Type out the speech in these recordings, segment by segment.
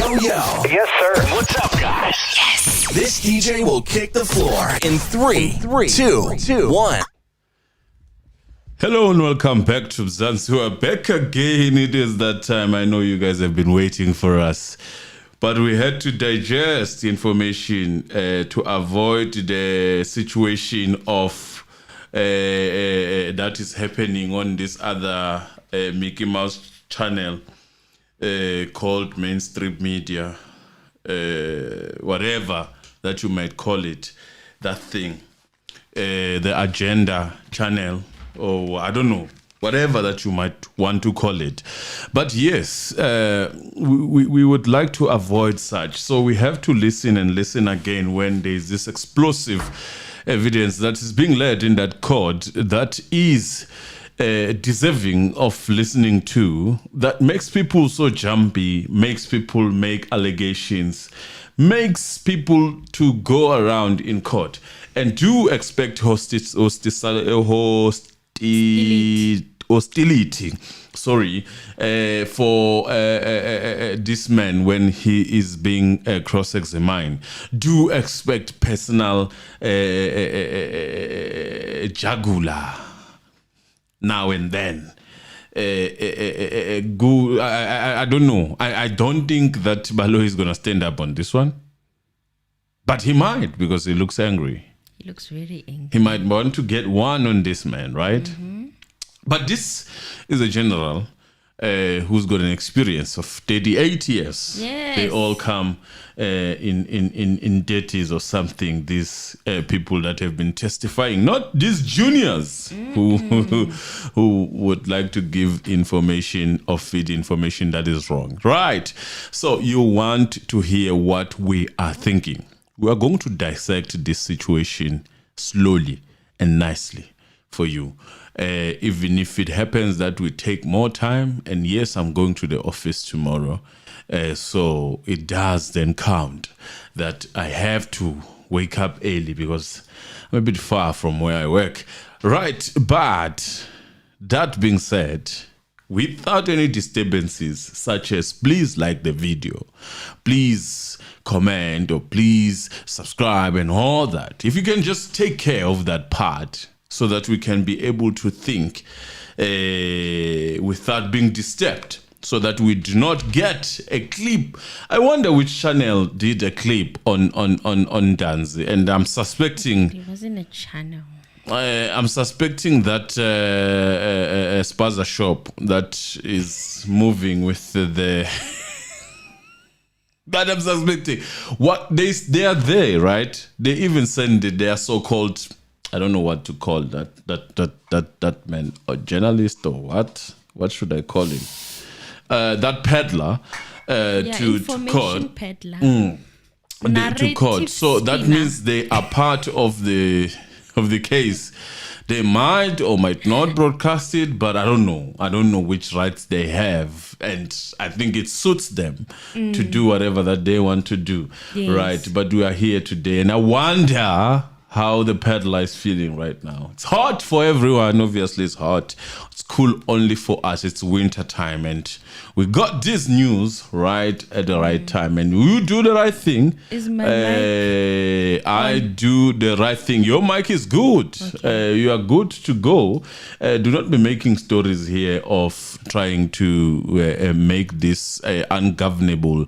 Yo. Yes, sir. What's up, guys? Yes. This DJ will kick the floor in 3, 2, 1. Hello and welcome back to Zanzi. We're back again. It is that time. I know you guys have been waiting for us. But we had to digest the information to avoid the situation of that is happening on this other Mickey Mouse channel called mainstream media, whatever that you might call it, that thing, the agenda channel, or I don't know, whatever that you might want to call it. But yes, we would like to avoid such. So we have to listen and listen again when there's this explosive evidence that is being led in that court that is deserving of listening to, that makes people so jumpy, makes people make allegations, makes people to go around in court. And do expect hostility, for this man when he is being cross-examined. Do expect personal jugular now and then. I don't know. I don't think that Balo is going to stand up on this one. But he might, because he looks angry. He looks very angry. He might want to get one on this man, right? Mm-hmm. But this is a general who's got an experience of 38 years. Yes. They all come in 30s or something, these people that have been testifying, not these juniors who would like to give information or feed information that is wrong. Right. So you want to hear what we are thinking. We are going to dissect this situation slowly and nicely for you. Even if it happens that we take more time, and yes, I'm going to the office tomorrow, so it does then count that I have to wake up early because I'm a bit far from where I work. Right, but that being said, without any disturbances, such as please like the video, please comment, or please subscribe and all that. If you can just take care of that part so that we can be able to think without being disturbed, so that we do not get a clip. I wonder which channel did a clip on Danzi, and I'm suspecting It wasn't a channel. I'm suspecting that a spaza shop that is moving with the that I'm suspecting. What they are there, right? They even send their so-called, I don't know what to call that man, a journalist or what? What should I call him? That peddler to court. Peddler. To court. So that means they are part of the case. They might or might not broadcast it, but I don't know. I don't know which rights they have, and I think it suits them to do whatever that they want to do. Yes. Right? But we are here today, and I wonder how the peddler is feeling right now. It's hot for everyone. Obviously, it's hot. It's cool only for us. It's winter time, and we got this news right at the right time. And you do the right thing. Is my mic I do the right thing. Your mic is good. Okay. You are good to go. Do not be making stories here of trying to make this ungovernable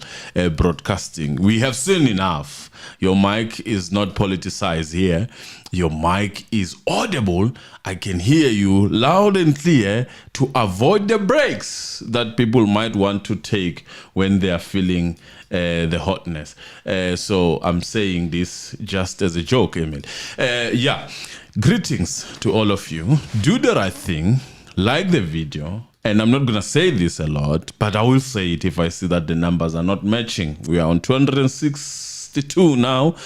broadcasting. We have seen enough. Your mic is not politicized here. Your mic is audible. I can hear you loud and clear to avoid the breaks that people might want to take when they are feeling the hotness. So I'm saying this just as a joke, Emil. Greetings to all of you. Do the right thing. Like the video. And I'm not going to say this a lot, but I will say it if I see that the numbers are not matching. We are on 262 now.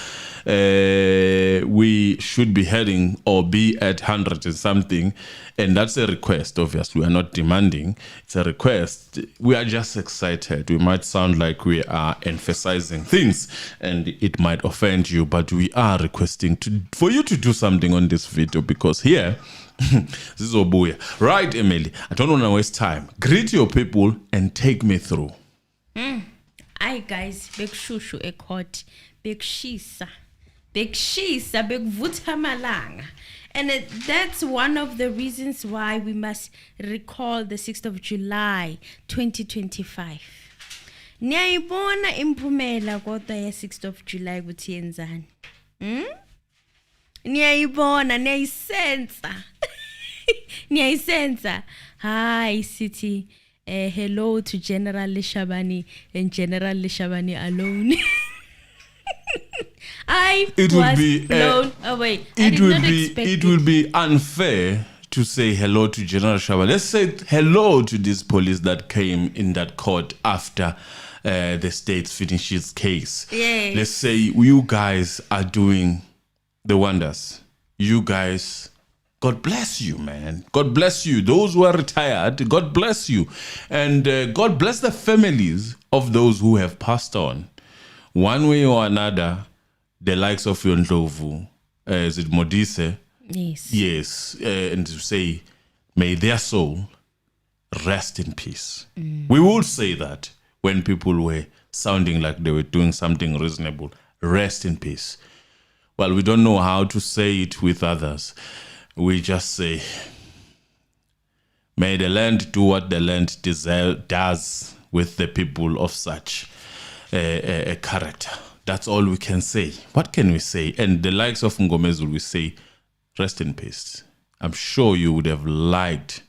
We should be heading or be at 100 and something, and that's a request. Obviously, we are not demanding. It's a request. We are just excited. We might sound like we are emphasizing things, and it might offend you, but we are requesting for you to do something on this video, because here this is Obuya. Right, Emily, I don't want to waste time. Greet your people and take me through. Aye guys, bekushushu ecourt, bekushisa, bekuvutha malanga. And that's one of the reasons why we must recall the 6th of July, 2025. Niyayibona impumela kodwa ya 6th of July kuthi yenzani? Niyayibona, niyayisensa. Hi, city. Hello to General Leshabane and General Leshabane alone. It would be unfair to say hello to General Shaba. Let's say hello to this police that came in that court after the state finishes case. Yes. Let's say you guys are doing the wonders. You guys, God bless you, man. God bless you. Those who are retired, God bless you. And God bless the families of those who have passed on. One way or another, the likes of Yondlovu, is it Modise? Yes. Yes. And to say, may their soul rest in peace. We would say that when people were sounding like they were doing something reasonable. Rest in peace. Well, we don't know how to say it with others. We just say, may the land do what the land does with the people of such a character. That's all we can say. What can we say? And the likes of Ngomezulu, we say, rest in peace. I'm sure you would have liked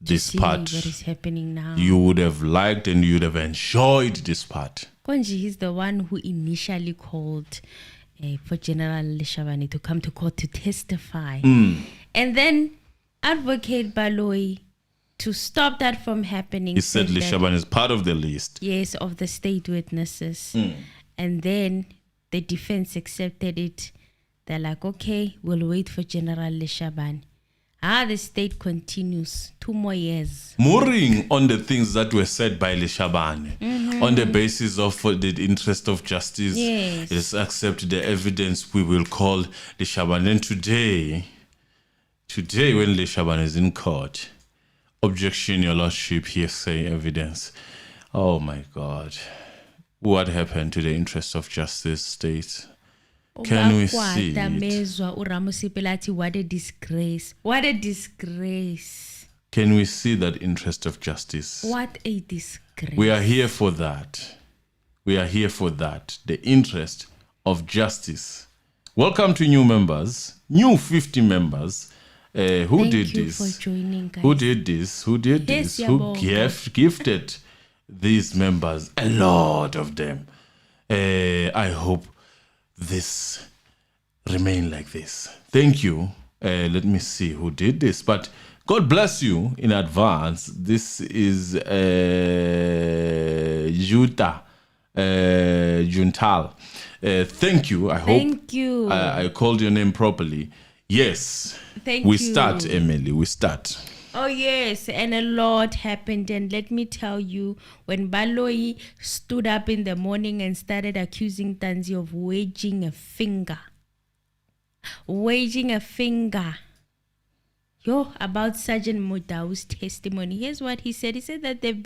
this part. What is happening now? You would have liked and you would have enjoyed this part. Konji is the one who initially called for General Leshabane to come to court to testify. And then Advocate Baloyi, to stop that from happening, he said Leshabane is part of the list. Yes, of the state witnesses. And then the defense accepted it. They're like, okay, we'll wait for General Leshabane. The state continues 2 more years. Mooring on the things that were said by Leshabane, on the basis of the interest of justice, Yes. let's accept the evidence. We will call Leshabane. And today when Leshabane is in court, objection, your lordship, hearsay evidence. Oh my God. What happened to the interest of justice, state? Can we see it? What a disgrace. What a disgrace. Can we see that interest of justice? What a disgrace. We are here for that. We are here for that. The interest of justice. Welcome to new members, new 50 members. Who did this? Thank you for joining, guys. Who did this? Who did Yes, this? Who gifted these members? A lot of them. I hope this remain like this. Thank you. Let me see who did this. But God bless you in advance. This is Juntal. Thank you. I hope Thank you. I called your name properly. Yes. Thank we you. start, Emily. We start. Oh yes, and a lot happened. And let me tell you, when Baloyi stood up in the morning and started accusing Tanzi of waging a finger about Sergeant Modau's testimony. Here's what he said. He said that they've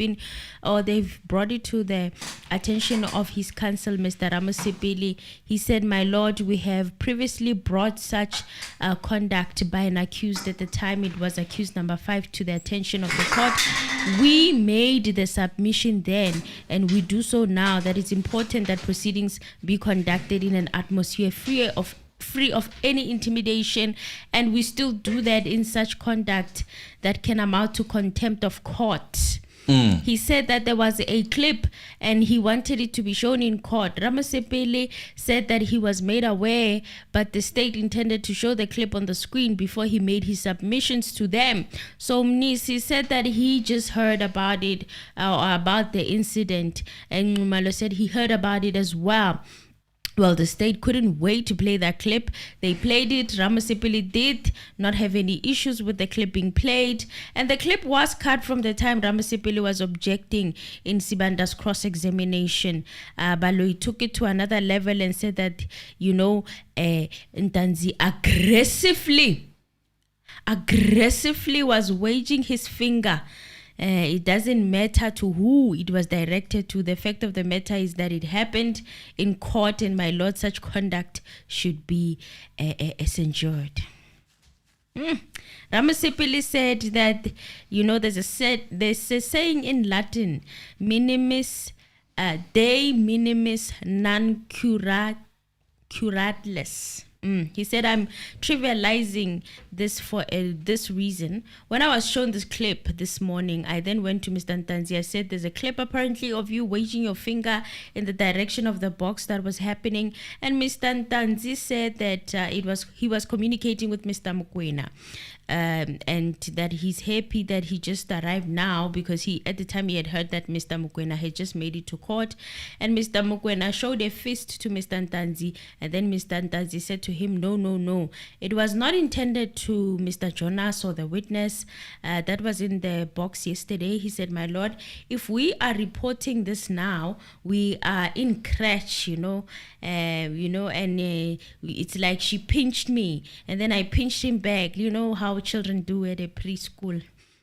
brought it to the attention of his counsel, Mr. Ramosipili. He said, my lord, we have previously brought such conduct by an accused. At the time it was accused number 5 to the attention of the court. We made the submission then, and we do so now, that it's important that proceedings be conducted in an atmosphere free of any intimidation, and we still do that in such conduct that can amount to contempt of court. He said that there was a clip and he wanted it to be shown in court. Ramosepele said that he was made aware, but the state intended to show the clip on the screen before he made his submissions to them. So Mnisi said that he just heard about it, about the incident, and Malo said he heard about it as well. Well, the state couldn't wait to play that clip. They played it. Ramosipili did not have any issues with the clip being played. And the clip was cut from the time Ramosipili was objecting in Sibanda's cross-examination. Baloyi took it to another level and said that, Ntanzi aggressively was waging his finger It doesn't matter to who it was directed to. The fact of the matter is that it happened in court, and my lord, such conduct should be censured. Ramasipili said that, there's a saying in Latin, minimis de minimis non curatless. He said, I'm trivializing this for this reason. When I was shown this clip this morning, I then went to Mr. Ntanzi. I said, there's a clip apparently of you waving your finger in the direction of the box that was happening. And Mr. Ntanzi said that he was communicating with Mr. Mokoena. And that he's happy that he just arrived now, because at the time he had heard that Mr. Mokoena had just made it to court, and Mr. Mokoena showed a fist to Mr. Ntanzi, and then Mr. Ntanzi said to him, no, it was not intended to Mr. Jonas or the witness that was in the box yesterday. He said, my lord, if we are reporting this now, we are in crash, and it's like she pinched me and then I pinched him back. You know how children do at a preschool.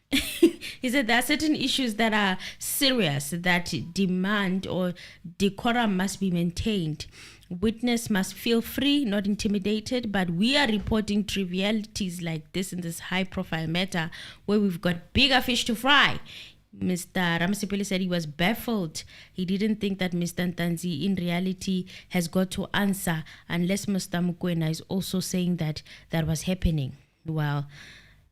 He said there are certain issues that are serious that demand or decorum must be maintained. Witness must feel free, not intimidated, but we are reporting trivialities like this in this high-profile matter where we've got bigger fish to fry. Mr. Ramasipili said he was baffled. He didn't think that Mr. Ntanzi in reality has got to answer unless Mr. Mokoena is also saying that was happening. Well,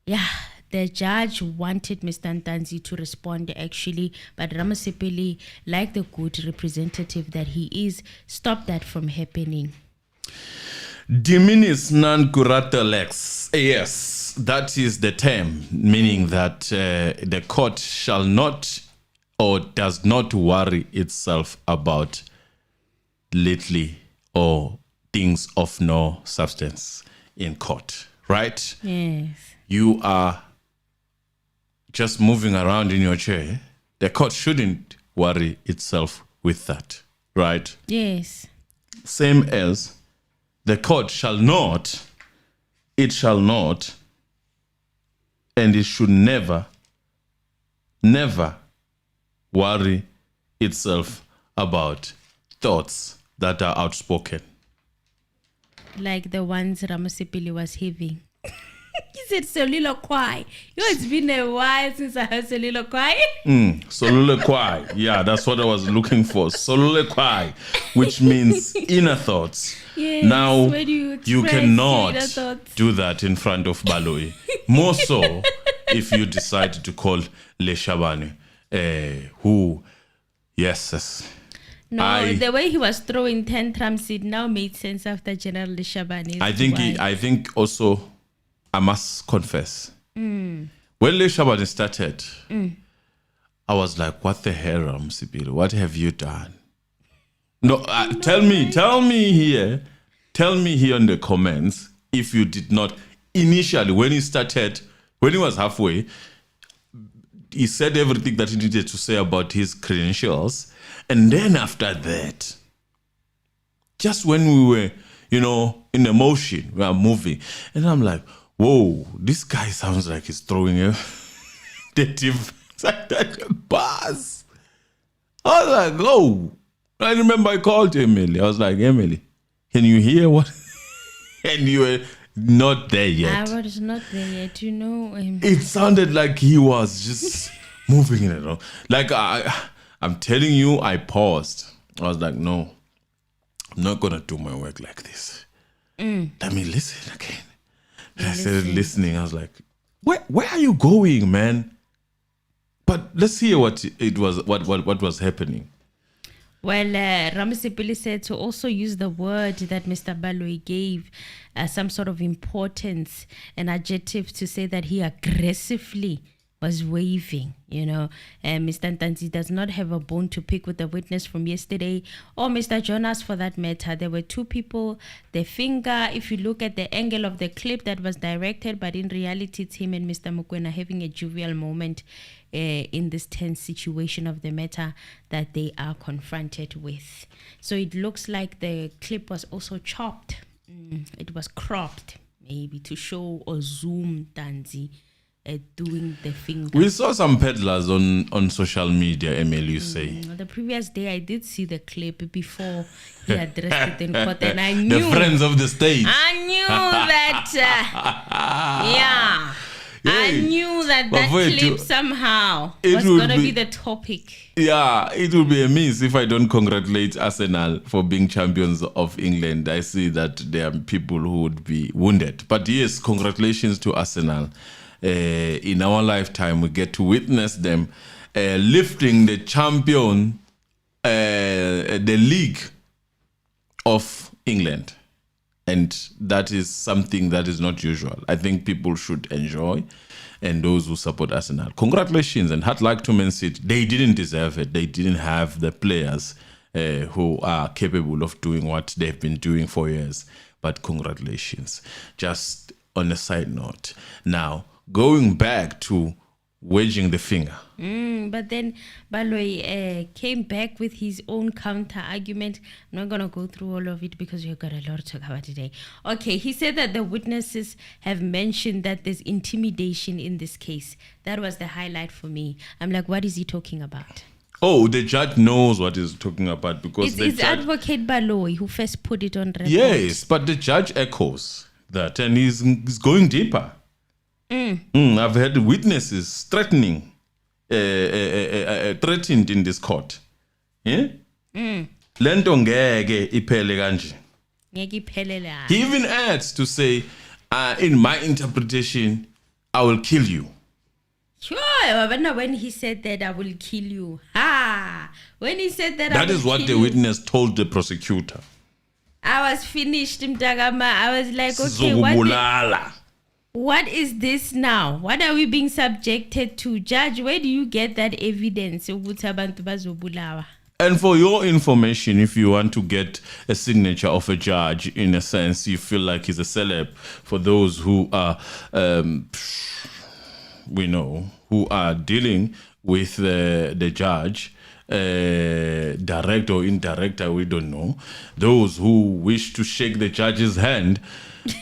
yeah, the judge wanted Mr. Ntanzi to respond actually, but Ramasipili, like the good representative that he is, stopped that from happening. Diminis non curata lex. Yes, that is the term, meaning that the court shall not or does not worry itself about little or things of no substance in court, right? Yes. You are just moving around in your chair. The court shouldn't worry itself with that, right? Yes. Same as the court shall not, and it should never worry itself about thoughts that are outspoken. Like the ones Ramasipili was having. He said soliloquy. It's been a while since I heard soliloquy. Soliloquy. Yeah, that's what I was looking for. Soliloquy, which means inner thoughts. Yes, now, you cannot do that in front of Baloi. More so if you decide to call Leshabane, who, yes. No, the way he was throwing tantrums, it now made sense after General Leshabane. I think also, I must confess, when Leshabane started, I was like, what the hell, Ramsipil? What have you done? No, tell me here in the comments if you did not initially, when he was halfway, he said everything that he needed to say about his credentials. And then after that, just when we were, in emotion, we are moving. And I'm like, whoa, this guy sounds like he's throwing a native buzz. I was like, oh. I remember I called Emily. I was like, Emily, can you hear what? And you were not there yet. I was not there yet, It sounded like he was just moving in it. Like, I'm telling you, I paused. I was like, no, I'm not going to do my work like this. Let me listen again. I started listening. I was like, where are you going, man? But let's hear what was happening. Well, Ramasipili said to also use the word that Mr. Baloi gave some sort of importance, an adjective to say that he aggressively was waving, and Mr. Ntanzi does not have a bone to pick with the witness from yesterday, or Mr. Jonas for that matter. There were two people, the finger, if you look at the angle of the clip that was directed, but in reality it's him and Mr. Mokoena having a jovial moment in this tense situation of the matter that they are confronted with. So it looks like the clip was also chopped. It was cropped, maybe to show or zoom Ntanzi doing the finger. We saw some peddlers on social media, Emil, you say. The previous day, I did see the clip before he addressed it in court, and I knew. The friends of the state. I knew that. Yeah. I knew that clip somehow was going to be the topic. Yeah, it will be a miss if I don't congratulate Arsenal for being champions of England. I see that there are people who would be wounded. But yes, congratulations to Arsenal. In our lifetime, we get to witness them lifting the champion, the league of England. And that is something that is not usual. I think people should enjoy, and those who support Arsenal, congratulations and hard luck to Man City. They didn't deserve it. They didn't have the players who are capable of doing what they've been doing for years. But congratulations. Just on a side note. Now, going back to wedging the finger. But then Baloyi came back with his own counter argument. I'm not going to go through all of it because we've got a lot to cover today. Okay, he said that the witnesses have mentioned that there's intimidation in this case. That was the highlight for me. I'm like, what is he talking about? Oh, the judge knows what he's talking about because it's Advocate Baloyi who first put it on record. Yes, but the judge echoes that and he's going deeper. I've had witnesses threatened in this court. Yeah? Lento ngeke iphele kanje. He even adds to say, in my interpretation, I will kill you. Sure, when he said that, I will kill you. When he said that, that is what the witness told the prosecutor. I was finished, Mtagama. I was like, okay, what is this now? What are we being subjected to? Judge, where do you get that evidence? And for your information, if you want to get a signature of a judge, in a sense, you feel like he's a celeb, for those who are, who are dealing with the judge, direct or indirect, we don't know. Those who wish to shake the judge's hand,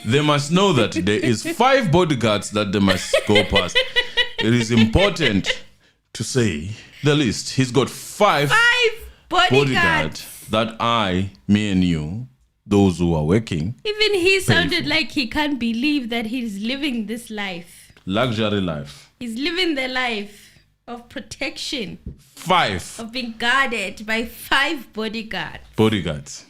they must know that there is 5 bodyguards that they must go past. It is important to say the list. He's got 5 bodyguards that me and you, those who are working. Even he sounded like he can't believe that he's living this life. Luxury life. He's living the life of protection. 5. Of being guarded by 5 bodyguards.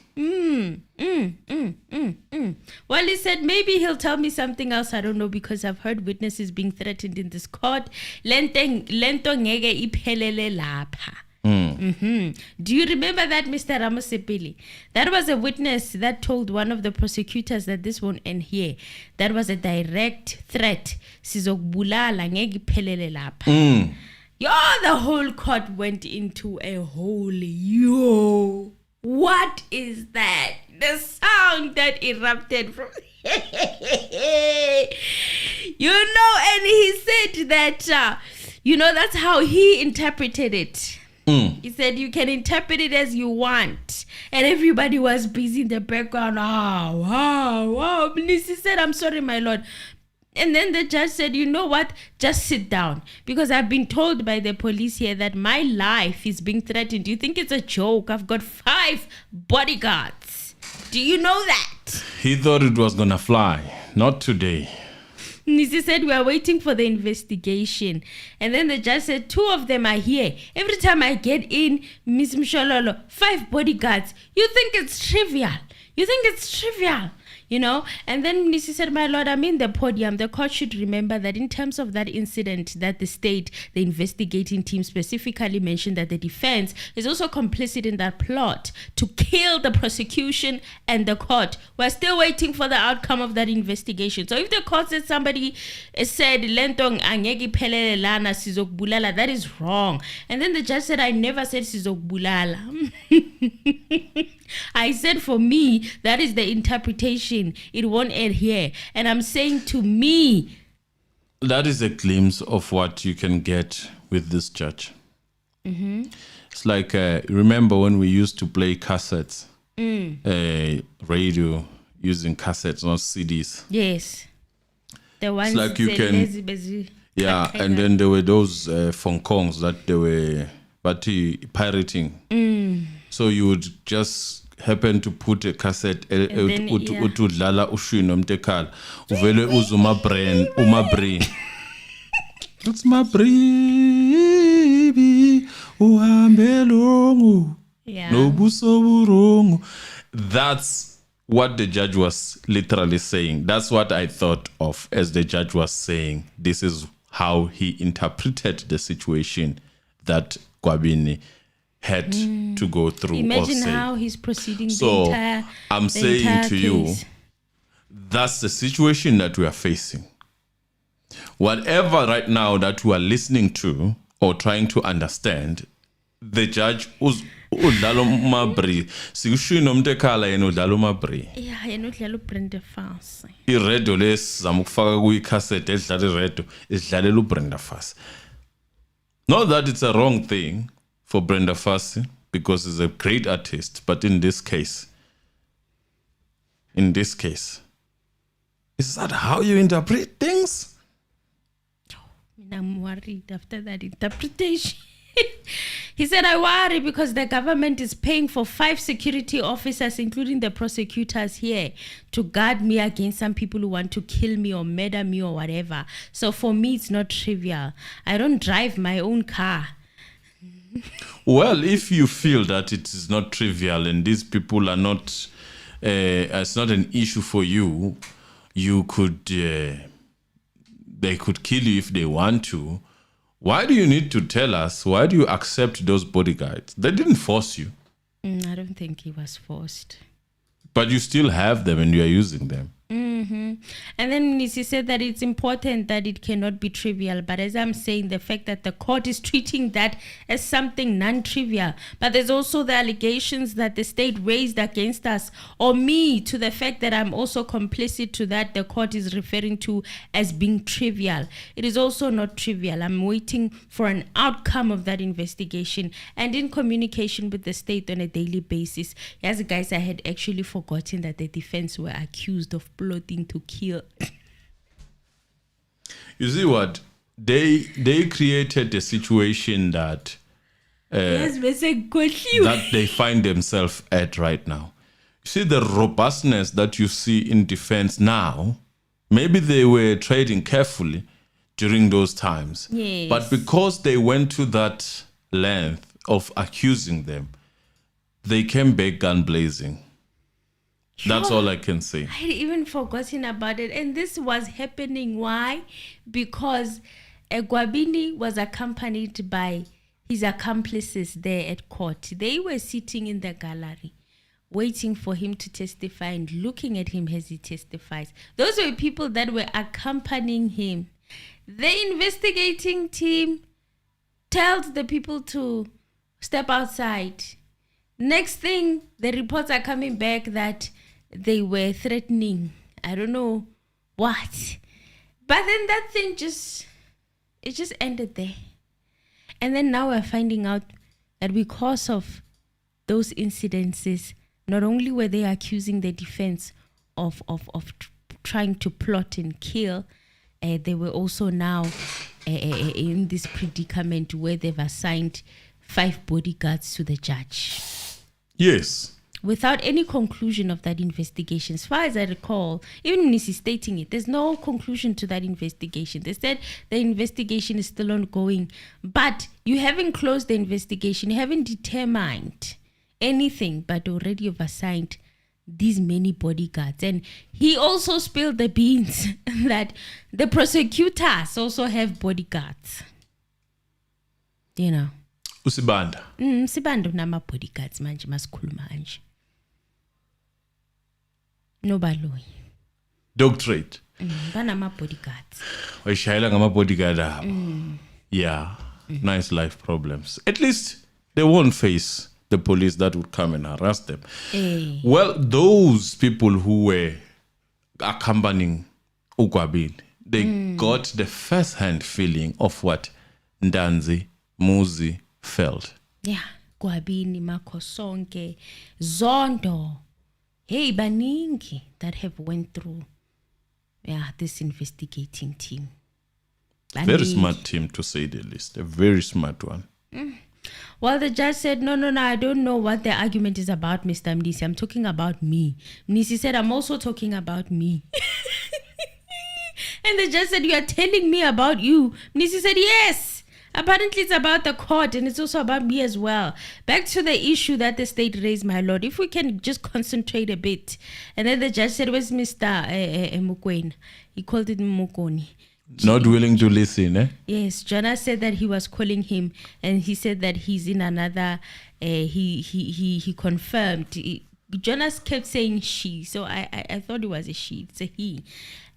Well, he said maybe he'll tell me something else. I don't know, because I've heard witnesses being threatened in this court. Lento ngeke iphelele lapha. Do you remember that, Mr. Ramosepili? That was a witness that told one of the prosecutors that this won't end here. That was a direct threat. Sizokubulala ngeke iphelele lapha. The whole court went into a hole. What is that? The sound that erupted from... and he said that, that's how he interpreted it. He said, you can interpret it as you want. And everybody was busy in the background. Wow. He said, I'm sorry, my lord. And then the judge said, you know what? Just sit down. Because I've been told by the police here that my life is being threatened. Do you think it's a joke? I've got 5 bodyguards. Do you know that? He thought it was going to fly. Not today. Nisi said, we are waiting for the investigation. And then the judge said, 2 of them are here. Every time I get in, Miss Mshololo, 5 bodyguards. You think it's trivial. And then Nisi said, my lord, I'm in the podium. The court should remember that in terms of that incident, that the investigating team specifically mentioned that the defense is also complicit in that plot to kill the prosecution and the court. We're still waiting for the outcome of that investigation. So if the court said somebody said, Lentong angeki pelele lana sizokubulala, that is wrong. And then the judge said, I never said sizokubulala. I said, for me, that is the interpretation. It won't end here. And I'm saying, to me, that is a glimpse of what you can get with this judge. It's like, remember when we used to play cassettes, radio using cassettes, not CDs. Yes. The ones it's like you can, Yeah, and then there were those Hong Kongs that they were pirating. So you would just happen to put a cassette utudlala ushwini omtekhala uvele uzuma brain it's my baby uhambe longo nobuso burongo. That's what the judge was literally saying. That's what I thought of as the judge was saying. This is how he interpreted the situation that Gwabini had to go through. Imagine how he's proceeding. So I'm saying to you, that's the situation that we are facing. Whatever right now that we are listening to or trying to understand, the judge udlala umabri sikushiya nomtekhala yena udlala umabri yena udlala uBrenda Fassie iredo lesizama ukufaka kuyicassette edlala iredo idlalela uBrenda Fassie. Not that it's a wrong thing for Brenda Fassie because he's a great artist, but in this case, is that how you interpret things? I'm worried after that interpretation. He said, I worry because the government is paying for 5 security officers, including the prosecutors here, to guard me against some people who want to kill me or murder me or whatever. So for me, it's not trivial. I don't drive my own car. Well, if you feel that it is not trivial and these people are not, it's not an issue for you, you could, they could kill you if they want to. Why do you need to tell us? Why do you accept those bodyguards? They didn't force you. I don't think he was forced. But you still have them and you are using them. And then Nisi said that it's important that it cannot be trivial. But as I'm saying, the fact that the court is treating that as something non-trivial. But there's also the allegations that the state raised against us or me to the fact that I'm also complicit to that the court is referring to as being trivial. It is also not trivial. I'm waiting for an outcome of that investigation and in communication with the state on a daily basis. Yes, guys, I had actually forgotten that the defense were accused of plotting to kill. You see what? They created a situation that that they find themselves at right now. You see the robustness that you see in defense now, maybe they were trading carefully during those times. Yes. But because they went to that length of accusing them, they came back gun blazing. That's all I can say. I had even forgotten about it. And this was happening. Why? Because Gwabini was accompanied by his accomplices there at court. They were sitting in the gallery, waiting for him to testify and looking at him as he testifies. Those were people that were accompanying him. The investigating team tells the people to step outside. Next thing, the reports are coming back that they were threatening. I don't know what. But then that thing just ended there. And then now we're finding out that because of those incidences, not only were they accusing the defense of trying to plot and kill, they were also now in this predicament where they've assigned 5 bodyguards to the judge. Yes. Without any conclusion of that investigation. As far as I recall, even Nisi stating it, there's no conclusion to that investigation. They said the investigation is still ongoing, but you haven't closed the investigation. You haven't determined anything, but already you've assigned these many bodyguards. And he also spilled the beans that the prosecutors also have bodyguards. You know. Usibanda. Sibanda unama bodyguards manje masikhuluma kanje. No baloyi. Doctorate. Banama bodyguards. Wayishayela ngama bodyguard abo. Yeah. Nice life problems. At least they won't face the police that would come and harass them. Well, those people who were accompanying Ugwabile, they got the first-hand feeling of what Ndanzi, Muzi felt. Yeah, Gwabini, Makosonke, Zondo, hey, baningi that have went through this investigating team. Very smart team, to say the least. A very smart one. Well, the judge said, no, I don't know what the argument is about, Mr. Mnisi. I'm talking about me. Mnisi said, I'm also talking about me. And the judge said, you are telling me about you. Mnisi said, yes. Apparently, it's about the court and it's also about me as well. Back to the issue that the state raised, my lord. If we can just concentrate a bit. And then the judge said, where's Mr. Mukwena? He called it Mukoni. Not willing to listen, eh? Yes, Jonas said that he was calling him, and he said that he's in another. He confirmed. Jonas kept saying she, so I thought it was a she. It's a he.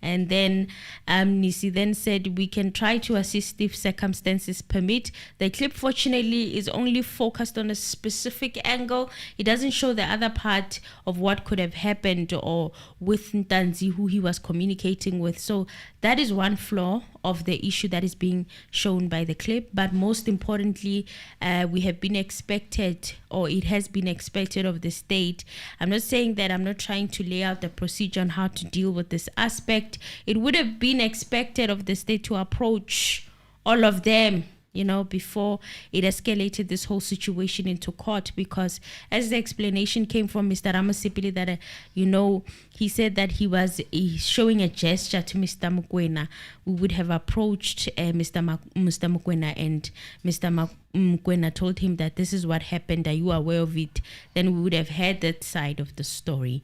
And then Nisi then said, we can try to assist if circumstances permit. The clip, fortunately, is only focused on a specific angle. It doesn't show the other part of what could have happened or with Ntanzi, who he was communicating with. So that is one flaw of the issue that is being shown by the clip. But most importantly, we have been expected, or it has been expected of the state. I'm not saying that I'm not trying to lay out the procedure on how to deal with this aspect. It would have been expected of the state to approach all of them, before it escalated this whole situation into court, because as the explanation came from Mr. Ramasipili that, he said that he was showing a gesture to Mr. Mukwena. We would have approached Mr. Mukwena, and Mr. Mukwena told him that this is what happened. Are you aware of it? Then we would have heard that side of the story.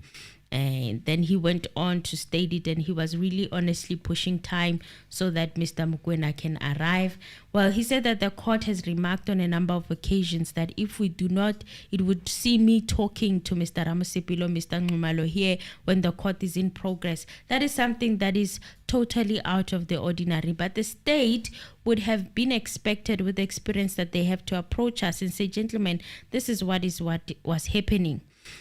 And then he went on to state it, and he was really honestly pushing time so that Mr. Mukwena can arrive. Well, he said that the court has remarked on a number of occasions that if we do not, it would see me talking to Mr. Ramasipilo, Mr. Ngumalo here when the court is in progress. That is something that is totally out of the ordinary. But the state would have been expected, with the experience that they have, to approach us and say, gentlemen, this is what was happening.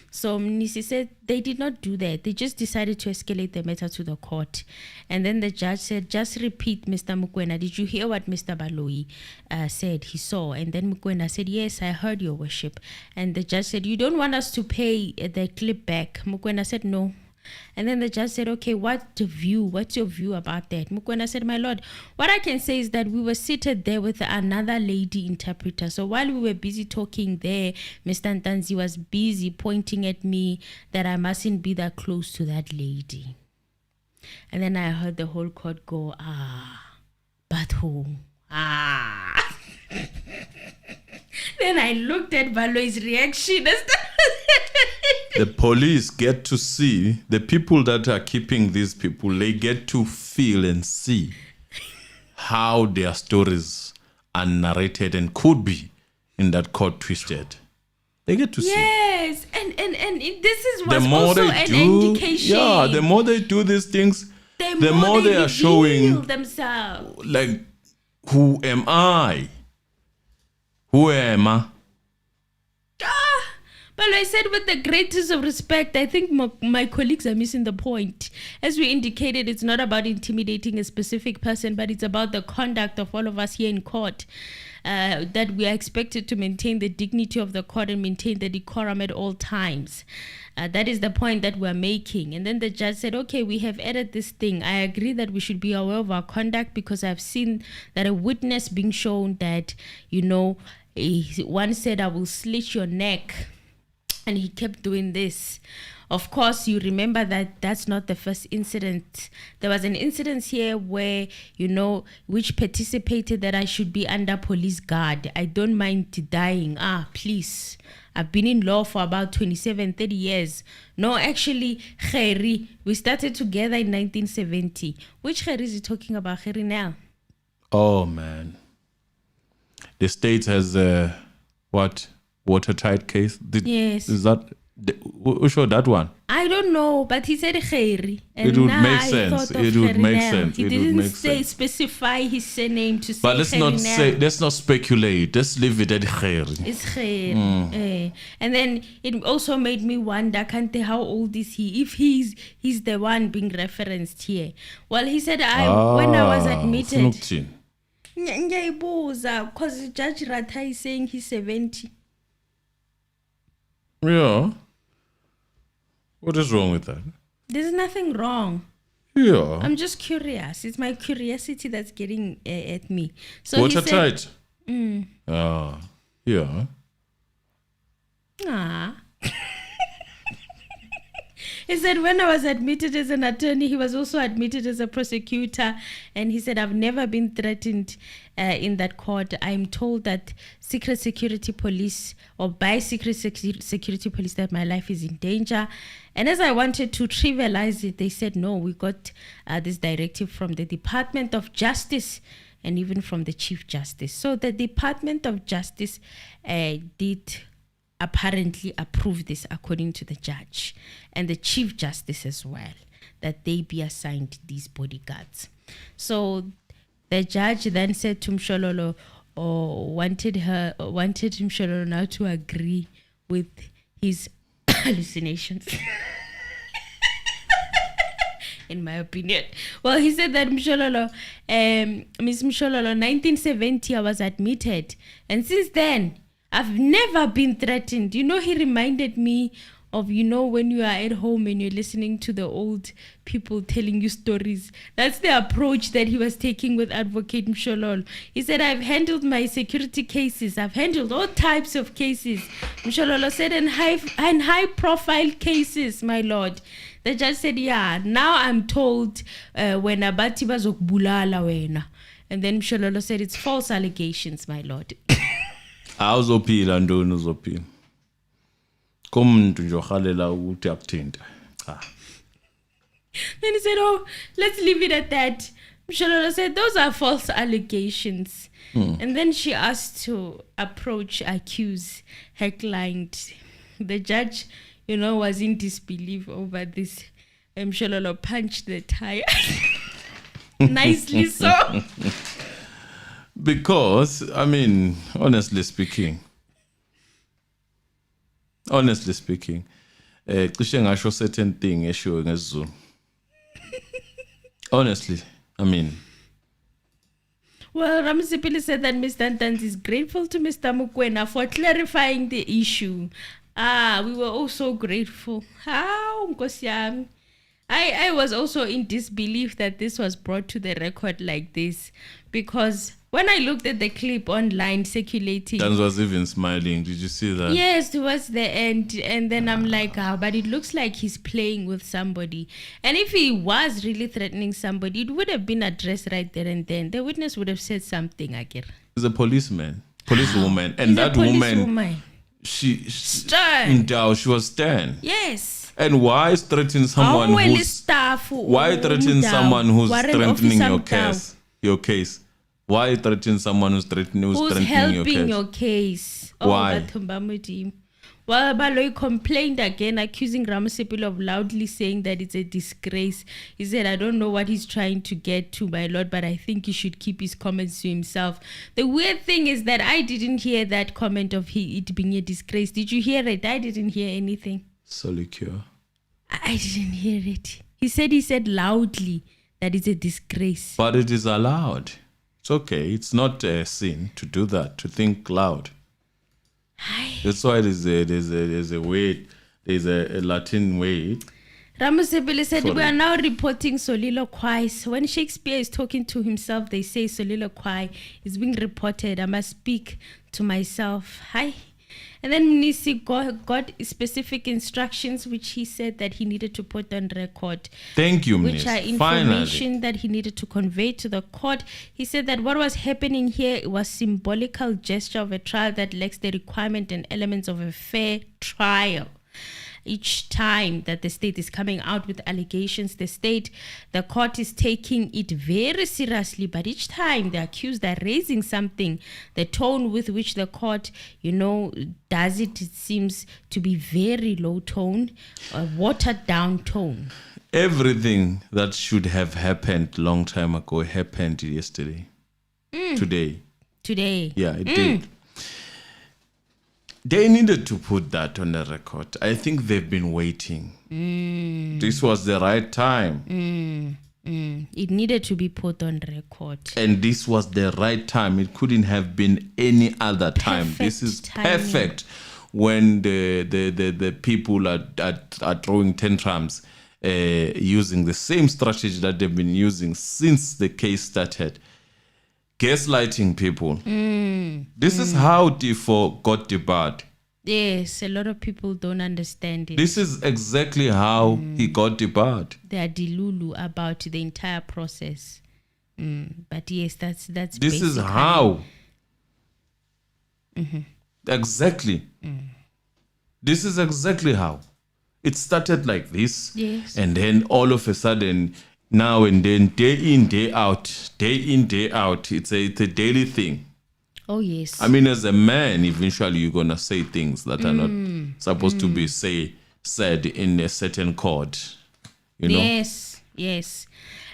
So Mnisi said they did not do that. They just decided to escalate the matter to the court. And then the judge said, just repeat, Mr. Mukwena, did you hear what Mr. Baloyi said he saw? And then Mukwena said, yes, I heard, your worship. And the judge said, you don't want us to pay the clip back? Mukwena said, no. And then the judge said, okay, what's your view about that? Mukwena said, my lord, what I can say is that we were seated there with another lady interpreter. So while we were busy talking there, Mr. Ntanzi was busy pointing at me that I mustn't be that close to that lady. And then I heard the whole court go, but who? Then I looked at Baloy's reaction. The police get to see, the people that are keeping these people, they get to feel and see how their stories are narrated and could be in that court twisted. They get to see. Yes, and this is what's also an indication. Yeah, the more they do these things, the more they are showing themselves. Like, who am I? Who am I? But I said, with the greatest of respect, I think my colleagues are missing the point. As we indicated, it's not about intimidating a specific person, but it's about the conduct of all of us here in court. That we are expected to maintain the dignity of the court and maintain the decorum at all times. That is the point that we're making. And then the judge said, okay, we have added this thing. I agree that we should be aware of our conduct, because I've seen that a witness being shown that, one said, I will slit your neck. And he kept doing this. Of course, you remember that that's not the first incident. There was an incident here where, which participated that I should be under police guard. I don't mind dying. Please. I've been in law for about 27, 30 years. No, actually, Khairi, we started together in 1970. Which Khairi is he talking about, Khairi now? Oh, man. The state has, watertight case? Yes. Is that, who showed that one? I don't know, but he said Khairi. It would make sense. It would make sense. He didn't specify his surname to say. But let's not speculate. Let's leave it at Khairi. It's Khairi. And then it also made me wonder, Kante, how old is he? If he's the one being referenced here. Well, he said, when I was admitted. Because Judge Rata is saying he's 70. Yeah. What is wrong with that? There's nothing wrong. Yeah. I'm just curious. It's my curiosity that's getting at me. So Watertight. Yeah. He said, when I was admitted as an attorney, he was also admitted as a prosecutor. And he said, I've never been threatened in that court. I'm told that secret security police or by secret security police that my life is in danger. And as I wanted to trivialize it, they said, no, we got this directive from the Department of Justice and even from the Chief Justice. So the Department of Justice did apparently approve this according to the judge and the Chief Justice as well, that they be assigned these bodyguards. So the judge then said to Mshololo, wanted Mshololo now to agree with his hallucinations. In my opinion. Well, he said that Miss Mshololo, 1970 I was admitted. And since then, I've never been threatened. He reminded me of, when you are at home and you're listening to the old people telling you stories. That's the approach that he was taking with Advocate Mshololo. He said, I've handled my security cases. I've handled all types of cases. Mshololo said, and high profile cases, my lord. The judge said, yeah, now I'm told when abati bazokubulala wena. And then Mshololo said, it's false allegations, my lord. Awuzophila ntoni uzophila komuntu nje ohalela ukuthi akuthinta cha. Then he said, oh, let's leave it at that. Mshololo said, those are false allegations. And then she asked to accuse her client. The judge, was in disbelief over this. Mshololo punched the tire. Nicely so. Because, honestly speaking, cishe ngasho certain thing eshiwo ngesiZulu. Honestly, Well, Ramsipili said that Mr. Ntanzi is grateful to Mr. Mukwena for clarifying the issue. We were also grateful. How, Nkosi yami? I was also in disbelief that this was brought to the record like this, because when I looked at the clip online circulating, Dan was even smiling. Did you see that? Yes, towards the end. And then I'm like, but it looks like he's playing with somebody. And if he was really threatening somebody, it would have been addressed right there and then. The witness would have said something, Akir. He's a policewoman, and that woman, she stern. She was stern. Yes. And why threaten someone who's strengthening your case? Why threaten someone who's strengthening your case? Why? Well, Baloyi complained again, accusing Ramasipil of loudly saying that it's a disgrace. He said, I don't know what he's trying to get to, my lord, but I think he should keep his comments to himself. The weird thing is that I didn't hear that comment of it being a disgrace. Did you hear it? I didn't hear anything. Solicure. I didn't hear it. He said loudly that it's a disgrace. But it is allowed. It's okay. It's not a sin to do that, to think loud. That's why there's a way, there's a Latin way. Ramasipili said, we are now reporting soliloquy. When Shakespeare is talking to himself, they say soliloquy is being reported. I must speak to myself. Hi. And then Munisi got specific instructions, which he said that he needed to put on record. Thank you, Which are information that he needed to convey to the court. He said that what was happening here was symbolical gesture of a trial that lacks the requirement and elements of a fair trial. Each time that the state is coming out with allegations, the court is taking it very seriously. But each time the accused are raising something, the tone with which the court, does it seems to be very low tone, a watered down tone. Everything that should have happened long time ago happened yesterday. Today. Yeah, it did. They needed to put that on the record. I think they've been waiting. This was the right time. It needed to be put on record. And this was the right time. It couldn't have been any other time. This is perfect when the people are throwing tantrums using the same strategy that they've been using since the case started. Gaslighting people. This is how Tifo got debarred. Yes, a lot of people don't understand it. This is exactly how he got debarred. They are delulu about the entire process. But yes, that's This is how. Exactly. This is exactly how. It started like this. Yes. And then all of a sudden, now and then, day in, day out, it's a daily thing. Oh, yes. I mean, as a man, eventually you're going to say things that are not supposed to be said in a certain court. You know? Yes, yes.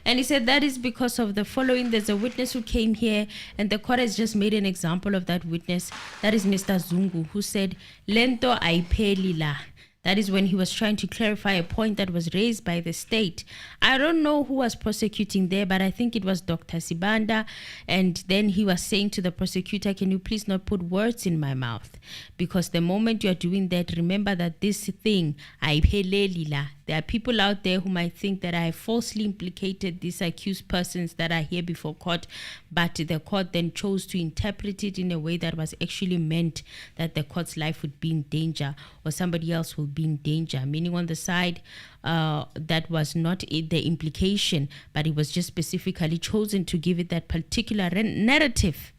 And he said that is because of the following. There's a witness who came here, and the court has just made an example of that witness. That is Mr. Zungu, who said, Lento aipelila. That is when he was trying to clarify a point that was raised by the state. I don't know who was prosecuting there, but I think it was Dr. Sibanda. And then he was saying to the prosecutor, can you please not put words in my mouth? Because the moment you're doing that, remember that this thing, there are people out there who might think that I have falsely implicated these accused persons that are here before court, but the court then chose to interpret it in a way that was actually meant that the court's life would be in danger or somebody else will be in danger, meaning on the side that was not the implication, but it was just specifically chosen to give it that particular narrative.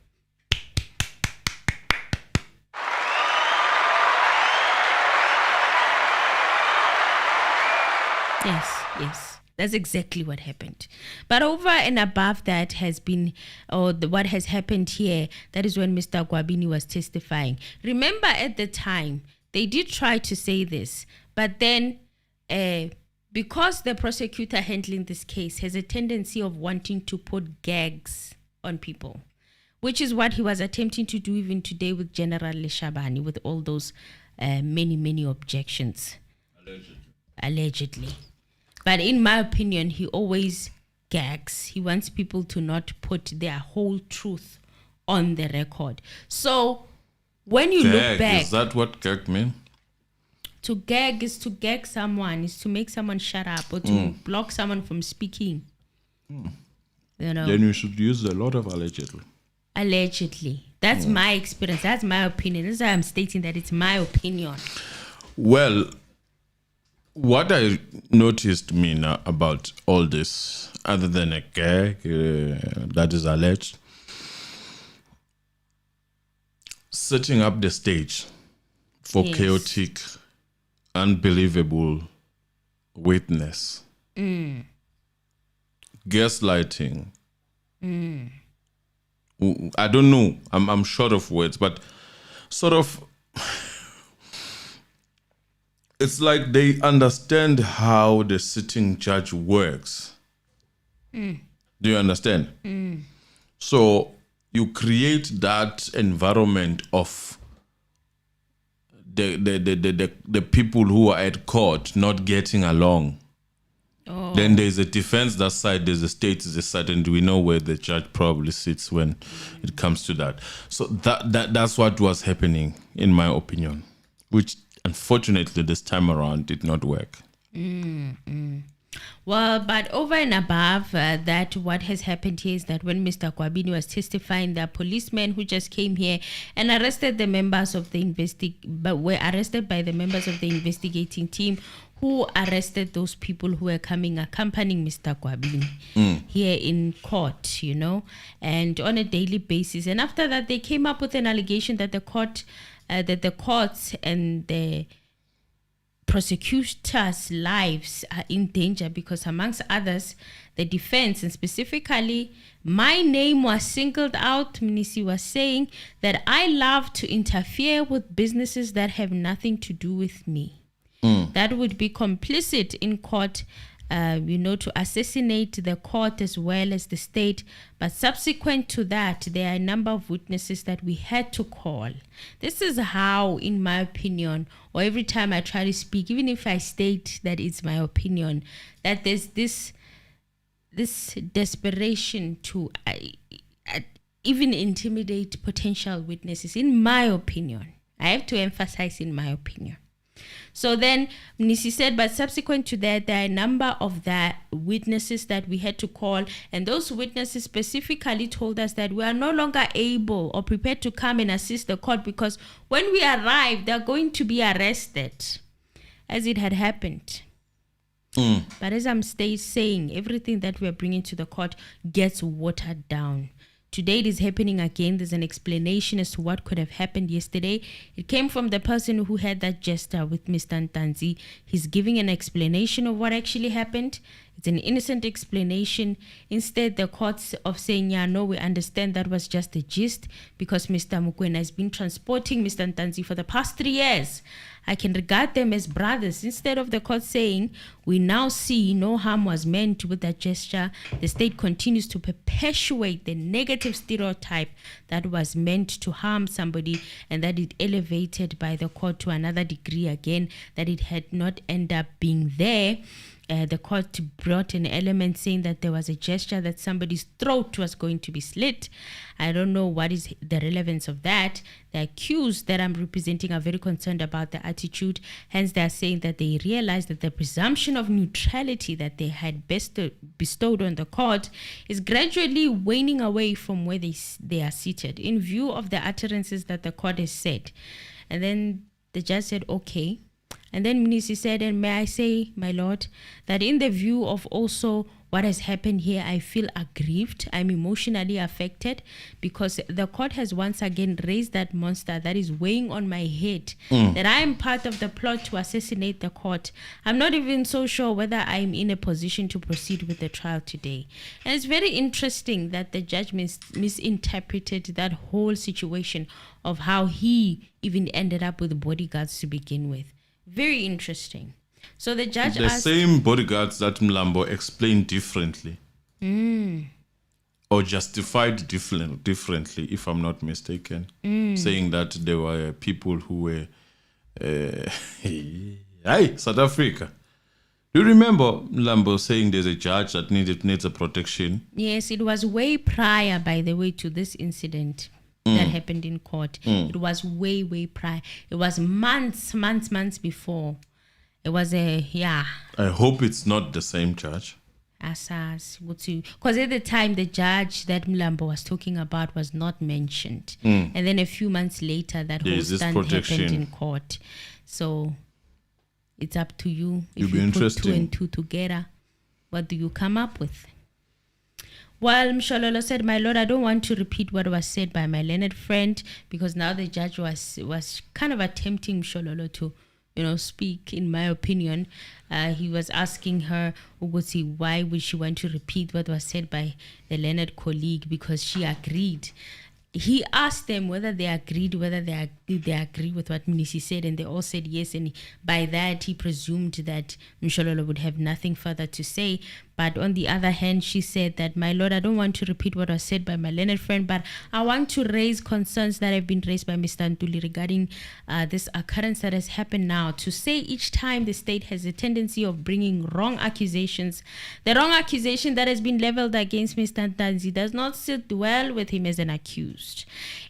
Yes. That's exactly what happened. But over and above that has been, what has happened here, that is when Mr. Gwabini was testifying. Remember at the time, they did try to say this, but then because the prosecutor handling this case has a tendency of wanting to put gags on people, which is what he was attempting to do even today with General Leshabane, with all those many objections. Allegedly. But in my opinion, he always gags. He wants people to not put their whole truth on the record. So when you look back... Is that what gag means? To gag is to gag someone, is to make someone shut up or to block someone from speaking. You know? Then you should use a lot of allegedly. Allegedly. That's my experience. That's my opinion. This is why I'm stating that it's my opinion. Well... What I noticed, Mina, about all this, other than a gag that is alleged, setting up the stage for chaotic, unbelievable witness, gaslighting. I don't know. I'm short of words, but sort of. It's like they understand how the sitting judge works. Do you understand? So you create that environment of the people who are at court not getting along. Then there's a defense that side, there's a state this side, and we know where the judge probably sits when it comes to that. So that's what was happening, in my opinion, which unfortunately, this time around did not work. Well, but over and above that, what has happened here is that when Mr. Gwabini was testifying, the policemen who just came here and arrested the members of the were arrested by the members of the investigating team, who arrested those people who were accompanying Mr. Gwabini here in court, you know, and on a daily basis. And after that, they came up with an allegation that the courts and the prosecutors' lives are in danger because, amongst others, the defense, and specifically my name was singled out. Mnisi was saying that I love to interfere with businesses that have nothing to do with me. That would be complicit in court, to assassinate the court as well as the state. But subsequent to that, there are a number of witnesses that we had to call. This is how, in my opinion, or every time I try to speak, even if I state that it's my opinion, that there's this desperation to even intimidate potential witnesses, in my opinion. I have to emphasize in my opinion. So then Nisi said, but subsequent to that, there are a number of the witnesses that we had to call. And those witnesses specifically told us that we are no longer able or prepared to come and assist the court because when we arrive, they're going to be arrested, as it had happened. But as I'm saying, everything that we are bringing to the court gets watered down. Today it is happening again. There's an explanation as to what could have happened yesterday. It came from the person who had that gesture with Mr. Ntanzi. He's giving an explanation of what actually happened. It's an innocent explanation. Instead, the courts of saying, yeah, no, we understand that was just a gist because Mr. Mukwena has been transporting Mr. Ntanzi for the past 3 years. I can regard them as brothers. Instead of the court saying, we now see no harm was meant with that gesture, the state continues to perpetuate the negative stereotype that was meant to harm somebody and that it elevated by the court to another degree again, that it had not end up being there. The court brought an element saying that there was a gesture that somebody's throat was going to be slit. I don't know what is the relevance of that. The accused that I'm representing are very concerned about the attitude. Hence, they're saying that they realize that the presumption of neutrality that they had bestowed on the court is gradually waning away from where they are seated in view of the utterances that the court has said. And then the judge said, okay. And then Munisi said, and may I say, my lord, that in the view of also what has happened here, I feel aggrieved. I'm emotionally affected because the court has once again raised that monster that is weighing on my head, that I am part of the plot to assassinate the court. I'm not even so sure whether I'm in a position to proceed with the trial today. And it's very interesting that the judge misinterpreted that whole situation of how he even ended up with bodyguards to begin with. Very interesting. So the judge asked... The same bodyguards that Mlambo explained differently. Or justified differently, if I'm not mistaken. Saying that there were people who were... Hey, South Africa. Do you remember Mlambo saying there's a judge that needs a protection? Yes, it was way prior, by the way, to this incident. That happened in court. It was way prior. It was months before. It was I hope it's not the same judge. Because at the time, the judge that Mlambo was talking about was not mentioned. And then a few months later, that whole stand happened in court. So it's up to you. If you put 2 and 2 together, what do you come up with? Well, Mshololo said, my lord, I don't want to repeat what was said by my learned friend because now the judge was kind of attempting Mshololo to, speak, in my opinion. He was asking her, Ugusi, why would she want to repeat what was said by the learned colleague because she agreed. He asked them whether they agreed, whether they agree with what Munisi said, and they all said yes. And by that, he presumed that Mshololo would have nothing further to say. But on the other hand, she said that, my lord, I don't want to repeat what was said by my learned friend, but I want to raise concerns that have been raised by Mr. Ntuli regarding this occurrence that has happened now. To say each time the state has a tendency of bringing wrong accusations, the wrong accusation that has been leveled against Mr. Ntanzi does not sit well with him as an accused.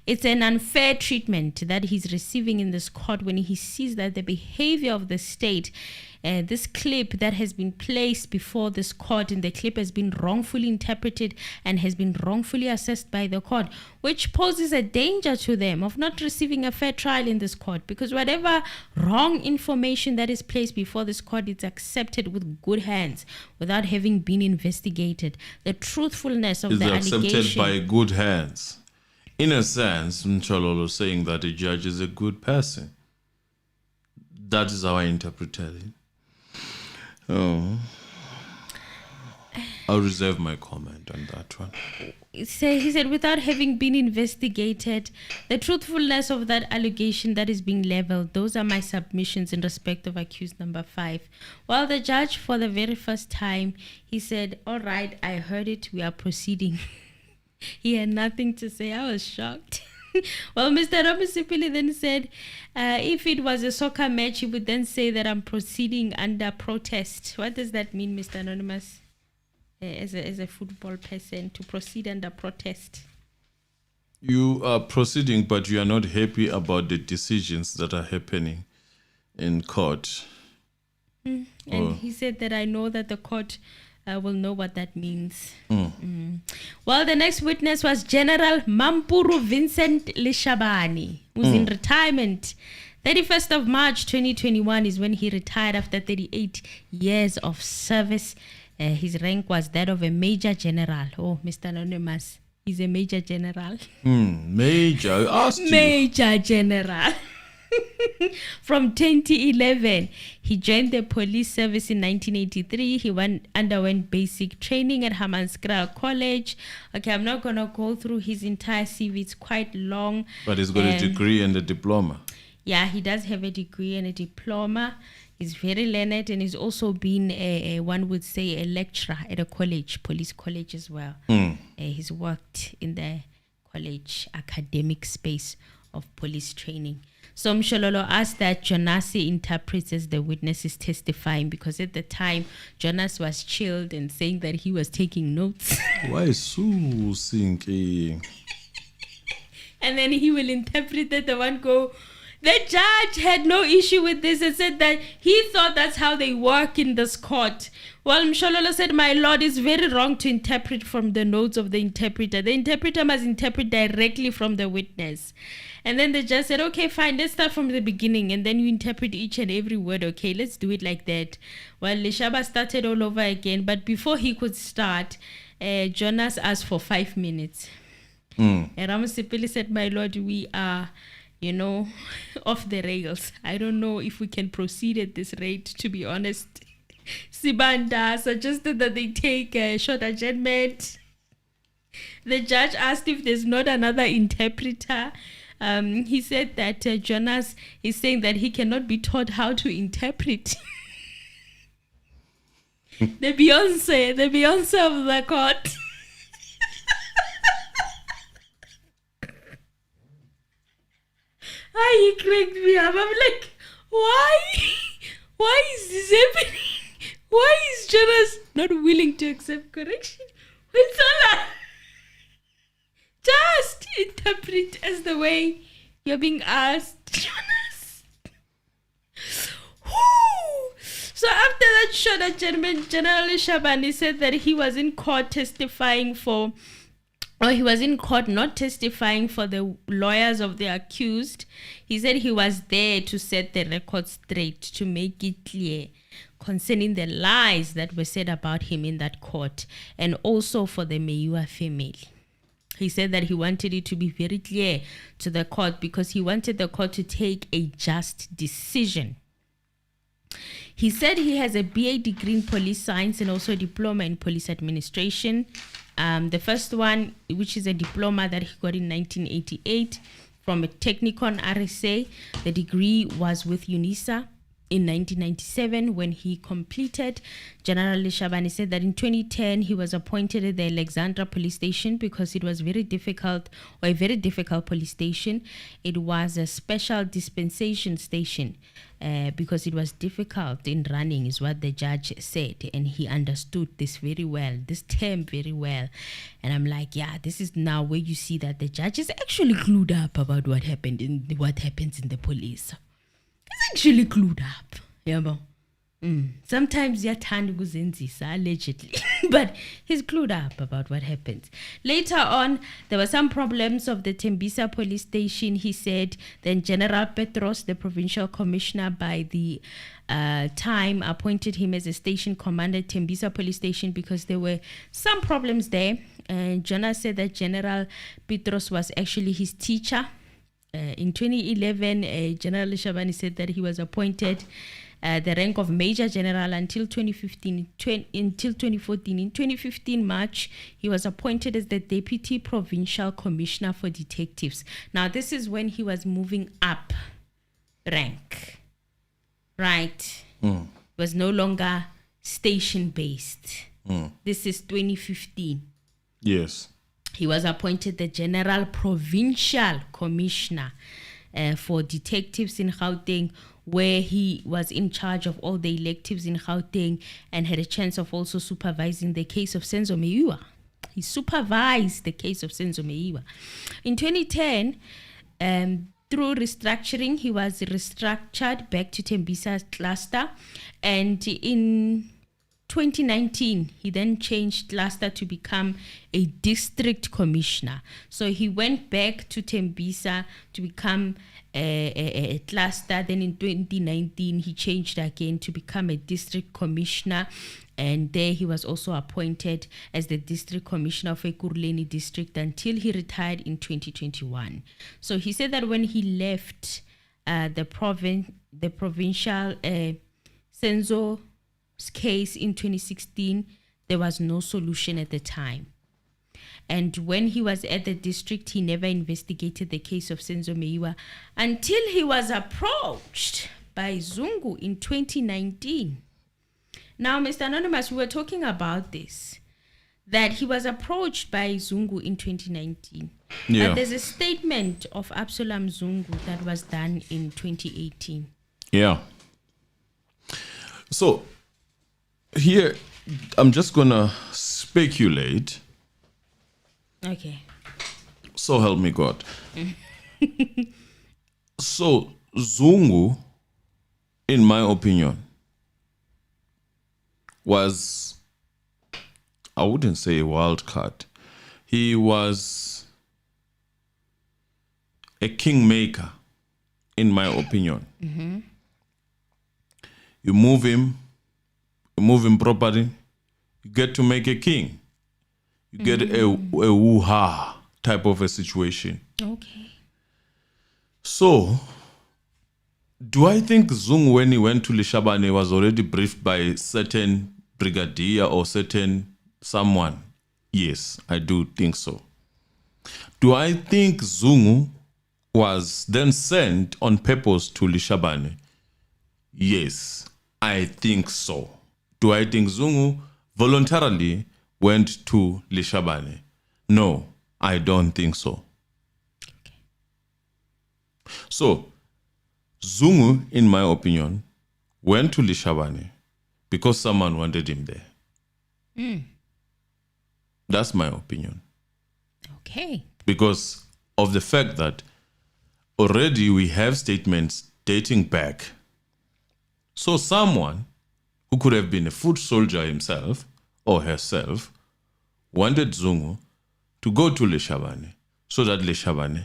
It's an unfair treatment that he's receiving in this court when he sees that the behavior of the state, this clip that has been placed before this court, and the clip has been wrongfully interpreted and has been wrongfully assessed by the court, which poses a danger to them of not receiving a fair trial in this court, because whatever wrong information that is placed before this court is accepted with good hands without having been investigated. The truthfulness of the allegation is accepted by good hands. In a sense, Mchololo saying that a judge is a good person. That is how I interpret it. Oh, I'll reserve my comment on that one. He said, without having been investigated, the truthfulness of that allegation that is being leveled, those are my submissions in respect of accused number 5. While the judge, for the very first time, he said, all right, I heard it, we are proceeding. He had nothing to say. I was shocked. Well, Mr. Ramasipili then said, if it was a soccer match, he would then say that I'm proceeding under protest. What does that mean, Mr. Anonymous, as a football person, to proceed under protest? You are proceeding, but you are not happy about the decisions that are happening. in court. And he said that I know that the court will know what that means. Well, the next witness was General Mampuru Vincent Leshabane, who's in retirement. 31st of March 2021 is when he retired after 38 years of service. His rank was that of a major general. Oh, Mr. Anonymous, he's a major general. Major, I asked you. Major general. From 2011, he joined the police service in 1983. He underwent basic training at Hammanskraal College. Okay, I'm not going to go through his entire CV. It's quite long. But he's got a degree and a diploma. Yeah, he does have a degree and a diploma. He's very learned, and he's also been one would say a lecturer at a college, police college as well. He's worked in the college academic space of police training. So Mshololo asked that Jonasi interprets as the witness is testifying, because at the time Jonas was chilled and saying that he was taking notes. Why is so sinking? And then he will interpret that the one go, the judge had no issue with this and said that he thought that's how they work in this court. Well, Mshololo said, my lord, it's very wrong to interpret from the notes of the interpreter. The interpreter must interpret directly from the witness. And then the judge said, okay, fine, let's start from the beginning. And then you interpret each and every word. Okay, let's do it like that. Well, Leshaba started all over again. But before he could start, Jonas asked for 5 minutes. And Ramasipili said, my lord, we are, off the rails. I don't know if we can proceed at this rate, to be honest. Sibanda suggested that they take a short adjournment. The judge asked if there's not another interpreter. He said that Jonas is saying that he cannot be taught how to interpret. the Beyonce of the court. He cracked me up. I'm like, why? Why is this happening? Why is Jonas not willing to accept correction? It's all just interpret as the way you're being asked, Jonas. So after that short adjournment, General Leshabane said that he was in court he was in court not testifying for the lawyers of the accused. He said he was there to set the record straight, to make it clear concerning the lies that were said about him in that court, and also for the Meyiwa family. He said that he wanted it to be very clear to the court because he wanted the court to take a just decision. He said he has a BA degree in police science and also a diploma in police administration. The first one, which is a diploma that he got in 1988 from a Technicon RSA. The degree was with UNISA in 1997 when he completed. General Leshabane said that in 2010 he was appointed at the Alexandra police station because it was very difficult police station. It was a special dispensation station because it was difficult in running, is what the judge said, and he understood this term very well. And I'm like, yeah, this is now where you see that the judge is actually clued up about what happens in the police. He's actually clued up. Yeah, sometimes yathanda ukuzenzisa allegedly, but he's clued up about what happens. Later on, there were some problems of the Tembisa police station, he said. Then General Petros, the provincial commissioner by the time, appointed him as a station commander at Tembisa police station because there were some problems there. And Jonas said that General Petros was actually his teacher. In 2011, General Leshabane said that he was appointed the rank of Major General until 2015. Until 2014. In 2015 March, he was appointed as the Deputy Provincial Commissioner for Detectives. Now, this is when he was moving up rank, right? Was no longer station-based. This is 2015. Yes. He was appointed the General Provincial Commissioner for Detectives in Gauteng, where he was in charge of all the electives in Gauteng and had a chance of also supervising the case of Senzo Meyiwa. He supervised the case of Senzo Meyiwa. In 2010, through restructuring, he was restructured back to Tembisa cluster. And in 2019, he then changed cluster to become a district commissioner. So he went back to Tembisa to become a cluster. Then in 2019, he changed again to become a district commissioner. And there he was also appointed as the district commissioner of Ekurhuleni district until he retired in 2021. So he said that when he left the provincial Senzo case in 2016, there was no solution at the time. And when he was at the district, he never investigated the case of Senzo Meyiwa until he was approached by Zungu in 2019. Now, Mr. Anonymous, we were talking about this, that he was approached by Zungu in 2019. Yeah. But there's a statement of Absalom Zungu that was done in 2018. Yeah. So, here, I'm just going to speculate. Okay. So help me God. So, Zungu, in my opinion, was, I wouldn't say a wild card. He was a kingmaker, in my opinion. Mm-hmm. You move him properly, you get to make a king. You get a woo-ha type of a situation. Okay. So, do I think Zungu, when he went to Leshabane, was already briefed by certain brigadier or certain someone? Yes, I do think so. Do I think Zungu was then sent on purpose to Leshabane? Yes, I think so. Do I think Zungu voluntarily went to Leshabane? No, I don't think so. Okay. So, Zungu, in my opinion, went to Leshabane because someone wanted him there. That's my opinion. Okay. Because of the fact that already we have statements dating back. So someone who could have been a foot soldier himself or herself wanted Zungu to go to Leshabane so that Leshabane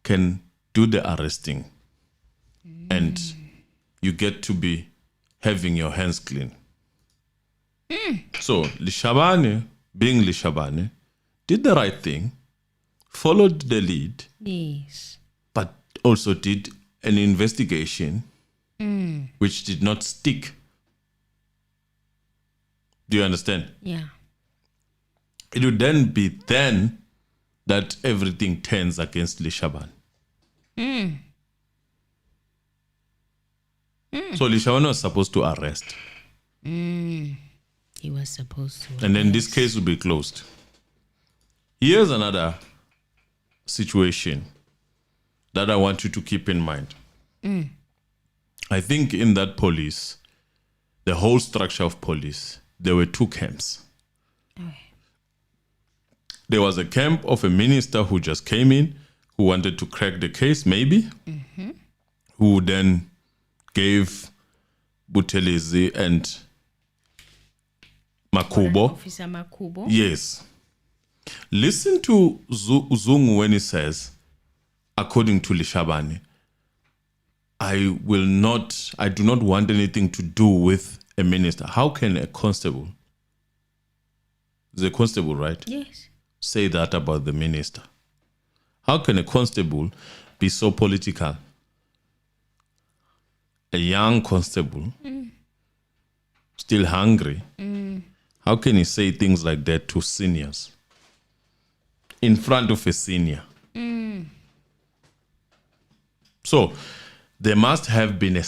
can do the arresting. And you get to be having your hands clean. So Leshabane, being Leshabane, did the right thing, followed the lead, Yes. but also did an investigation which did not stick. Do you understand? Yeah. It would then be then that everything turns against Leshabane. So Leshabane was supposed to arrest. He was supposed to. And then this case will be closed. Here's another situation that I want you to keep in mind. I think in that police, the whole structure of police, there were two camps. Okay. There was a camp of a minister who just came in, who wanted to crack the case, maybe, who then gave Buthelezi and Makubo. Officer Makubo. Yes. Listen to Zungu when he says, according to Leshabane, I do not want anything to do with a minister. How can a constable, the constable, right? Yes. Say that about the minister? How can a constable be so political? A young constable, still hungry. How can he say things like that to seniors? In front of a senior. So, there must have been a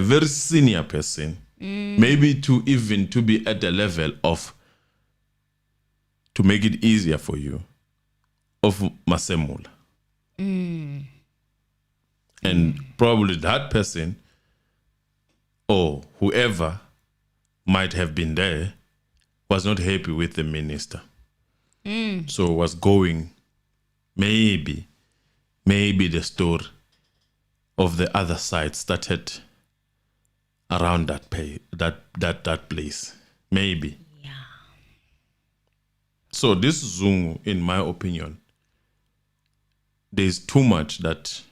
very senior person, maybe to be at the level of, to make it easier for you, of Masemula. And probably that person or whoever might have been there was not happy with the minister. So was going, maybe the story of the other side started around that place. Maybe. Yeah. So this Zungu, in my opinion, there's too much that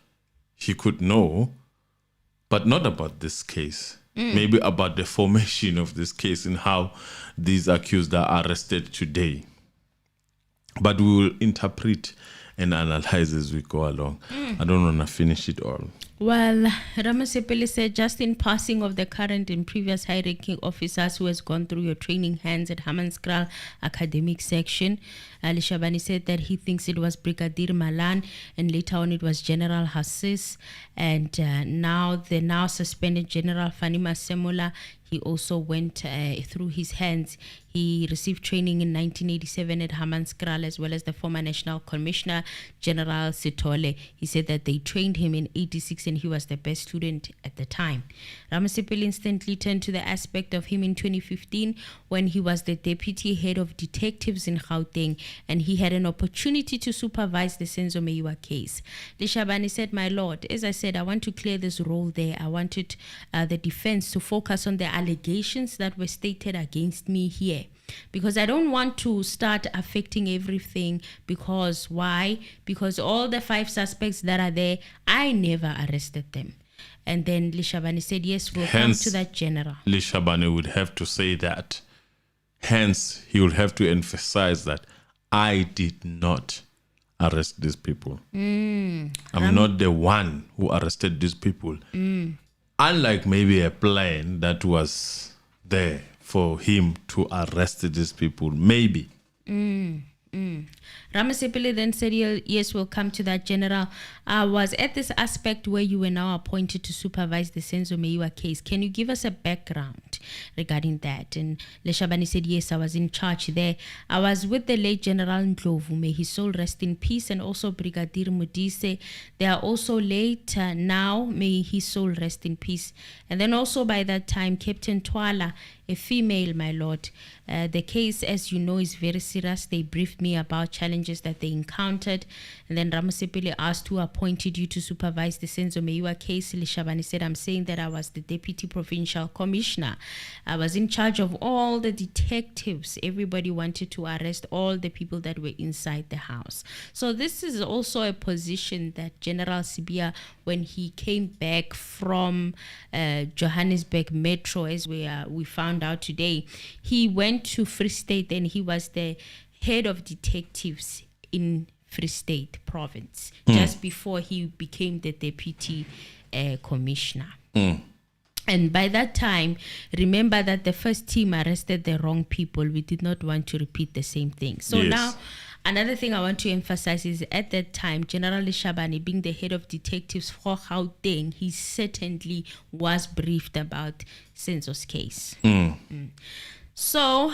he could know, but not about this case. Maybe about the formation of this case and how these accused are arrested today. But we will interpret and analyze as we go along. I don't want to finish it all. Well, Ramasepeli said, just in passing of the current and previous high-ranking officers who has gone through your training hands at Hammanskraal academic section, Leshabane said that he thinks it was Brigadier Malan and later on it was General Hassis, and now the now suspended General Fanima Semola, he also went through his hands. He received training in 1987 at Hammanskraal, as well as the former National Commissioner, General Sitole. He said that they trained him in 86 and he was the best student at the time. Ramasepeli instantly turned to the aspect of him in 2015 when he was the deputy head of detectives in Gauteng and he had an opportunity to supervise the Senzo Meyiwa case. Leshabane said, my lord, as I said, I want to clear this role there. I wanted the defense to focus on the allegations that were stated against me here, because I don't want to start affecting everything. Because why? Because all the 5 suspects that are there, I never arrested them. And then Leshabane said, yes, we'll come to that, General. Leshabane would have to say that. Hence, he would have to emphasize that I did not arrest these people. I'm not the one who arrested these people. Unlike maybe a plan that was there for him to arrest these people, maybe. Ramasepeli then said, yes, we'll come to that, General. I was at this aspect where you were now appointed to supervise the Senzo Meyiwa case. Can you give us a background regarding that? And Leshabane said, yes, I was in charge there. I was with the late General Ndlovu, may his soul rest in peace, and also Brigadier Modise. They are also late now, may his soul rest in peace. And then also by that time, Captain Twala, a female, my lord. The case, as you know, is very serious. They briefed me about challenges that they encountered. And then Ramasepeli asked who appointed you to supervise the Senzo Meyiwa case. Leshabane said, I'm saying that I was the Deputy Provincial Commissioner. I was in charge of all the detectives. Everybody wanted to arrest all the people that were inside the house. So this is also a position that General Sibia, when he came back from Johannesburg Metro, as we found out today, he went to Free State and he was the head of detectives in Free State province just before he became the deputy commissioner. And by that time, remember that the first team arrested the wrong people. We did not want to repeat the same thing. So now, another thing I want to emphasize is at that time, General Leshabane, being the head of detectives for Gauteng, he certainly was briefed about Senzo's case. So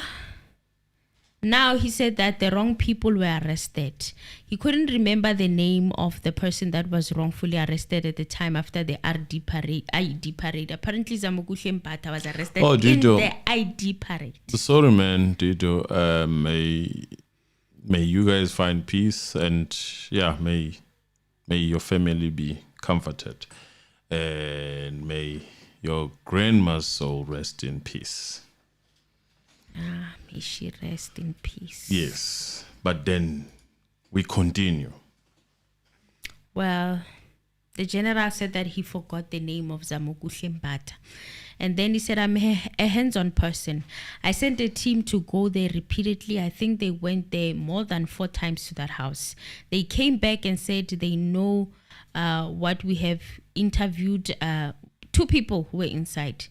now he said that the wrong people were arrested. He couldn't remember the name of the person that was wrongfully arrested at the time after the ID parade. Apparently, Zamoguhle Mpata was arrested in the ID parade. Sorry, man, Dito. May you guys find peace, and may your family be comforted, and may your grandma's soul rest in peace. May she rest in peace. Yes, but then we continue. Well, the general said that he forgot the name of Zamoguhle Mpata. And then he said, I'm a hands-on person. I sent a team to go there repeatedly. I think they went there more than 4 times to that house. They came back and said they know what we have interviewed 2 people who were inside.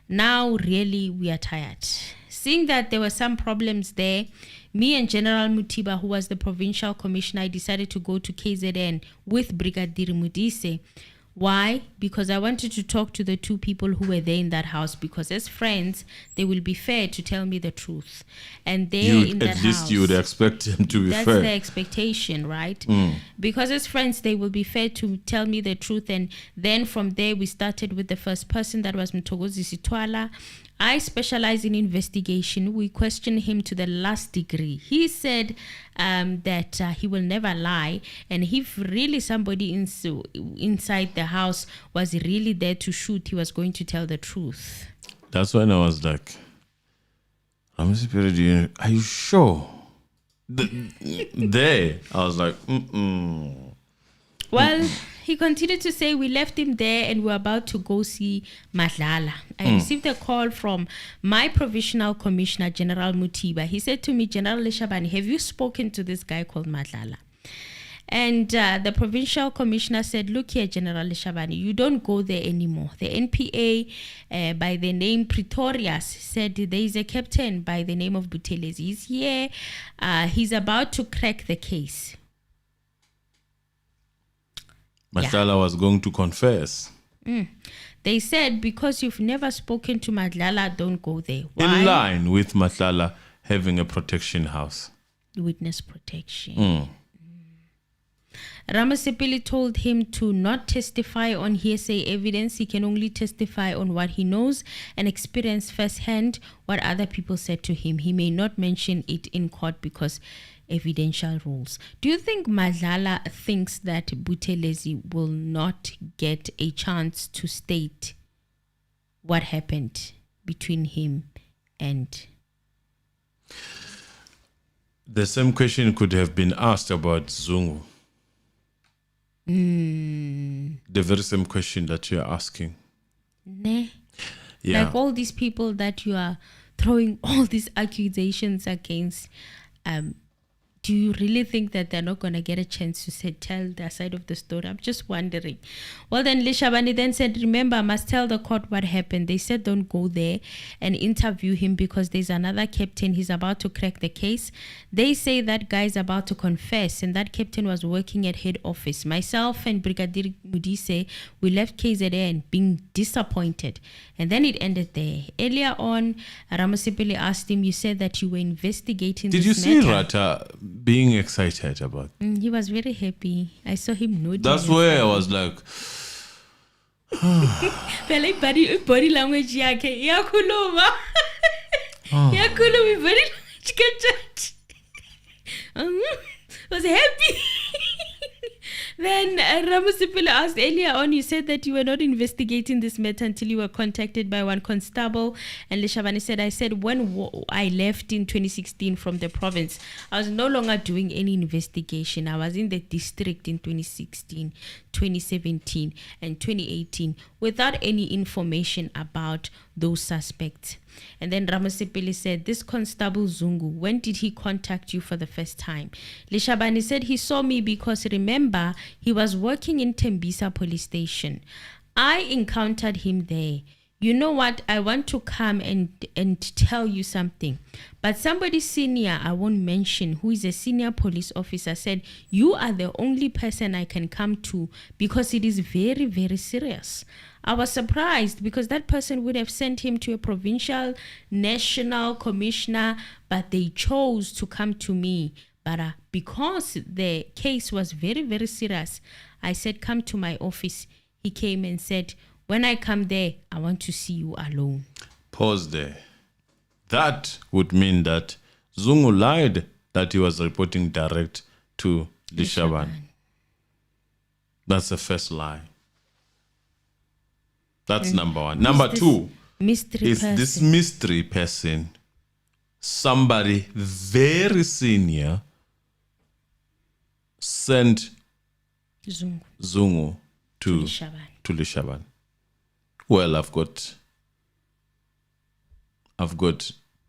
Now, really, we are tired. Seeing that there were some problems there, me and General Mutiba, who was the provincial commissioner, I decided to go to KZN with Brigadier Modise. Why? Because I wanted to talk to the 2 people who were there in that house, because as friends, they will be fair to tell me the truth. And they in that house, at least you would expect them to be fair. That's the expectation, right? Because as friends, they will be fair to tell me the truth. And then from there, we started with the first person, that was Mthokozi Sitwala. I specialize in investigation. We questioned him to the last degree. He said that he will never lie. And if really somebody inside the house was really there to shoot, he was going to tell the truth. That's when I was like, are you sure? There, I was like, Well, he continued to say, we left him there and we're about to go see Madlala. I received a call from my provisional commissioner, General Mutiba. He said to me, General Leshabane, have you spoken to this guy called Madlala? And the provincial commissioner said, look here, General Leshabane, you don't go there anymore. The NPA by the name Pretorius said there is a captain by the name of Buthelezi. He's here. He's about to crack the case. Madlala was going to confess. They said, because you've never spoken to Madlala, don't go there. Why? In line with Madlala having a protection house. Witness protection. Ramasipili told him to not testify on hearsay evidence. He can only testify on what he knows and experience firsthand what other people said to him. He may not mention it in court because evidential rules. Do you think Madlala thinks that Buthelezi will not get a chance to state what happened between him and... The same question could have been asked about Zungu. The very same question that you're asking. Ne? Yeah. Like all these people that you are throwing all these accusations against, do you really think that they're not going to get a chance to tell their side of the story? I'm just wondering. Well, then Leshabane then said, remember, I must tell the court what happened. They said don't go there and interview him because there's another captain. He's about to crack the case. They say that guy's about to confess, and that captain was working at head office. Myself and Brigadier Mudise, we left KZN being disappointed. And then it ended there. Earlier on, Ramasipili asked him, you said that you were investigating Did this you see matter. Rata being excited about? He was very happy. I saw him nodding. That's where I was like, body language yakhe iyakhuluma. Iyakhuluma body language kanjani. Was happy. Then Ramasipila asked earlier on, you said that you were not investigating this matter until you were contacted by one constable. And Leshabane said, I said when I left in 2016 from the province, I was no longer doing any investigation. I was in the district in 2016, 2017 and 2018 without any information about those suspects. And then Ramasipili said, this Constable Zungu, when did he contact you for the first time? Leshabane said he saw me because, remember, he was working in Tembisa police station. I encountered him there. You know what? I want to come and tell you something. But somebody senior, I won't mention, who is a senior police officer, said, you are the only person I can come to because it is very, very serious. I was surprised because that person would have sent him to a provincial, national commissioner, but they chose to come to me. But because the case was very, very serious, I said, come to my office. He came and said, when I come there, I want to see you alone. Pause there. That would mean that Zungu lied that he was reporting direct to Leshabane. That's the first lie. That's number one. Number two is this mystery person, somebody very senior, sent Zungu to Leshabane. Well, I've got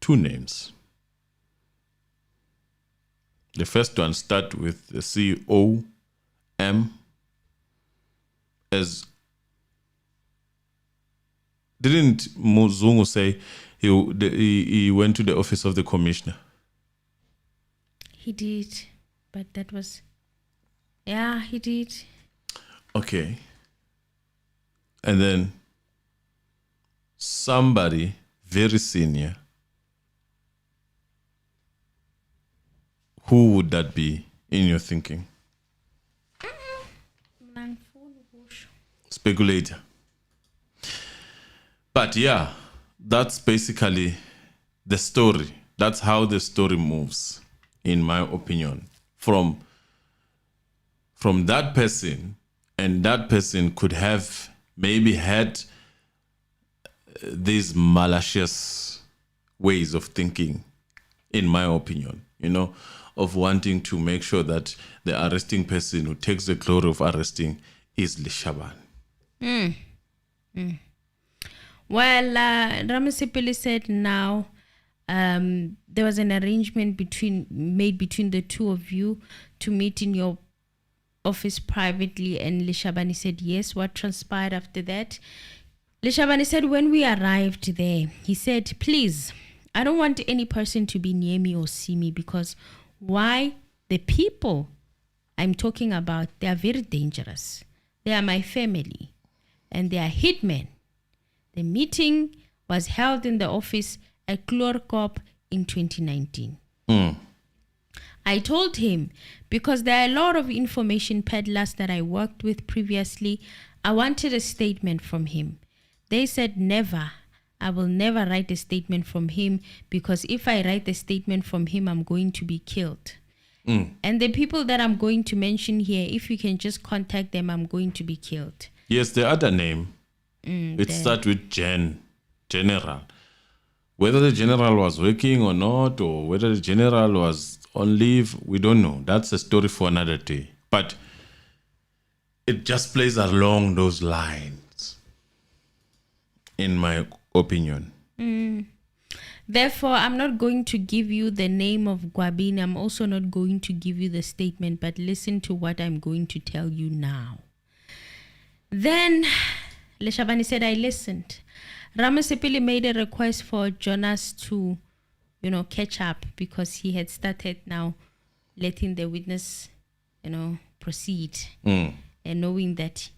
two names. The first one start with the COM as didn't Zungu say he went to the office of the commissioner? He did, but that was, yeah, he did. Okay. And then somebody very senior. Who would that be in your thinking? Speculator. But yeah, that's basically the story. That's how the story moves, in my opinion. From that person, and that person could have maybe had these malicious ways of thinking, in my opinion, of wanting to make sure that the arresting person who takes the glory of arresting is Leshabane. Well, Ramasipili said now there was an arrangement made between the two of you to meet in your office privately, and Leshabane said yes. What transpired after that? Leshabane said when we arrived there, he said, please, I don't want any person to be near me or see me, because why? The people I'm talking about, they are very dangerous. They are my family and they are hitmen. The meeting was held in the office at Chlorkop in 2019. I told him, because there are a lot of information peddlers that I worked with previously, I wanted a statement from him. They said never. I will never write a statement from him, because if I write a statement from him, I'm going to be killed. And the people that I'm going to mention here, if you can just contact them, I'm going to be killed. Yes, the other name, it starts with General. Whether the general was working or not, or whether the general was on leave, we don't know. That's a story for another day. But it just plays along those lines, in my opinion. Therefore, I'm not going to give you the name of Gwabini. I'm also not going to give you the statement, but listen to what I'm going to tell you now. Then Leshabane said, I listened. Ramasipili made a request for Jonas to, catch up, because he had started now letting the witness, proceed, and knowing that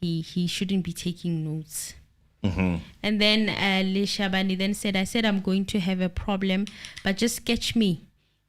he shouldn't be taking notes. And then Leshabane then said, I said, I'm going to have a problem, but just sketch me.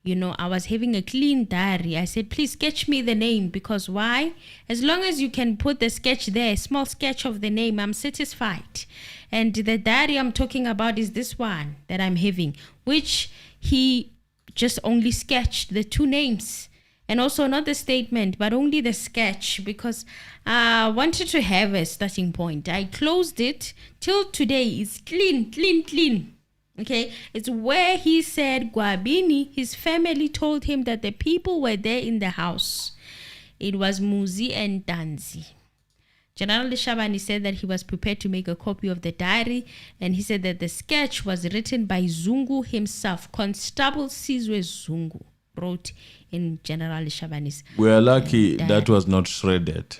I was having a clean diary. I said, please sketch me the name, because why? As long as you can put the sketch there, small sketch of the name, I'm satisfied. And the diary I'm talking about is this one that I'm having, which he just only sketched the two names. And also not the statement, but only the sketch, because I wanted to have a starting point. I closed it till today. It's clean. Okay, it's where he said Gwabini, his family told him that the people were there in the house. It was Muzi and Danzi. General Leshabane said that he was prepared to make a copy of the diary, and he said that the sketch was written by Zungu himself. Constable Sizwe Zungu wrote in General Leshabane's. We are lucky that was not shredded.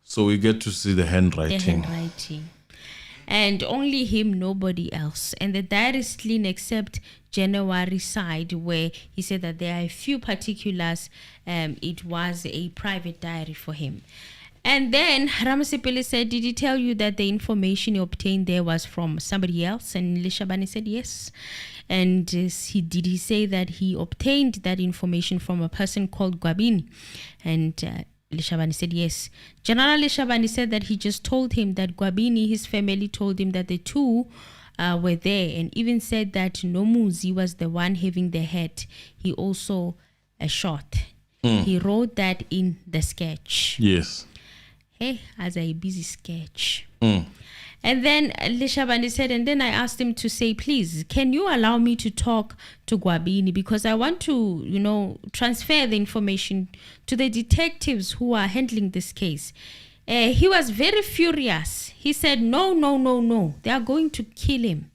So we get to see the handwriting. And only him, nobody else. And the diary is clean except January side, where he said that there are a few particulars. It was a private diary for him. And then Ramasipili said, did he tell you that the information he obtained there was from somebody else? And Leshabane said yes. And did he say that he obtained that information from a person called Gwabini? And Leshabane said yes. General Leshabane said that he just told him that Gwabini, his family told him that the two were there, and even said that Muzi was the one having the head. He also shot. He wrote that in the sketch. Yes. Hey, as a busy sketch. And then Leshabane said, and then I asked him to say, please, can you allow me to talk to Gwabini, because I want to, transfer the information to the detectives who are handling this case. He was very furious. He said, no, they are going to kill him.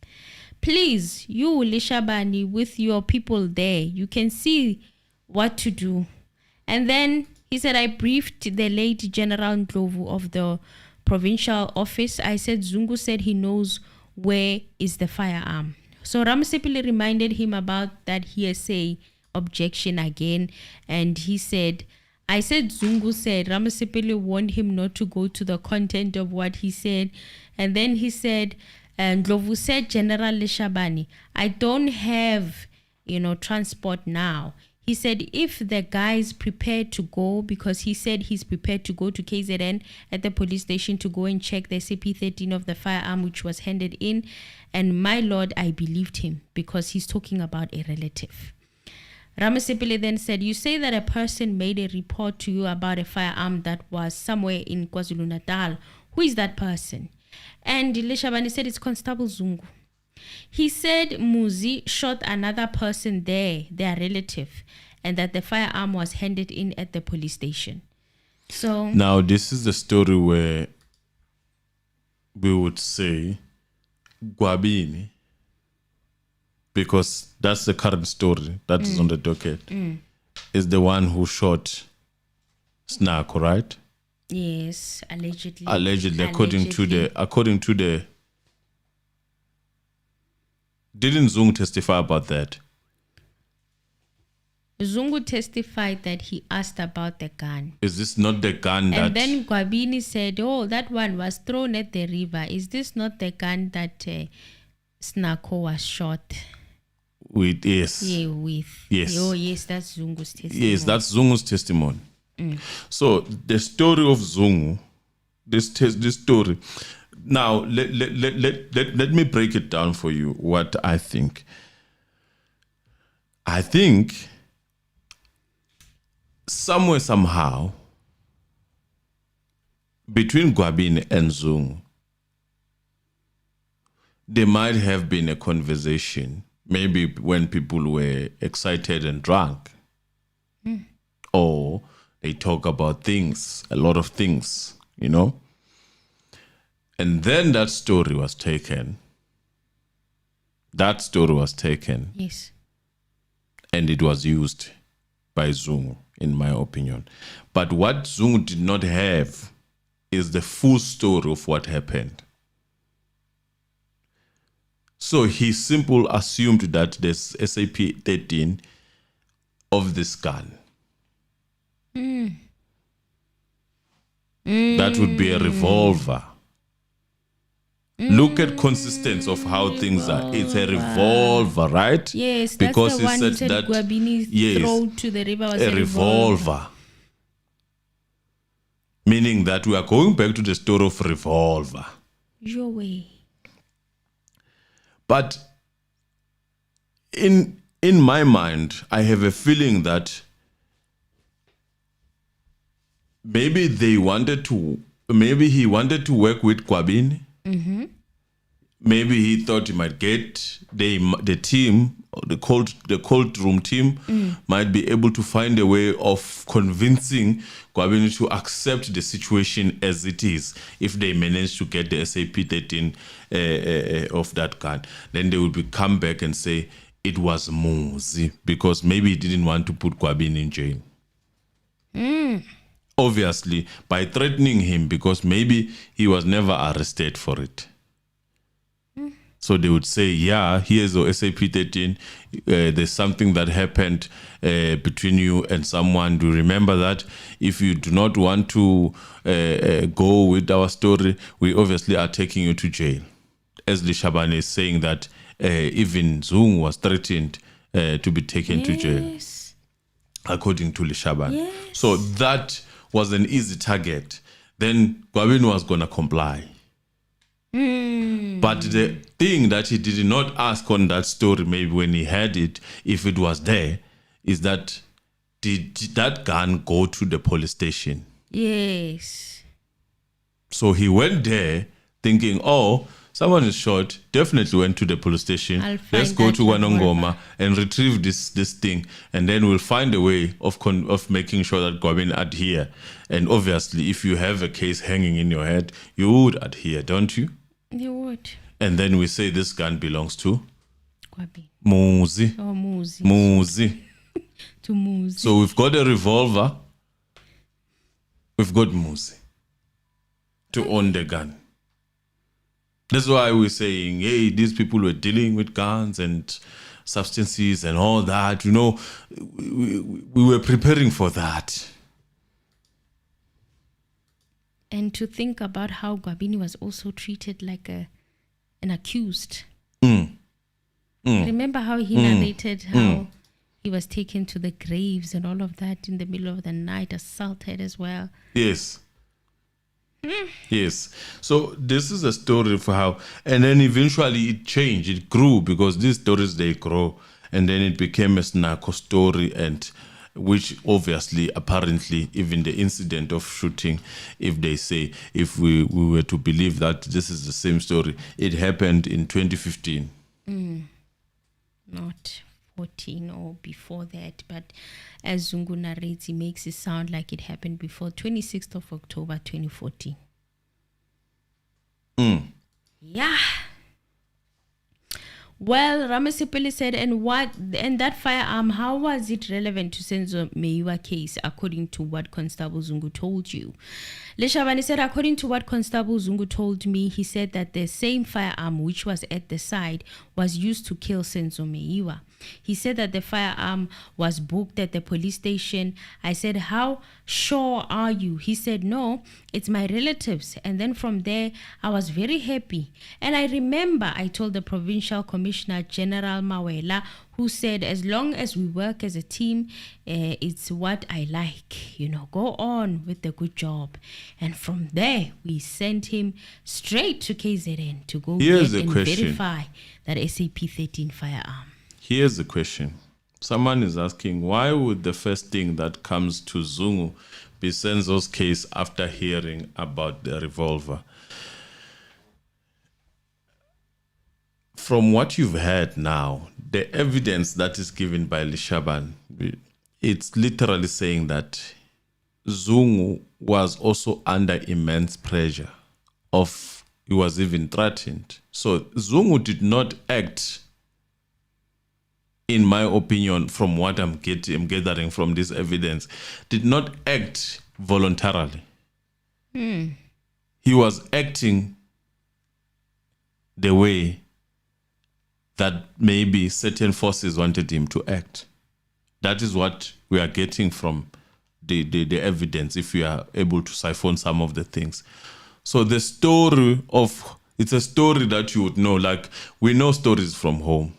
Please, you, Leshabane, with your people there, you can see what to do. And then he said, I briefed the late General Ndlovu of the provincial office. I said, Zungu said he knows where is the firearm. So Ramasipili reminded him about that hearsay objection again. And he said, I said, Zungu said, Ramasipili warned him not to go to the content of what he said. And then he said, Ndlovu said, General Leshabane, I don't have, transport now. He said if the guy is prepared to go, because he said he's prepared to go to KZN at the police station to go and check the CP13 of the firearm which was handed in. And my lord, I believed him because he's talking about a relative. Ramasipile then said, you say that a person made a report to you about a firearm that was somewhere in KwaZulu-Natal. Who is that person? And Leshabane said it's Constable Zungu. He said Muzi shot another person there, their relative, and that the firearm was handed in at the police station. So now this is the story where we would say Gwabini, because that's the current story that is on the docket, is the one who shot Snako, right? Yes, allegedly. Allegedly, according to the. Didn't Zungu testify about that? Zungu testified that he asked about the gun. Is this not the gun that... And then Gwabini said, oh, that one was thrown at the river. Is this not the gun that Snako was shot? With, yes. Yeah, with. Yes. Oh, yes, that's Zungu's testimony. Yes, that's Zungu's testimony. So the story of Zungu, this story... Now, let me break it down for you, what I think. I think somewhere, somehow, between Gwabini and Zungu, there might have been a conversation, maybe when people were excited and drunk, or they talk about things, a lot of things, you know. And then that story was taken. Yes. And it was used by Zungu, in my opinion. But what Zungu did not have is the full story of what happened. So he simply assumed that there's SAP 13 of this gun. That would be a revolver. Look at consistency of how things are. It's a revolver, right? Yes, that's because the one he you said that Gwabini throw to the river was a revolver. Meaning that we are going back to the story of revolver. Your way. But in my mind, I have a feeling that maybe he wanted to work with Gwabini. Maybe he thought he might get the team, the cold room team, might be able to find a way of convincing Gwabini to accept the situation as it is. If they manage to get the SAP 13 of that gun, then they will come back and say it was Muzi, because maybe he didn't want to put Gwabini in jail. Obviously, by threatening him, because maybe he was never arrested for it. So they would say, yeah, here's your SAP 13. There's something that happened between you and someone. Do you remember that? If you do not want to go with our story, we obviously are taking you to jail. As Leshabane is saying that even Zungu was threatened to be taken to jail, according to Leshabane. Yes. So that was an easy target. Then Gwabini was going to comply. But the thing that he did not ask on that story, maybe when he had it, if it was there, is that did that gun go to the police station? Yes. So he went there thinking, oh, someone is shot, definitely went to the police station. Let's go to Wanongoma and retrieve this thing, and then we'll find a way of making sure that Gwabini adhere. And obviously, if you have a case hanging in your head, you would adhere, don't you? You would. And then we say this gun belongs to Gwabini. Muzi. Oh, Muzi. Muzi. To Muzi. So we've got a revolver. We've got Muzi to own the gun. That's why we're saying, hey, these people were dealing with guns and substances and all that. You know, we were preparing for that. And to think about how Gwabini was also treated like an accused. Remember how he narrated how He was taken to the graves and all of that in the middle of the night, assaulted as well. Yes. Yes. So this is a story for how, and then eventually it changed, it grew, because these stories, they grow, and then it became a narco story, and which obviously, apparently, even the incident of shooting, if they say, if we were to believe that this is the same story, it happened in 2015. Not 14 or before that, but as Zungu narrates, he makes it sound like it happened before 26th of October 2014. Yeah. Well, Ramasipili said, and that firearm, how was it relevant to Senzo Meyiwa case, according to what Constable Zungu told you? Leshabane said, according to what Constable Zungu told me, he said that the same firearm which was at the side was used to kill Senzo Meyiwa. He said that the firearm was booked at the police station. I said, how sure are you? He said, no, it's my relatives. And then from there, I was very happy. And I remember I told the Provincial Commissioner General Mawela, who said, as long as we work as a team, it's what I like. Go on with the good job. And from there, we sent him straight to KZN to go verify that SAP-13 firearm. Here's the question. Someone is asking, why would the first thing that comes to Zungu be Senzo's case after hearing about the revolver? From what you've heard now, the evidence that is given by Leshabane, it's literally saying that Zungu was also under immense pressure he was even threatened. So Zungu did not act, in my opinion, from what I'm gathering from this evidence, did not act voluntarily. He was acting the way that maybe certain forces wanted him to act. That is what we are getting from the evidence, if we are able to siphon some of the things. So the story it's a story that you would know, like we know stories from home.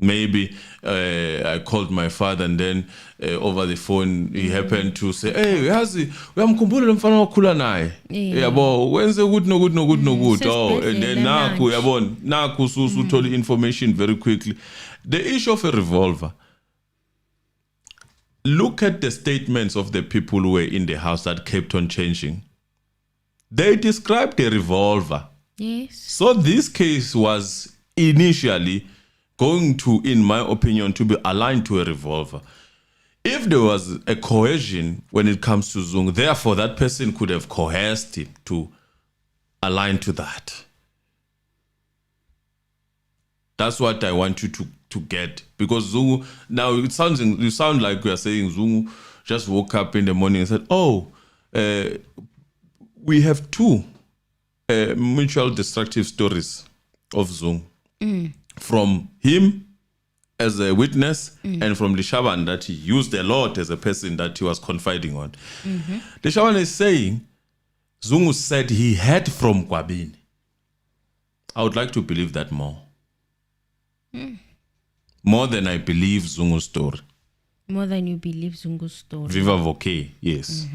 Maybe I called my father, and then over the phone he happened to say, hey, uyamkhumbula lo mfana wakhula naye yabo wenze good no good and then naku uthola information very quickly. The issue of a revolver, look at the statements of the people who were in the house that kept on changing. They described a revolver. Yes. So this case was initially going to, in my opinion, to be aligned to a revolver. If there was a coercion when it comes to Zungu, therefore that person could have coerced him to align to that. That's what I want you to get. Because Zungu, now you sound like we are saying Zungu just woke up in the morning and said, we have two mutual destructive stories of Zungu. From him as a witness and from Leshabane that he used a lot as a person that he was confiding on. Leshabane is saying, Zungu said he heard from Kwabini. I would like to believe that more. More than I believe Zungu's story. More than you believe Zungu's story. Viva Voke, yes.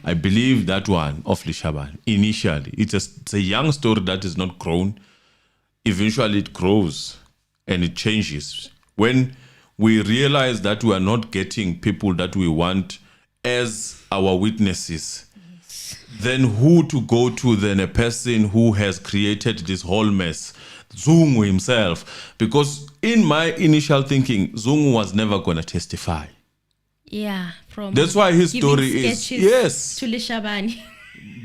I believe that one of Leshabane initially. It's a young story that is not grown. Eventually it grows and it changes. When we realize that we are not getting people that we want as our witnesses, then who to go to than a person who has created this whole mess? Zungu himself. Because in my initial thinking, Zungu was never going to testify. Yeah. That's why his story is, to Leshabane.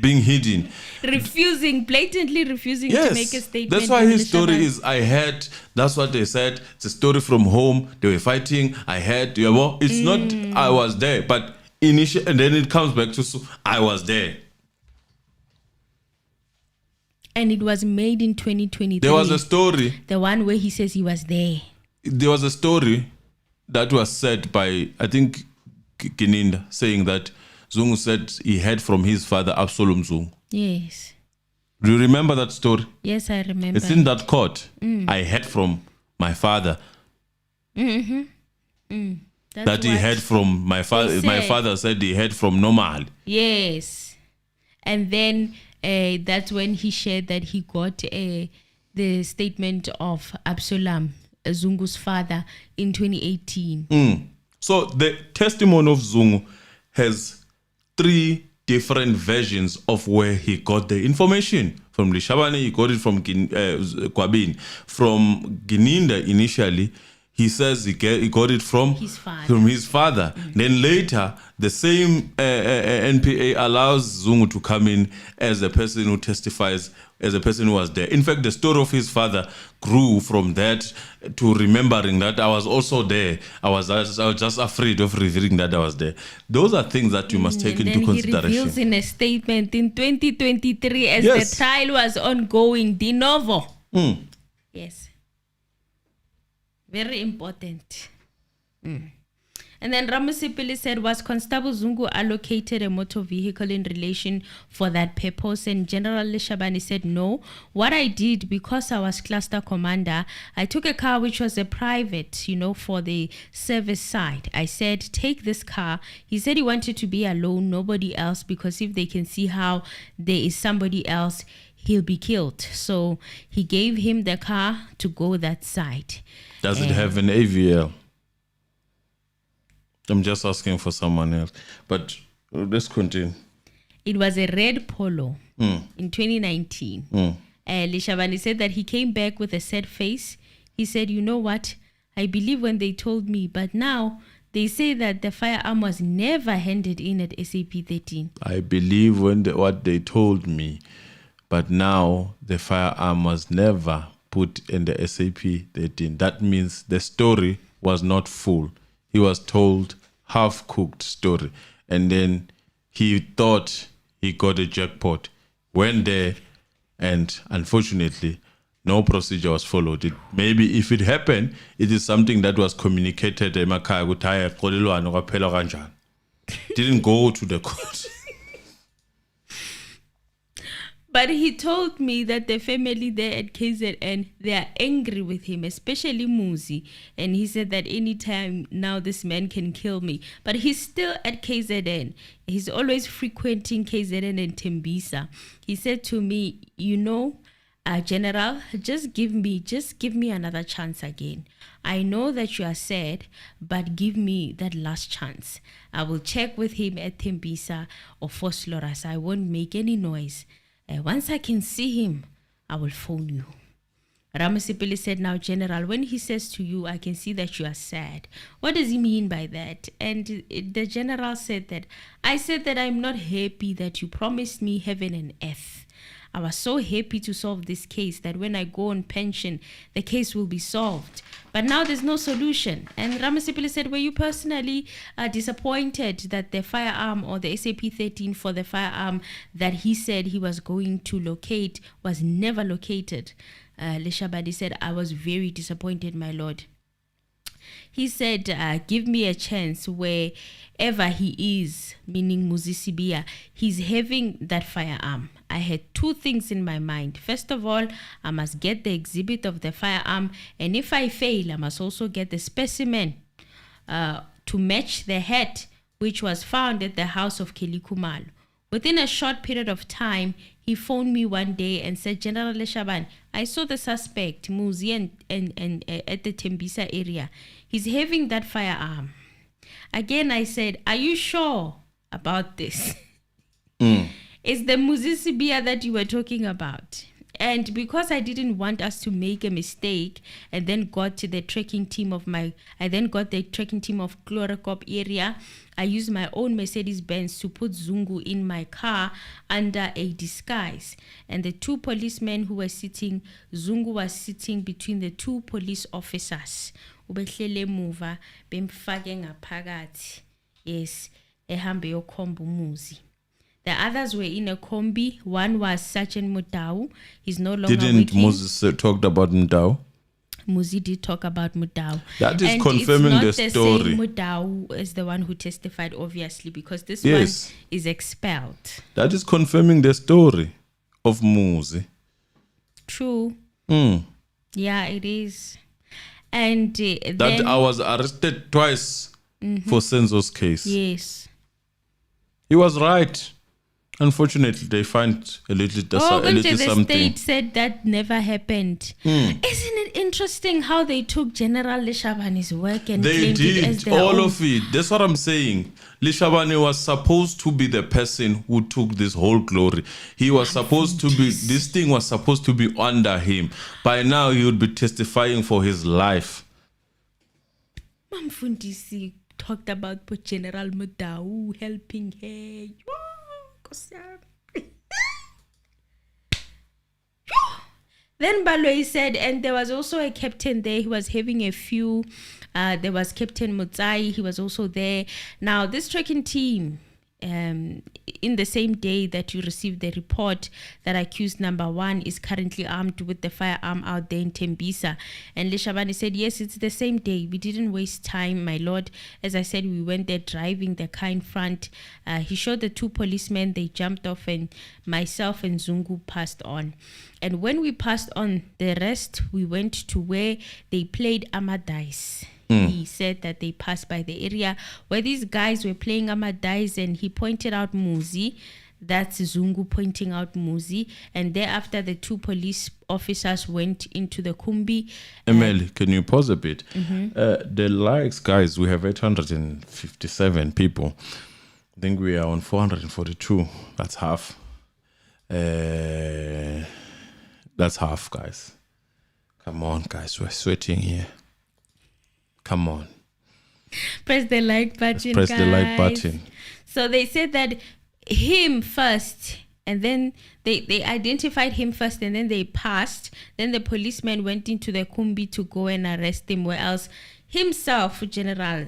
Being hidden. Blatantly refusing to make a statement. That's why his story is, I heard, that's what they said. It's a story from home. They were fighting. I heard, it's not, I was there. But initially, and then it comes back to, I was there. And it was made in 2023. There was a story. The one where he says he was there. There was a story that was said by, I think, Kininda, saying that Zungu said he heard from his father, Absalom Zungu. Yes. Do you remember that story? Yes, I remember. It's in that court. I heard from my father. that he had from my father. My father said he had from Normal. Yes. And then that's when he shared that he got the statement of Absalom, Zungu's father, in 2018. So the testimony of Zungu has 3 different versions of where he got the information. From Leshabane, he got it from Kwabin. From Gininda initially, he says he got it from his father. Then later, the same NPA allows Zungu to come in as a person who testifies, as a person who was there. In fact, the story of his father grew from that to remembering that I was also there. I was just afraid of revealing that I was there. Those are things that you must take into consideration. He reveals in a statement in 2023 as the trial was ongoing, de novo. Yes. Very important. And then Ramasipili said, was Constable Zungu allocated a motor vehicle in relation for that purpose? And General Leshabane said, no. What I did, because I was cluster commander, I took a car which was a private, for the service side. I said, take this car. He said he wanted to be alone, nobody else, because if they can see how there is somebody else, he'll be killed. So he gave him the car to go that side. Does it have an AVL? I'm just asking for someone else. But let's continue. It was a red Polo in 2019. Leshabane said that he came back with a sad face. He said, you know what? I believe when they told me, but now they say that the firearm was never handed in at SAP 13. I believe what they told me, but now the firearm was never put in the SAP 13. That means the story was not full. He was told half-cooked story. And then he thought he got a jackpot. Went there, and unfortunately, no procedure was followed. Maybe if it happened, it is something that was communicated. Didn't go to the court. But he told me that the family there at KZN, they are angry with him, especially Muzi. And he said that anytime now this man can kill me. But he's still at KZN. He's always frequenting KZN and Tembisa. He said to me, General, just give me another chance again. I know that you are sad, but give me that last chance. I will check with him at Tembisa or Fosloras. I won't make any noise. Once I can see him, I will phone you. Ramasipili said, now, General, when he says to you, I can see that you are sad, what does he mean by that? And the General said that, I said that I'm not happy that you promised me heaven and earth. I was so happy to solve this case that when I go on pension, the case will be solved. But now there's no solution. And Ramasipili said, were you personally disappointed that the firearm or the SAP-13 for the firearm that he said he was going to locate was never located? Leshabane said, I was very disappointed, my lord. He said, give me a chance wherever he is, meaning Muzi Sibia, he's having that firearm. I had 2 things in my mind. First of all, I must get the exhibit of the firearm. And if I fail, I must also get the specimen to match the hat which was found at the house of KHUMAL. Within a short period of time, he phoned me one day and said, General Leshabane, I saw the suspect, Muzi, and at the Tembisa area. He's having that firearm. Again, I said, are you sure about this? It's the Muzi Sibia that you were talking about. And because I didn't want us to make a mistake and then got to the tracking team of Chlorocop area, I used my own Mercedes-Benz to put Zungu in my car under a disguise. And the 2 policemen who were sitting, Zungu was sitting between the 2 police officers. Ubehlele muva, bemfake ngaphakathi. Yes, ehambe yokhomba umuzi. The others were in a combi. One was Sergeant Mudau. He's no longer with him. Didn't Moses talked about Mudau? Muzi did talk about Mudau. That is confirming the story. It's not the same Mudau as the one who testified, obviously, because this one is expelled. That is confirming the story of Muzi. True. Yeah, it is. And that I was arrested twice for Senzo's case. Yes. He was right. Unfortunately, they find a little the something. state said that never happened. Isn't it interesting how they took General Leshabane's work and They claimed it as did their all own? of it. That's what I'm saying. Leshabane was supposed to be the person who took this whole glory. He was supposed to be, this thing was supposed to be under him. By now, he would be testifying for his life. Mamfundisi talked about General Mudau helping her. Then Baloyi said, and there was also a captain there. He was having a few. There was Captain Muzi. He was also there. Now, this trekking team, in the same day that you received the report that accused number 1 is currently armed with the firearm out there in Tembisa. And Leshabane said, yes, it's the same day. We didn't waste time, my lord. As I said, we went there driving the car in front. He showed the 2 policemen. They jumped off and myself and Zungu passed on. And when we passed on, the rest, we went to where they played Amadais. He said that they passed by the area where these guys were playing Amadais, and he pointed out Muzi. That's Zungu pointing out Muzi. And thereafter, the 2 police officers went into the Kumbi. Emily, can you pause a bit? The likes, guys, we have 857 people. I think we are on 442. That's half. That's half, guys. Come on, guys. We're sweating here. Come on. Press the like button, Press guys. the like button. So they said that him first, and then they identified him first, and then they passed. Then the policeman went into the Kumbi to go and arrest him. Where else? Himself, General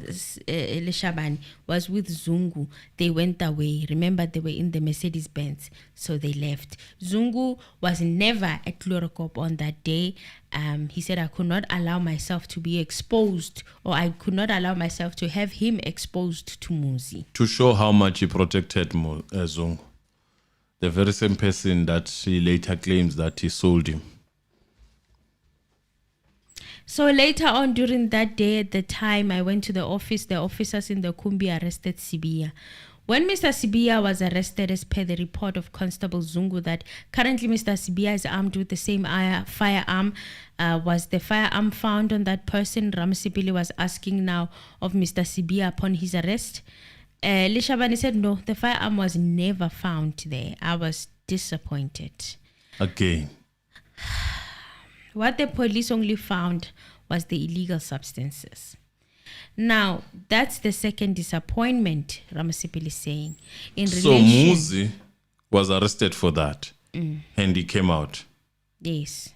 Leshabane, was with Zungu. They went away. Remember, they were in the Mercedes-Benz, so they left. Zungu was never at Chlorokop on that day. He said, I could not allow myself to be exposed, or I could not allow myself to have him exposed to Muzi. To show how much he protected Zungu. The very same person that he later claims that he sold him. So later on during that day, at the time I went to the office, the officers in the Kumbi arrested Sibia. When Mr. Sibia was arrested, as per the report of Constable Zungu, that currently Mr. Sibia is armed with the same firearm, was the firearm found on that person? Ramasipili was asking now of Mr. Sibia upon his arrest. Leshabane said, no, the firearm was never found there. I was disappointed. Again. What the police only found was the illegal substances. Now, that's the second disappointment, Ramasipili is saying. So Muzi was arrested for that, and he came out. Yes.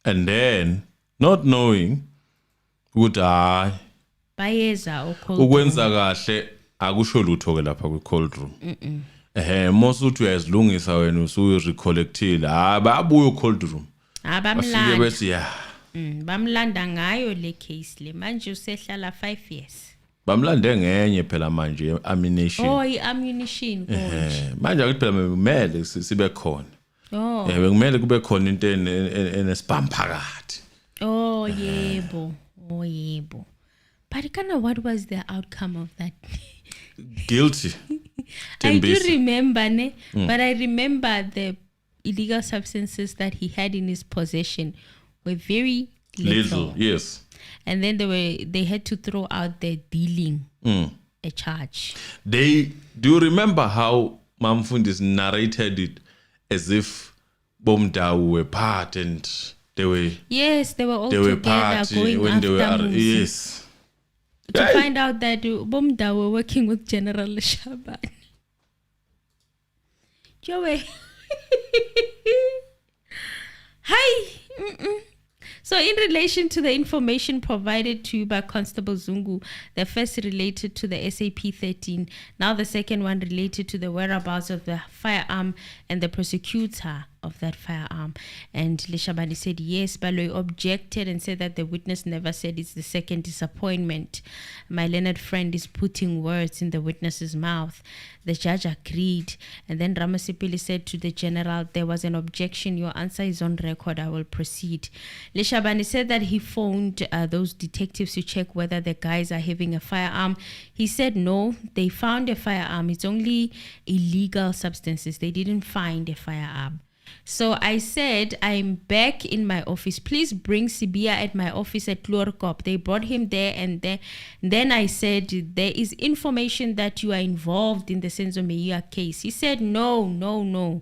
And then, not knowing, would I Bayeza or cold room. ukwenza kahle akusho lutho ke lapha kwi cold room. Mosuthi uyazilungisa wena usuyirecollectile. Babuye cold room. Bafike bethi bamlanda ngayo le case le manje usehlala 5 years. Bamlande ngenye phela manje ammunition. Oh, i-ammunition konje. Manje akuthi phela kumele sibe khona. Oh. Kumele kube khona into enesibhamu phakathi. Oh yebo. Oh yebo. But kind of what was the outcome of that? Guilty. I do remember, but I remember the illegal substances that he had in his possession were very little. Yes. And then they had to throw out the dealing a charge. Do you remember how Mamfundis narrated it as if Bomdao were part and they were all together partying going when after they were Muzi. yes. To find out that Bomdao were working with General Leshabane. Joey. Hi. So in relation to the information provided to you by Constable Zungu, the first related to the SAP-13, now the second one related to the whereabouts of the firearm, and the prosecutor of that firearm. And Leshabane said yes. Baloyi objected and said that the witness never said it's the second disappointment. My learned friend is putting words in the witness's mouth. The judge agreed. And then Ramasipili said to the general, there was an objection. Your answer is on record. I will proceed. Leshabane said that he phoned those detectives to check whether the guys are having a firearm. He said no, they found a firearm. It's only illegal substances. They didn't find a firearm. So I said, I'm back in my office. Please bring Sibia at my office at Klorkop. They brought him there, and then I said, there is information that you are involved in the Senzo Meyiwa case. He said, no.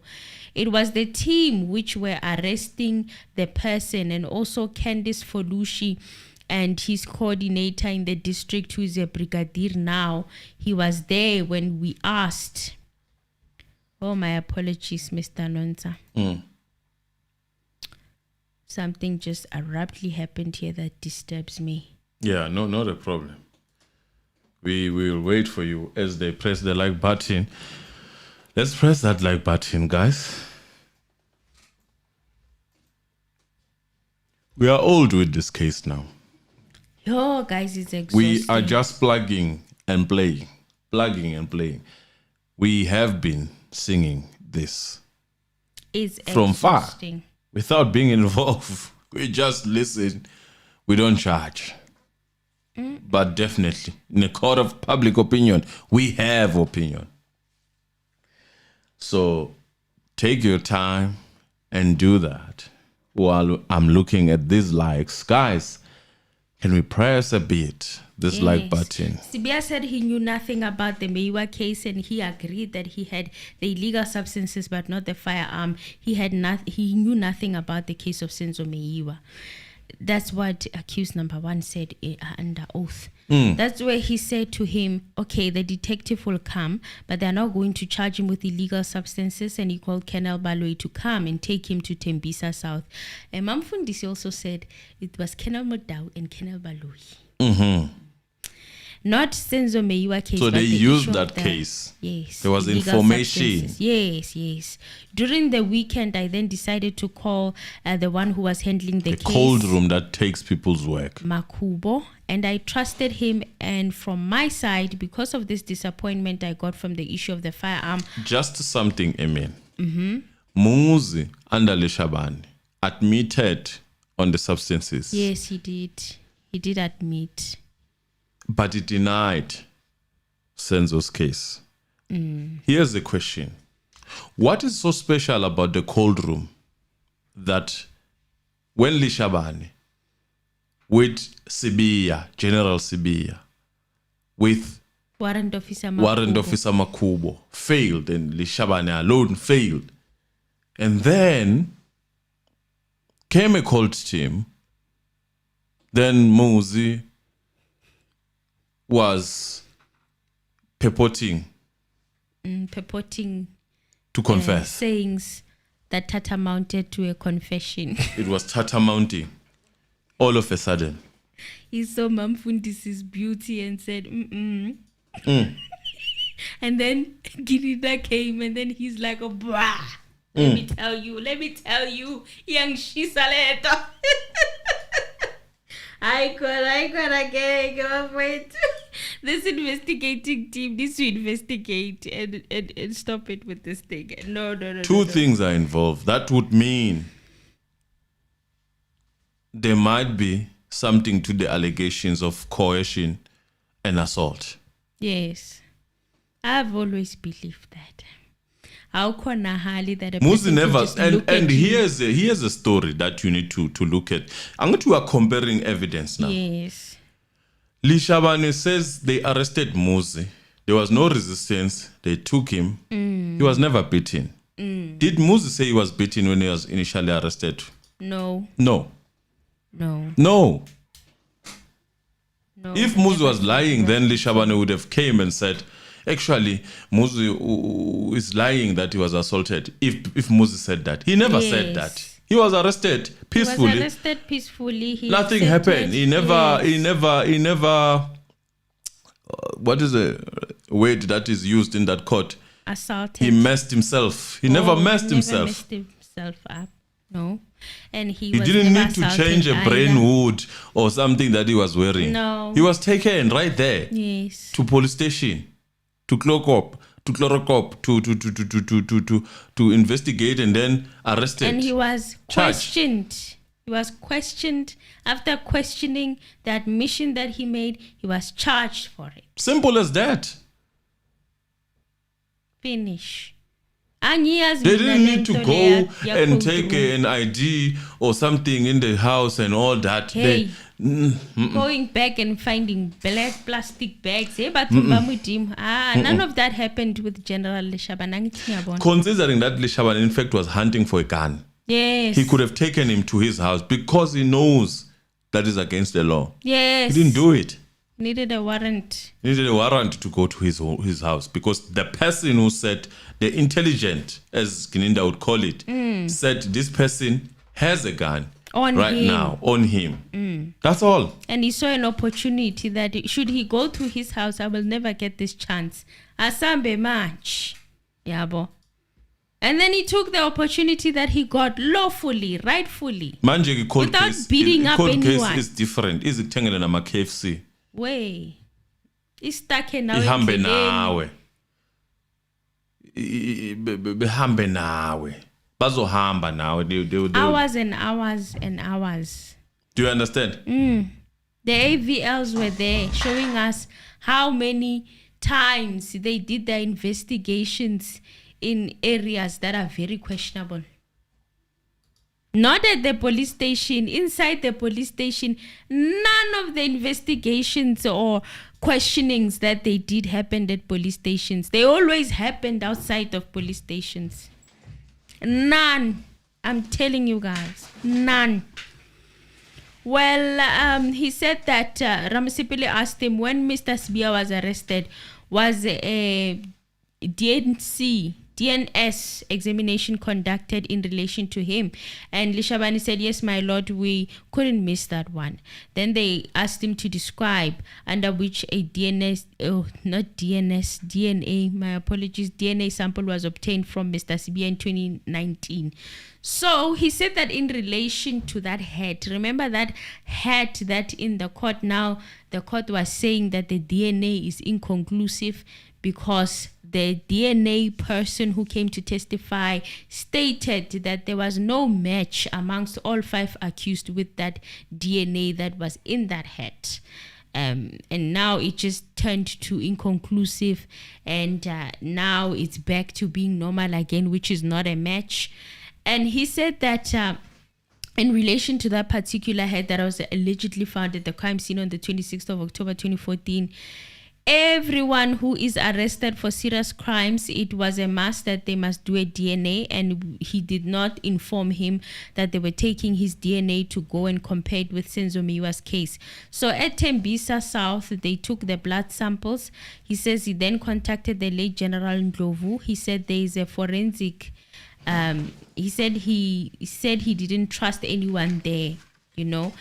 It was the team which were arresting the person, and also Candice Folushi and his coordinator in the district, who is a brigadier now. He was there when we asked. Oh, my apologies, Mr. Nonza. Something just abruptly happened here that disturbs me. Yeah, no, not a problem. We will wait for you as they press the like button. Let's press that like button, guys. We are old with this case now. Yo, guys, it's exhausting. We are just plugging and playing. We have been singing this It's from far exhausting. without being involved. We just listen. We don't charge. But definitely, in a court of public opinion, we have opinion. So take your time and do that while I'm looking at these likes. Guys, can we press a bit this like button? Sibia said he knew nothing about the Meyiwa case, and he agreed that he had the illegal substances but not the firearm. He knew nothing about the case of Senzo Meyiwa. That's what accused number 1 said under oath. That's where he said to him, okay, the detective will come, but they're not going to charge him with illegal substances. And he called Colonel Baloyi to come and take him to Tembisa South. And Mamfundisi also said it was Colonel Modau and Colonel Baloyi. Not Senzo Meyiwa case. So they the used issue that of the, case. Yes. There was illegal information. substances. Yes. During the weekend, I then decided to call the one who was handling the case. Cold room that takes people's work. Makubo. And I trusted him. And from my side, because of this disappointment I got from the issue of the firearm. Just something, Amen. Muzi under Leshabane admitted on the substances. Yes, he did. He did admit. But he denied Senzo's case. Here's the question. What is so special about the cold room that when Leshabane, with Sibia, General Sibia, with Warrant Officer Makubo failed, and Leshabane alone failed, and then came a cold team, then Muzi was purporting to confess. Sayings that tatamounted to a confession. It was tatamounting all of a sudden. He saw Mamfundisi's beauty and said, And then Girida came, and then he's like, oh, brah. Let me tell you, young Shisaleto. I could wait. This investigating team needs to investigate and stop it with this thing. No. Two things are involved. That would mean there might be something to the allegations of coercion and assault. Yes. I've always believed that. How can that a Muzi person never, just look and at you? here's a story that you need to look at. I'm going to are comparing evidence now. Yes. Leshabane says they arrested Muzi. There was no resistance. They took him. He was never beaten. Did Muzi say he was beaten when he was initially arrested? No. If Muzi was lying, then Leshabane would have came and said, actually, Muzi is lying that he was assaulted. If Muzi said that. He never said that. He was arrested peacefully. Nothing happened. He never what is the word that is used in that court? Assaulted. He messed himself. He never messed himself. himself up. No. And he He was didn't never need to assaulted change a either. brain hood or something that he was wearing. No. He was taken right there Yes. to police station, to clorocop, to investigate and then arrested. And he was Charged. questioned. He was questioned. After questioning the admission that he made, he was charged for it. Simple as that. Finish. And years They didn't need to go yeah, and take an ID or something in the house and all that. Hey. They, going back and finding black plastic bags. None of that happened with General Leshabane. considering that Leshabane in fact was hunting for a gun, Yes. he could have taken him to his house because he knows that is against the law. Yes. He didn't do it. Needed a warrant. He needed a warrant to go to his house because the person who said, the intelligent, as Kininda would call it, said this person has a gun On right him. now on him. That's all. And he saw an opportunity that should he go to his house, I will never get this chance. Asambe match. Yabo. And then he took the opportunity that he got lawfully, rightfully. Manje court Without case, beating up court anyone. case is different. Is it na ma KFC? Way. Istake nawe Ihambe endleleni. nawe. Behambe nawe. Bazohamba nawe. They Hours and hours and hours. Do you understand? The AVLs were there showing us how many times they did their investigations in areas that are very questionable. Not at the police station, inside the police station. None of the investigations or questionings that they did happened at police stations. They always happened outside of police stations. None. I'm telling you guys, none. Well, he said that Ramasipili asked him when Mr. Sibia was arrested, was a DNS examination conducted in relation to him? And Leshabane said, yes, my lord, we couldn't miss that one. Then they asked him to describe under which a DNA sample was obtained from Mr. Sibia in 2019. So he said that in relation to that hat, remember that hat that in the court now, the court was saying that the DNA is inconclusive because the DNA person who came to testify stated that there was no match amongst all 5 accused with that DNA that was in that hat. And now it just turned to inconclusive, and now it's back to being normal again, which is not a match. And he said that in relation to that particular head that was allegedly found at the crime scene on the 26th of October 2014, everyone who is arrested for serious crimes, it was a must that they must do a DNA, and he did not inform him that they were taking his DNA to go and compare it with Senzo Meyiwa's case. So at Tembisa South, they took the blood samples. He says he then contacted the late General Ndlovu. He said there is a forensic he said he didn't trust anyone there, you know.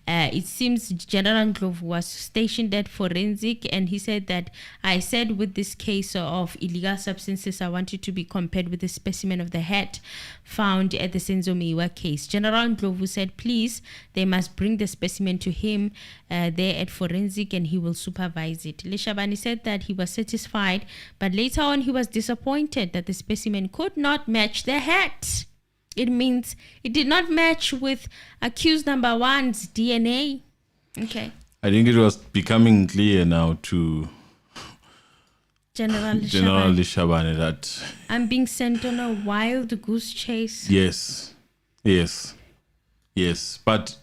It seems General Ndlovu was stationed at forensic, and he said that I said with this case of illegal substances, I wanted to be compared with the specimen of the hat found at the Senzo Meyiwa case. General Ndlovu said, please, they must bring the specimen to him there at forensic and he will supervise it. Leshabane said that he was satisfied, but later on he was disappointed that the specimen could not match the hat. It means it did not match with accused number one's DNA. Okay. I think it was becoming clear now to General Leshabane that I'm being sent on a wild goose chase. yes. But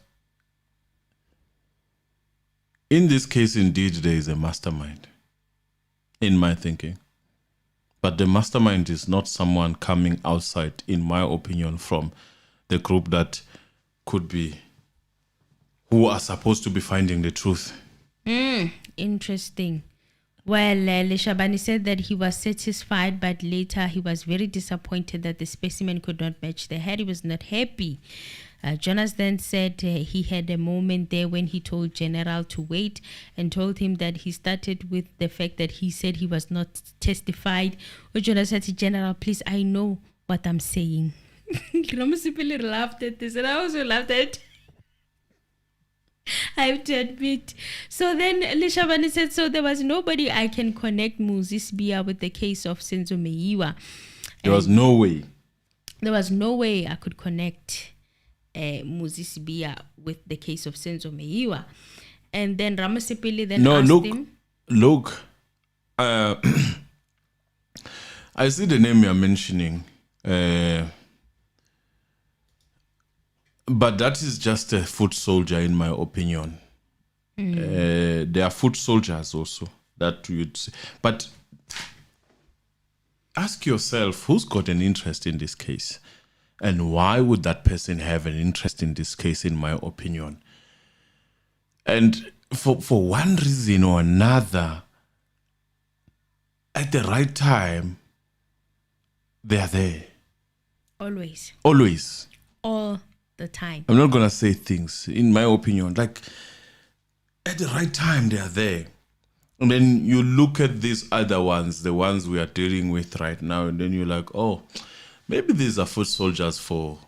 in this case, indeed, there is a mastermind, in my thinking. But the mastermind is not someone coming outside, in my opinion, from the group that could be, who are supposed to be finding the truth. Interesting. Well, Leshabane said that he was satisfied, but later he was very disappointed that the specimen could not match the head. He was not happy. Jonas then said he had a moment there when he told General to wait and told him that he started with the fact that he said he was not testified. Jonas said to General, please, I know what I'm saying. Ramasipili laughed at this, and I also laughed at it. I have to admit. So then Leshabane said, so there was nobody I can connect Muzi Sibia with the case of Senzo Meyiwa. There was no way. There was no way I could connect Muzi Sibia with the case of Senzo Meyiwa. And then Ramasipili then asked him. Look, I see the name you're mentioning. But that is just a foot soldier, in my opinion. There are foot soldiers also that you'd say. But ask yourself, who's got an interest in this case? And why would that person have an interest in this case, in my opinion? And for one reason or another, at the right time, they are there. Always. Always. All the time. I'm not going to say things, in my opinion. Like, at the right time, they are there. And then you look at these other ones, the ones we are dealing with right now, and then you're like, oh, maybe these are foot soldiers for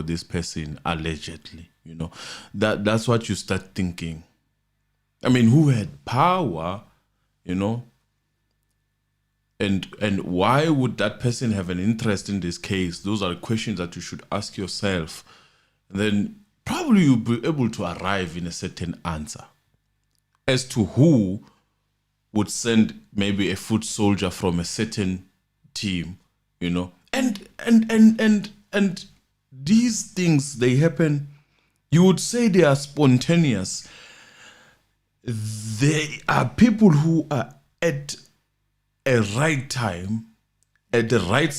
this person, allegedly. You know, that's what you start thinking. I mean, who had power, you know? And why would that person have an interest in this case? Those are the questions that you should ask yourself. And then probably you'll be able to arrive in a certain answer as to who would send maybe a foot soldier from a certain team, you know. And these things, they happen. You would say they are spontaneous. They are people who are at a right time, at the right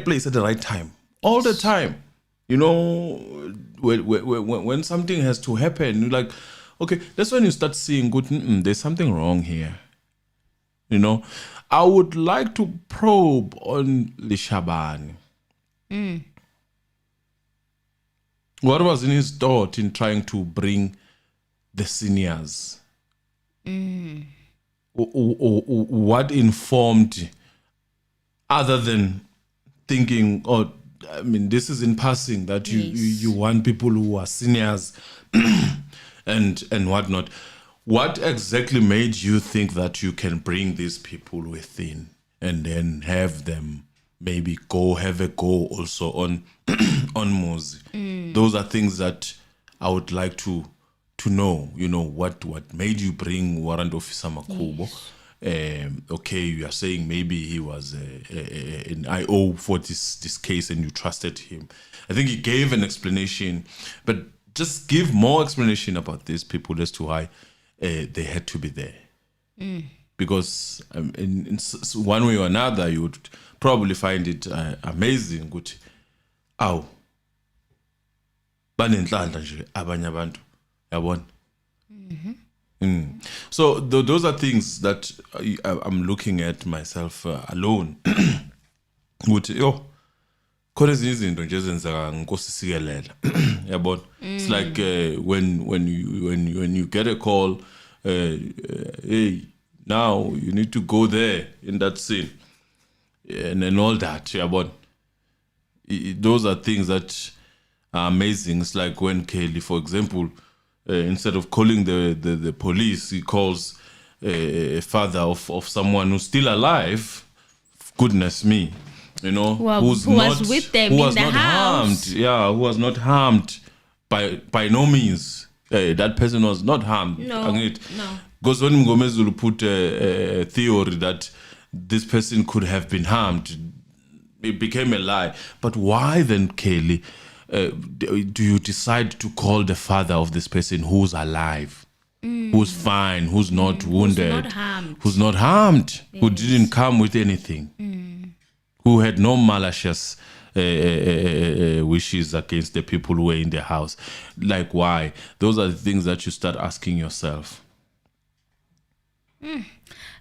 place at the right time, all the time. You know, when something has to happen, you're like, okay, that's when you start seeing, good, there's something wrong here. You know, I would like to probe on Leshabane. What was in his thought in trying to bring the seniors? What informed, other than thinking, oh, I mean, this is in passing, that you want people who are seniors and whatnot. What exactly made you think that you can bring these people within and then have them maybe have a go also on Muzi? Those are things that I would like to know, you know, what made you bring Warrant Officer Makubo. Okay, you are saying maybe he was an IO for this case and you trusted him. I think he gave an explanation, but just give more explanation about these people as to why they had to be there. Because in one way or another, you would probably find it amazing. Good, aw, banenhlanhla nje abanye abantu. So those are things that I'm looking at myself alone. Ukuthi yo khona ezinye izinto nje ezenzeka nkosi sikelela. Yabona? It's like when you get a call, hey, now you need to go there in that scene, and all that. Yabona? Those are things that are amazing. It's like when Kelly, for example, instead of calling the police, he calls a father of someone who's still alive. Goodness me, you know, who was with them, who was not harmed. Yeah, who was not harmed by no means. That person was not harmed. No. Because when Mngomezulu put a theory that this person could have been harmed, it became a lie. But why then, Kelly? Do you decide to call the father of this person who's alive, who's fine, who's not wounded, who's not harmed, yes, who didn't come with anything, who had no malicious wishes against the people who were in the house? Like, why? Those are the things that you start asking yourself.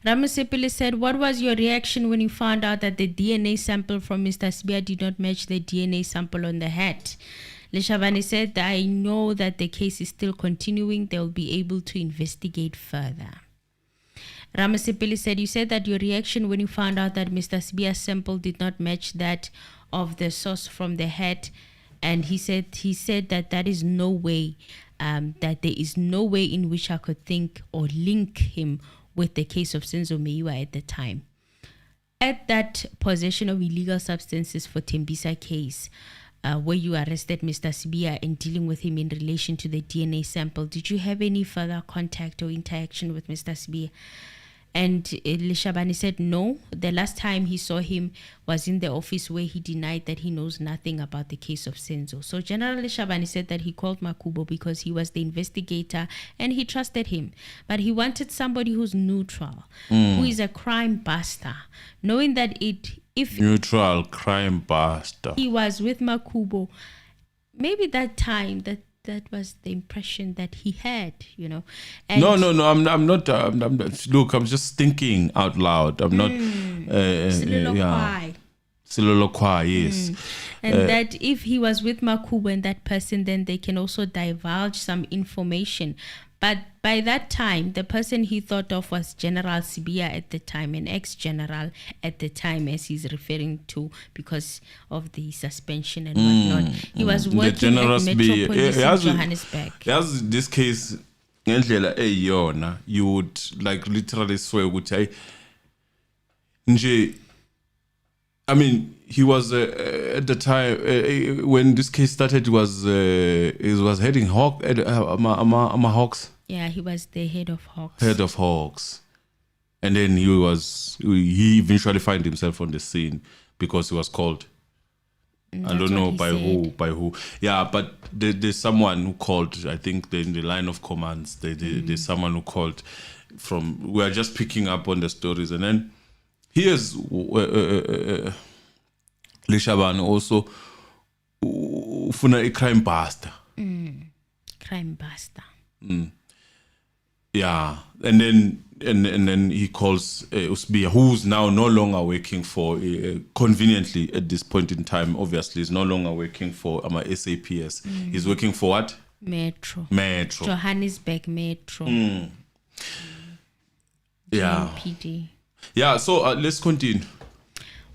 Ramasipili said, what was your reaction when you found out that the DNA sample from Mr. Sibia did not match the DNA sample on the hat? Leshabane said, I know that the case is still continuing. They'll be able to investigate further. Ramasipili said, you said that your reaction when you found out that Mr. Sibia's sample did not match that of the source from the head. And he said that is no way, that there is no way in which I could think or link him with the case of Senzo Meyiwa at the time. At that possession of illegal substances for Tembisa case, where you arrested Mr. Sibia and dealing with him in relation to the DNA sample, did you have any further contact or interaction with Mr. Sibia? And Leshabane said no. The last time he saw him was in the office where he denied that he knows nothing about the case of Senzo. So General Leshabane said that he called Makubo because he was the investigator and he trusted him. But he wanted somebody who's neutral, who is a crime buster, knowing that if neutral crime buster, he was with Makubo, maybe that time that was the impression that he had, And no. I'm not. Look, I'm just thinking out loud. I'm not. Soliloquy, yes. And that if he was with Makubo and that person, then they can also divulge some information. But by that time, the person he thought of was General Sibia at the time, an ex-general at the time, as he's referring to because of the suspension and whatnot. He was working at Metropolis in Johannesburg. As this case, you would like literally swear, I mean, he was at the time when this case started. He was heading Hawks. Yeah, he was the head of Hawks. Head of Hawks, and then he eventually found himself on the scene because he was called. I don't know by who. Yeah, but there's someone who called. I think in the line of commands, there's someone who called from. We are just picking up on the stories, and then here's Leshabane also ufuna a crime buster. Crime buster. Yeah, and then he calls Usbia, who's now no longer working for conveniently at this point in time. Obviously, is no longer working for SAPS. He's working for what? Metro. Johannesburg Metro. Yeah. GMPD. Yeah. So let's continue.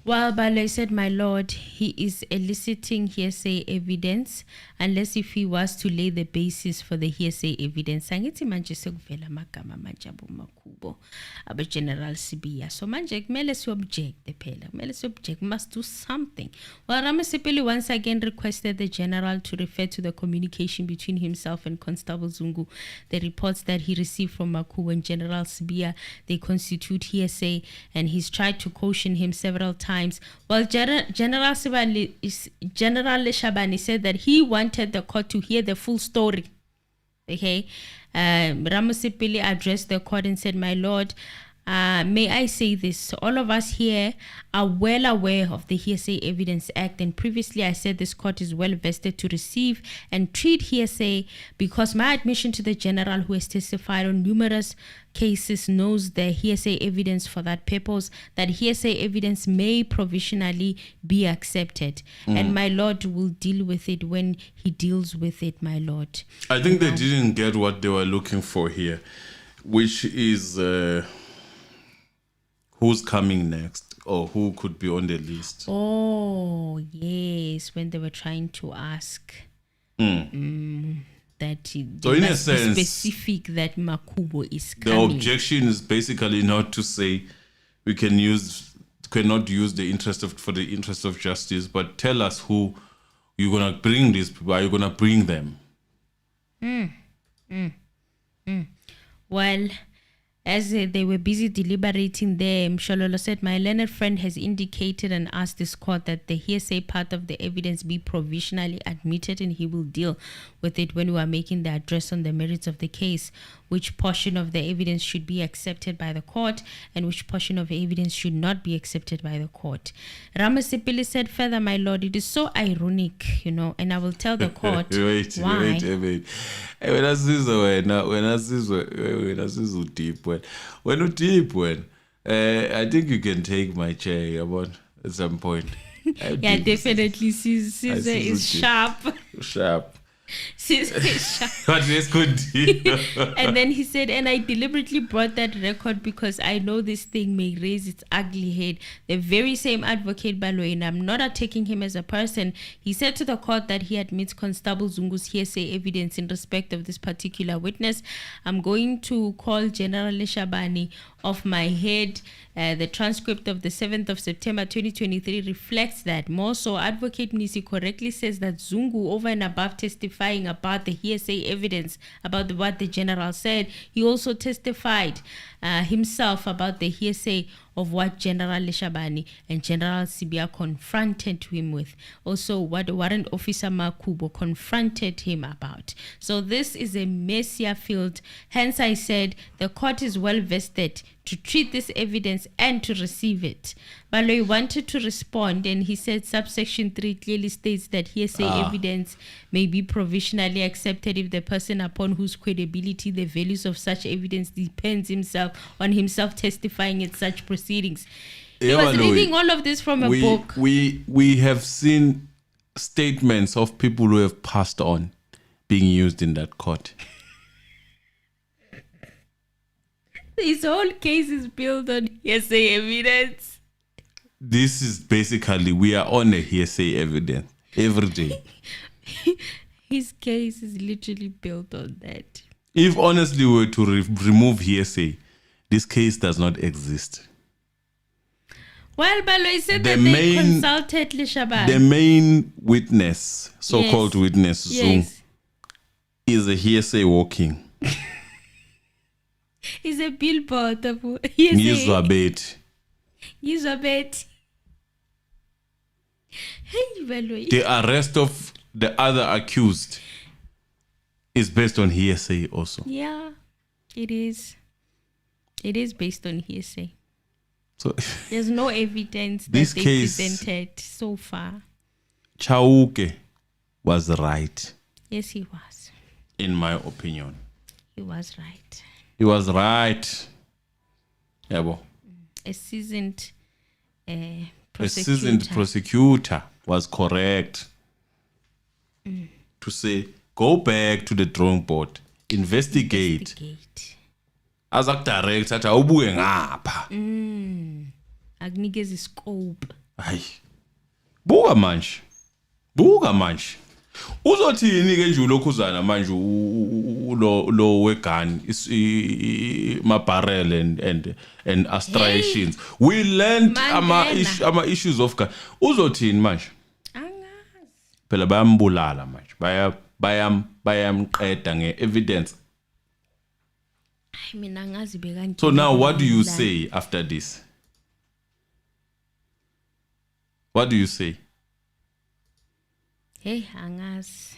Well, Bale said, my lord, he is eliciting hearsay evidence unless if he was to lay the basis for the hearsay evidence. Angithi manje sekuvela amagama manje abomakubo General Sibia. So manje kumele si-object phela. Kumele si-object, must do something. Well, Ramasipili once again requested the general to refer to the communication between himself and Constable Zungu. The reports that he received from Makubo and General Sibia, they constitute hearsay, and he's tried to caution him several times. Well, General Leshabane said that he wanted the court to hear the full story. Okay, Ramasipili addressed the court and said, my lord, may I say this? All of us here are well aware of the Hearsay Evidence Act, and previously I said this court is well vested to receive and treat hearsay because my admission to the general who has testified on numerous cases knows the hearsay evidence for that purpose, that hearsay evidence may provisionally be accepted. And my lord will deal with it when he deals with it, my lord. I think they didn't get what they were looking for here, which is... who's coming next or who could be on the list? Oh, yes, when they were trying to ask that so in a sense, specific that Makubo is coming. The objection is basically not to say we cannot use the interest of justice, but tell us who you're gonna bring these people. Are you gonna bring them? Well, as they were busy deliberating there, Mshololo said, my learned friend has indicated and asked this court that the hearsay part of the evidence be provisionally admitted, and he will deal with it when we are making the address on the merits of the case, which portion of the evidence should be accepted by the court and which portion of evidence should not be accepted by the court. Ramasipili said further, my lord, it is so ironic, and I will tell the court why. Wait. When I see deep, when you deep, I think you can take my chair at some point. Yeah, definitely. Caesar is sharp. Sharp. What else could he? And then he said, and I deliberately brought that record because I know this thing may raise its ugly head. The very same advocate Baloyi, and I'm not attacking him as a person. He said to the court that he admits Constable Zungu's hearsay evidence in respect of this particular witness. I'm going to call General Leshabane off my head. The transcript of the 7th of September 2023 reflects that. More so, Advocate Nisi correctly says that Zungu, over and above testifying about the hearsay evidence about what the general said, he also testified himself about the hearsay of what General Leshabane and General Sibia confronted him with. Also, what Warrant Officer Makubo confronted him about. So this is a messier field. Hence, I said the court is well vested to treat this evidence and to receive it. Baloyi wanted to respond, and he said subsection 3 clearly states that hearsay evidence may be provisionally accepted if the person upon whose credibility the values of such evidence depends on himself testifying at such proceedings. He was reading all of this from a book. We have seen statements of people who have passed on being used in that court. This whole case is built on hearsay evidence. This is basically, we are on a hearsay evidence every day. His case is literally built on that. If honestly we were to remove hearsay, this case does not exist. Well, Baloyi said that they consulted Leshabane. The main witness, so-called witness, Zungu, is a hearsay walking. He's a billboard of hearsay. Ngizwa Hey, Baloyi. The arrest of the other accused is based on hearsay also. Yeah, it is. It is based on hearsay. So there's no evidence that this they case, presented so far. Chauke was right. Yes, he was. In my opinion. He was right. He was right. Yabo. A seasoned prosecutor. A seasoned prosecutor was correct to say, go back to the drawing board, investigate. As a director, athi awubuye ngapha. Akunikeza scope. Hayi. Buka manje. Uzothini ke nje ulokhuzana manje lo wegun ma barrel and aspirations. We learned ama issues of gun. Uzothini manje? Angazi. Phela bayambulala manje. Bayamqeda ngeevidence. So now what do you say after this? What do you say? Hey, angazi.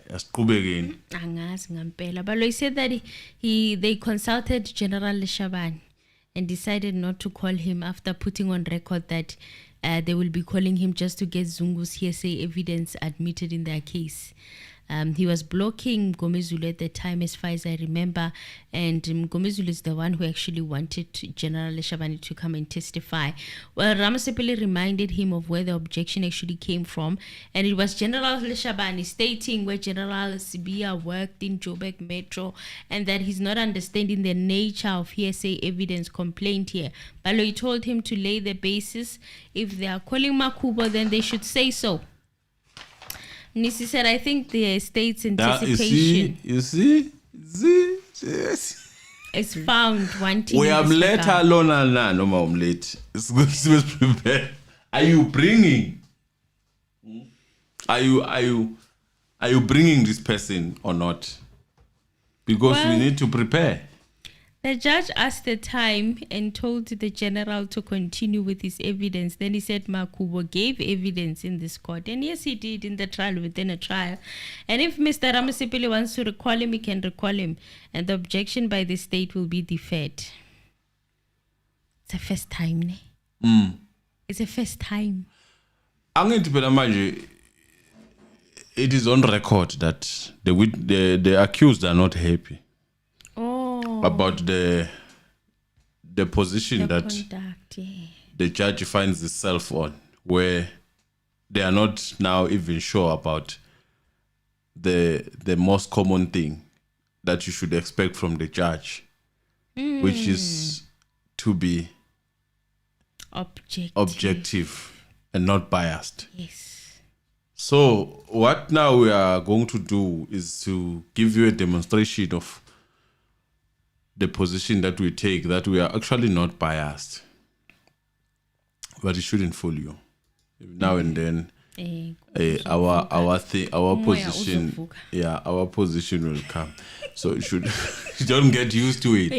Asiqhubekeni. Angazi ngampela. But he said that they consulted General Leshabane and decided not to call him after putting on record that they will be calling him just to get Zungu's hearsay evidence admitted in their case. He was blocking Gomezulu at the time, as far as I remember, and Gomezulu is the one who actually wanted General Leshabane to come and testify. Well, Ramasepeli reminded him of where the objection actually came from, and it was General Leshabane stating where General Sibia worked in Joburg Metro, and that he's not understanding the nature of hearsay evidence complaint here. Baloyi told him to lay the basis. If they are calling Makubo, then they should say so. Nisi said, I think the state's anticipation is found wanting. We am let alone and no more late. It's good to prepare. Are you bringing bringing this person or not? Because we need to prepare. The judge asked the time and told the general to continue with his evidence. Then he said Makubo gave evidence in this court. And yes, he did in the trial, within a trial. And if Mr. Ramasipili wants to recall him, he can recall him. And the objection by the state will be deferred. It's a first time, ne? It's a first time. It is on record that the accused are not happy. About the position that conduct, the judge finds itself on, where they are not now even sure about the most common thing that you should expect from the judge, which is to be objective and not biased. Yes. So what now we are going to do is to give you a demonstration of the position that we take, that we are actually not biased, but it shouldn't fool you. Now and then, our position, our position will come. So you should don't get used to it.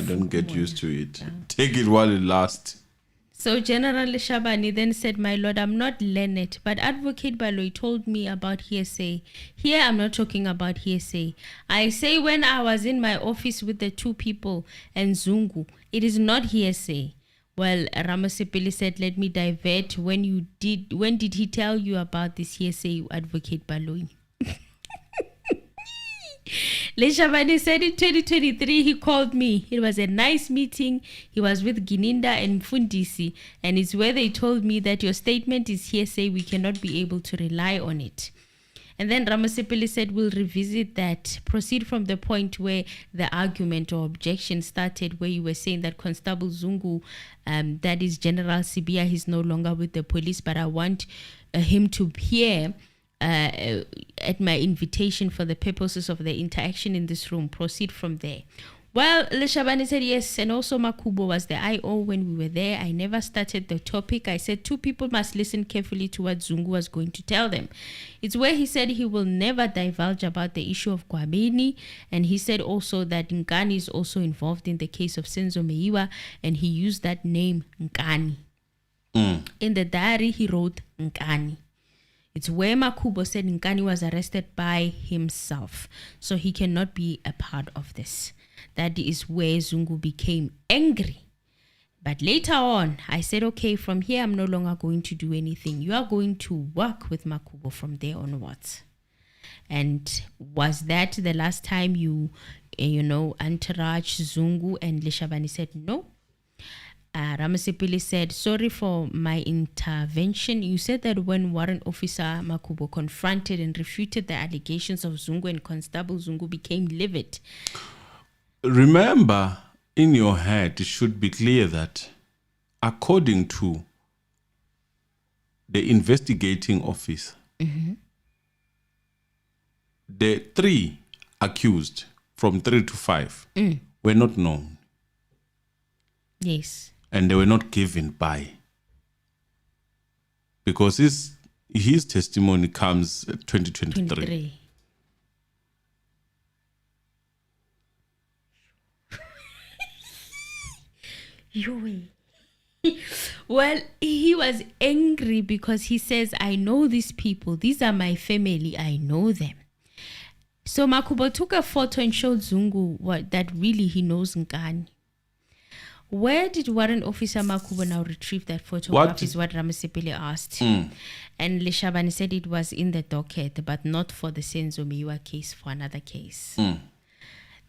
Don't get used to it. Take it while it lasts. So General Leshabane then said, "My lord, I'm not learned, but Advocate Baloyi told me about hearsay. Here I'm not talking about hearsay. I say when I was in my office with the two people and Zungu, it is not hearsay." Well, Ramasipili said, "Let me divert. When did he tell you about this hearsay, Advocate Baloyi?" Leshabane said in 2023 he called me. It was a nice meeting. He was with Gininda and Mfundisi, and it's where they told me that your statement is hearsay. We cannot be able to rely on it. And then Ramasipili said, "We'll revisit that. Proceed from the point where the argument or objection started, where you were saying that Constable Zungu, that is General Sibia, he's no longer with the police, but I want him to hear at my invitation for the purposes of the interaction in this room. Proceed from there." Well, Leshabane said yes, and also Makubo was the IO when we were there. I never started the topic. I said two people must listen carefully to what Zungu was going to tell them. It's where he said he will never divulge about the issue of Gwabeni, and he said also that Nkani is also involved in the case of Senzo Meyiwa, and he used that name Nkani. In the diary, he wrote Nkani. It's where Makubo said Nkani was arrested by himself, so he cannot be a part of this. That is where Zungu became angry. But later on, I said, okay, from here, I'm no longer going to do anything. You are going to work with Makubo from there onwards. And was that the last time you entourage Zungu? And Leshabane said, no. Ramasipili said, sorry for my intervention. You said that when Warrant Officer Makubo confronted and refuted the allegations of Zungu, and Constable Zungu became livid. Remember, in your head, it should be clear that according to the investigating office, the 3 accused, from 3 to 5, were not known. Yes. And they were not given by. Because his testimony comes 2023. Well, he was angry because he says, I know these people. These are my family. I know them. So Makubo took a photo and showed Zungu that really he knows Nkani. Where did Warrant Officer Makubo now retrieve that photograph is what Ramasipili asked. And Leshabane said it was in the docket, but not for the Senzo Meyiwa case, for another case.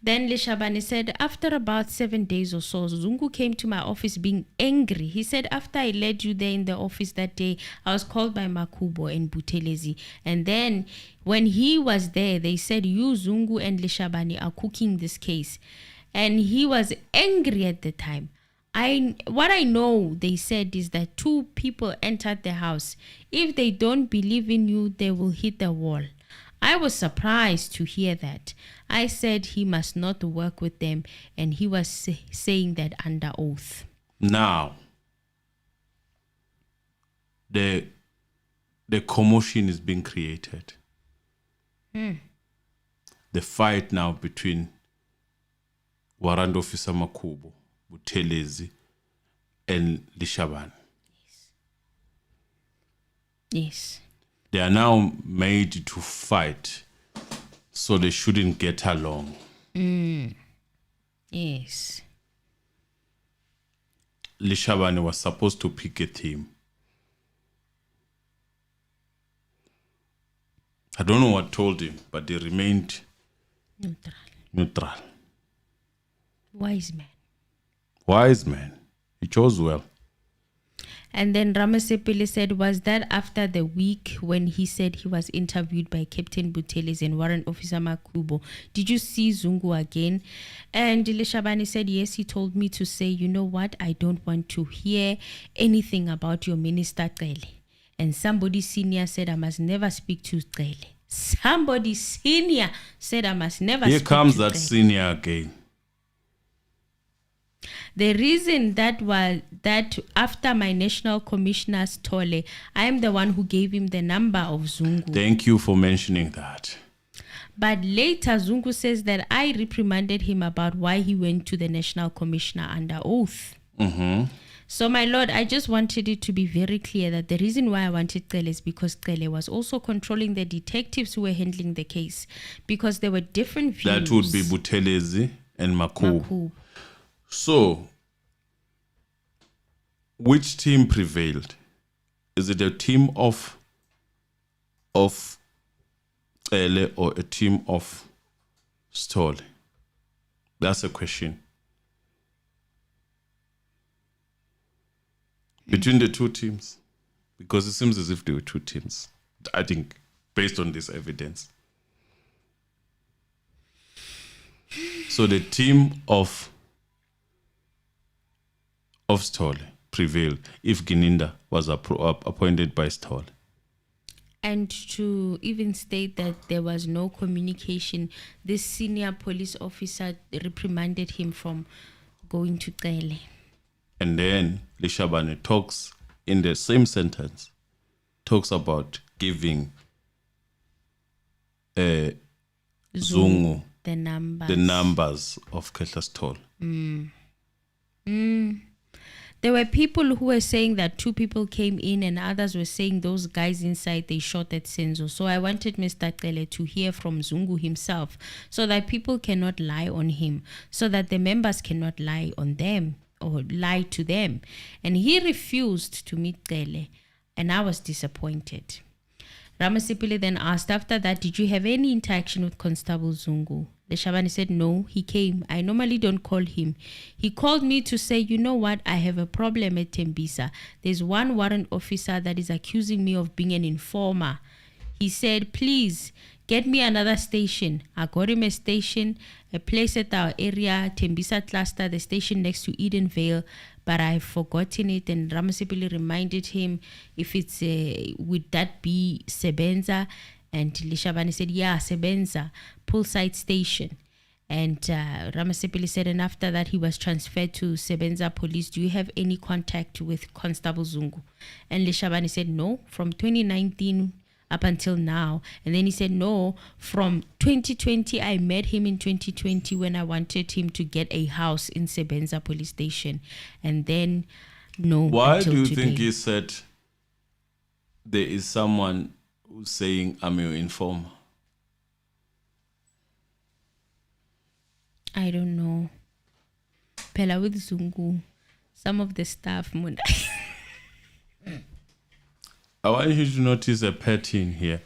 Then Leshabane said, after about 7 days or so, Zungu came to my office being angry. He said, after I led you there in the office that day, I was called by Makubo and Butelezi. And then when he was there, they said, you, Zungu and Leshabane are cooking this case. And he was angry at the time. What I know, they said, is that 2 people entered the house. If they don't believe in you, they will hit the wall. I was surprised to hear that. I said he must not work with them, and he was saying that under oath. Now, the commotion is being created. The fight now between Warrant Officer Makubo, Butelezi, and Leshabane. Yes. They are now made to fight, so they shouldn't get along. Yes. Leshabane was supposed to pick a theme. I don't know what told him, but they remained neutral. Wise man. Wise man. He chose well. And then Ramasepile said, was that after the week when he said he was interviewed by Captain Buthelezi and Warrant Officer Makubo? Did you see Zungu again? And Leshabane said, yes, he told me to say, you know what, I don't want to hear anything about your minister, Cele. And somebody senior said, I must never speak to Cele. Somebody senior said, I must never Here speak comes to that Cele. senior again. The reason that was that after my national commissioner Stole, I am the one who gave him the number of Zungu. Thank you for mentioning that. But later Zungu says that I reprimanded him about why he went to the national commissioner under oath. So my lord, I just wanted it to be very clear that the reason why I wanted Cele is because Cele was also controlling the detectives who were handling the case, because there were different views. That would be Buthelezi and Makubu. Makubu. So, which team prevailed? Is it a team of Cele or a team of Stole? That's a question. Between the two teams, because it seems as if there were two teams, I think, based on this evidence. So the team of Stole prevailed if Gininda was appointed by Stole. And to even state that there was no communication, this senior police officer reprimanded him from going to Cele. And then Leshabane talks in the same sentence, talks about giving Zungu the numbers. the numbers of Kehla Stole. There were people who were saying that two people came in and others were saying those guys inside, they shot at Senzo. So I wanted Mr. Cele to hear from Zungu himself so that people cannot lie on him, so that the members cannot lie on them or lie to them. And he refused to meet Cele, and I was disappointed. Ramasipile then asked, after that, did you have any interaction with Constable Zungu? Leshabane said, no, he came. I normally don't call him. He called me to say, you know what, I have a problem at Tembisa. There's one warrant officer that is accusing me of being an informer. He said, please, get me another station. I got him a station, a place at our area, Tembisa cluster, the station next to Edenvale, but I've forgotten it. And Ramasipile reminded him, if it's, would that be Sebenza? And Leshabane said, yeah, Sebenza, Poolside Station. And Ramasipile said, and after that, he was transferred to Sebenza Police. Do you have any contact with Constable Zungu? And Leshabane said, no, from 2019 up until now. And then he said, no, from 2020, I met him in 2020 when I wanted him to get a house in Sebenza Police Station. And then, no. Why do you today. think he said there is someone who's saying, I'm your informer? I don't know. Pela with Zungu, some of the staff, I want you to notice a pattern here.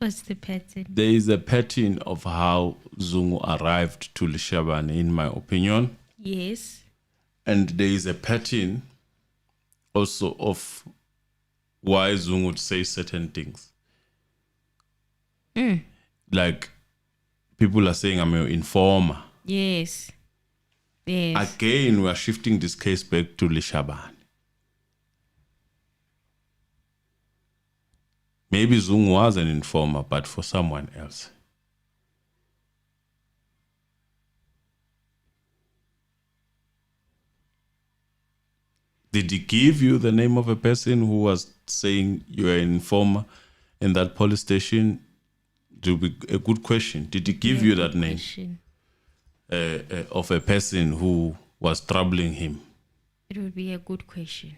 what's the pattern? There is a pattern of how Zungu arrived to Leshabane, in my opinion. Yes. And there is a pattern also of why Zungu would say certain things. Like, people are saying, I'm your informer. Yes. Yes. Again, we are shifting this case back to Leshabane. Maybe Zungu was an informer, but for someone else. Did he give you the name of a person who was saying you're an informer in that police station? It would be a good question. Did he give you that name of a person who was troubling him? It would be a good question.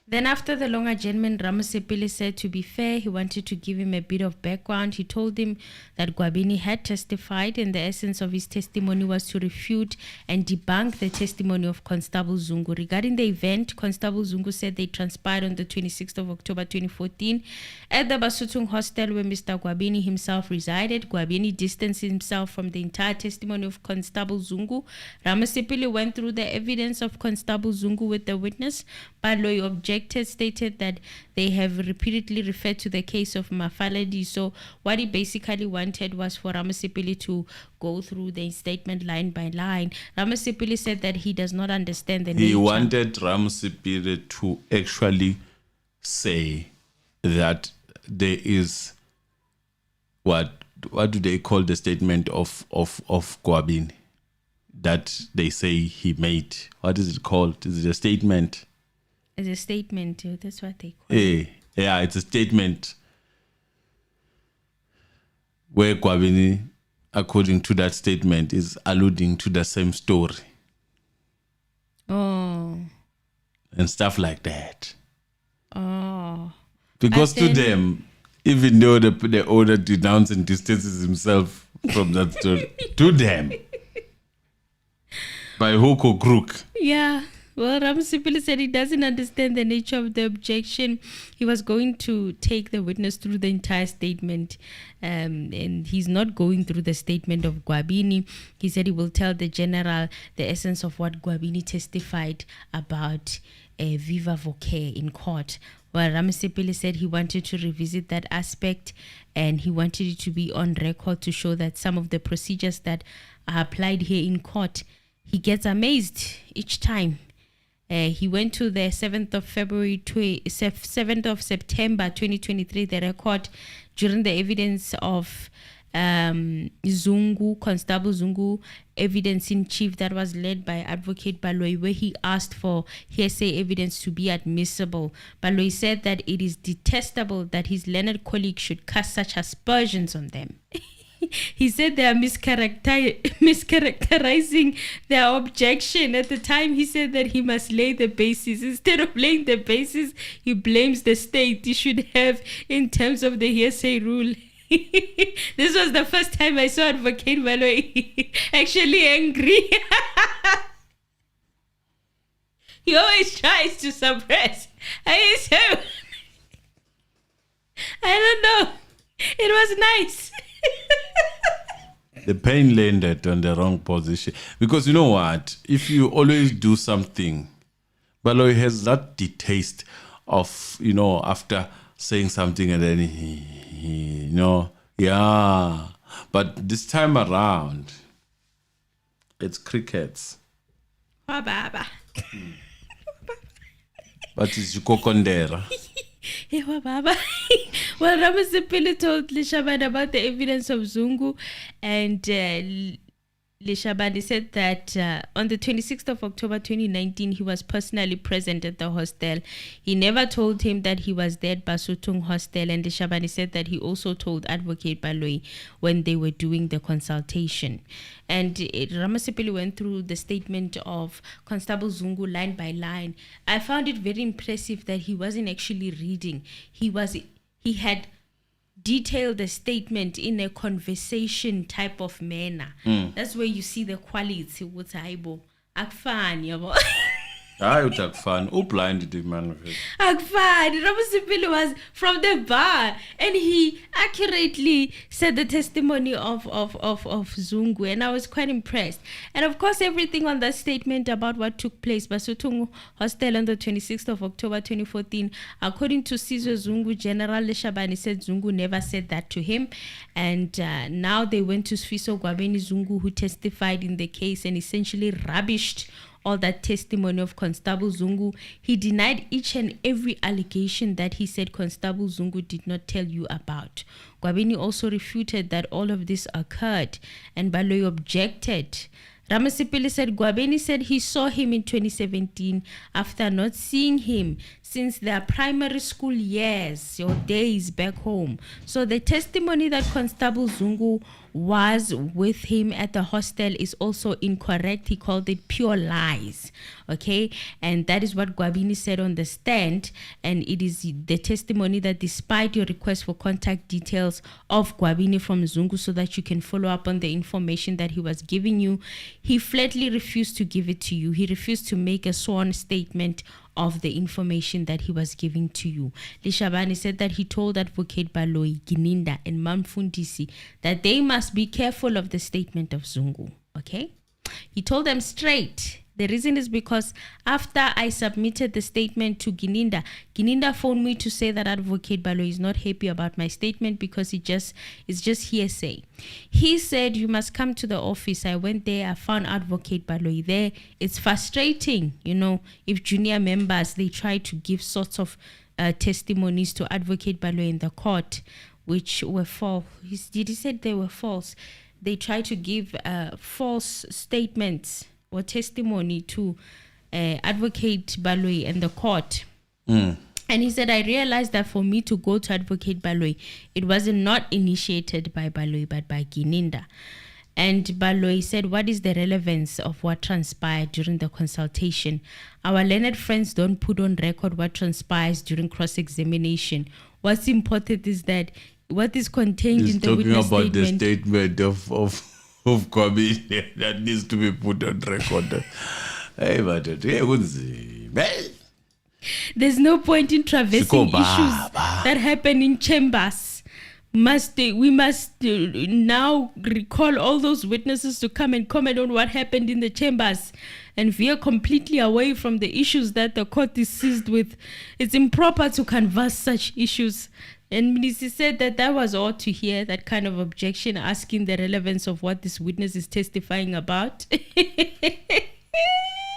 Then after the long adjournment, Ramasipili said to be fair, he wanted to give him a bit of background. He told him that Gwabini had testified and the essence of his testimony was to refute and debunk the testimony of Constable Zungu. Regarding the event, Constable Zungu said they transpired on the 26th of October 2014 at the Basutung hostel where Mr. Gwabini himself resided. Gwabini distanced himself from the entire testimony of Constable Zungu. Ramasipili went through the evidence of Constable Zungu with the witness, but Loy objected, stated that they have repeatedly referred to the case of Mafaladi. So what he basically wanted was for Ramasipili to go through the statement line by line. Ramasipili said that he does not understand the nature. He wanted Ramasipili to actually say that there is what do they call the statement of Gwabini that they say he made? What is it called? Is it a statement? It's a statement, that's what they call it. Yeah, it's a statement where Gwabini, according to that statement, is alluding to the same story. Oh. And stuff like that. Oh. Because to them, even though the owner denounces and distances himself from that story, to them, by hook or crook. Yeah. Well, Ramasipili said he doesn't understand the nature of the objection. He was going to take the witness through the entire statement, and he's not going through the statement of Gwabini. He said he will tell the general the essence of what Gwabini testified about viva voce in court. Well, Ramasipili said he wanted to revisit that aspect and he wanted it to be on record to show that some of the procedures that are applied here in court, he gets amazed each time. He went to the 7th of September 2023, the record during the evidence of Zungu, Constable Zungu, evidence in chief that was led by Advocate Baloyi, where he asked for hearsay evidence to be admissible. Baloyi said that it is detestable that his learned colleague should cast such aspersions on them. He said they are mischaracterizing their objection. At the time, he said that he must lay the basis. Instead of laying the basis, he blames the state. He should have in terms of the hearsay rule. This was the first time I saw Advocate Baloyi actually angry. He always tries to suppress. I don't know. It was nice. The pain landed on the wrong position. Because you know what? If you always do something, Baloyi has that distaste of, after saying something and then yeah. But this time around, it's crickets. Baba. But it's Kokondera. Well, Ramasipili told Leshabane about the evidence of Zungu, and Leshabane said that on the 26th of October 2019, he was personally present at the hostel. He never told him that he was there at Basutung hostel, and Leshabane said that he also told Advocate Baloyi when they were doing the consultation. And Ramasipili went through the statement of Constable Zungu line by line. I found it very impressive that he wasn't actually reading. He had detailed the statement in a conversation type of manner. That's where you see the quality. What's aibo? Akfan, yabo. Akfan. Who blinded the man? Akfan. Ramasipili was from the bar, and he accurately said the testimony of Zungu, and I was quite impressed. And of course, everything on that statement about what took place, Basutung Hostel on the 26th of October 2014, according to Senzo Zungu, General Leshabane said Zungu never said that to him. And now they went to Sfiso Gwabeni Zungu, who testified in the case and essentially rubbished all that testimony of Constable Zungu. He denied each and every allegation that he said Constable Zungu did not tell you about. Gwabeni also refuted that all of this occurred, and Baloyi objected. Ramasipili said Gwabeni said he saw him in 2017 after not seeing him since their primary school years or days back home. So the testimony that Constable Zungu was with him at the hostel is also incorrect. He called it pure lies. Okay, and that is what Gwabini said on the stand, and it is the testimony that despite your request for contact details of Gwabini from Zungu so that you can follow up on the information that he was giving you, he flatly refused to give it to you. He refused to make a sworn statement of the information that he was giving to you. Leshabane said that he told Advocate Baloyi, Gininda, and Mamfundisi that they must be careful of the statement of Zungu. Okay? He told them straight. The reason is because after I submitted the statement to Gininda, Gininda phoned me to say that Advocate Baloyi is not happy about my statement because it's just hearsay. He said, you must come to the office. I went there. I found Advocate Baloyi there. It's frustrating, if junior members, they try to give sorts of testimonies to Advocate Baloyi in the court, which were false. He said they were false. They try to give false statements or testimony to Advocate Baloyi and the court. And he said, I realized that for me to go to Advocate Baloyi, it wasn't not initiated by Baloyi, but by Gininda. And Baloyi said, what is the relevance of what transpired during the consultation? Our learned friends don't put on record what transpires during cross-examination. What's important is that what is contained in the witness statement. He's talking about the statement of Kwame that needs to be put on record. There's no point in traversing issues that happen in chambers. We must now recall all those witnesses to come and comment on what happened in the chambers and veer completely away from the issues that the court is seized with. It's improper to canvass such issues. And Minister said that was odd to hear, that kind of objection, asking the relevance of what this witness is testifying about.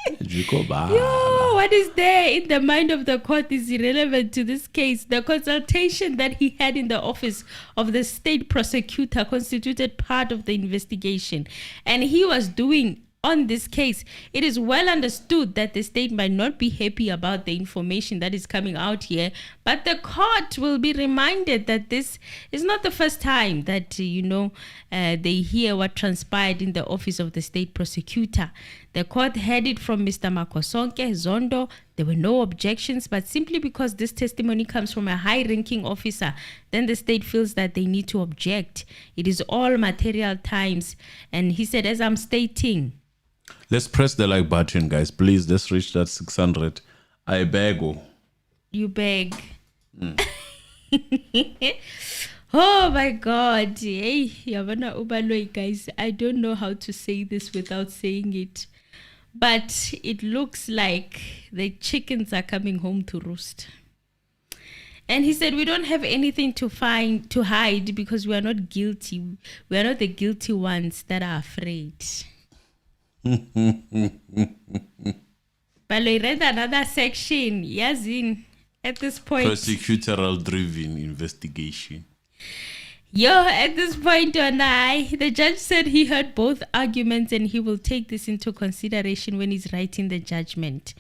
What is there in the mind of the court is irrelevant to this case. The consultation that he had in the office of the state prosecutor constituted part of the investigation. And he was doing on this case. It is well understood that the state might not be happy about the information that is coming out here, but the court will be reminded that this is not the first time that, they hear what transpired in the office of the state prosecutor. The court heard it from Mr. Makosonke, Zondo. There were no objections, but simply because this testimony comes from a high-ranking officer, then the state feels that they need to object. It is all material times. And he said, as I'm stating, let's press the like button, guys. Please, let's reach that 600. I beg. You beg. Oh my God. Hey, Yavana Ubaloi, guys. I don't know how to say this without saying it. But it looks like the chickens are coming home to roost. And he said, we don't have anything to hide because we are not guilty. We are not the guilty ones that are afraid. But I read another section. Yazin, at this point. Procedural driven investigation. At this point, the judge said he heard both arguments and he will take this into consideration when he's writing the judgment.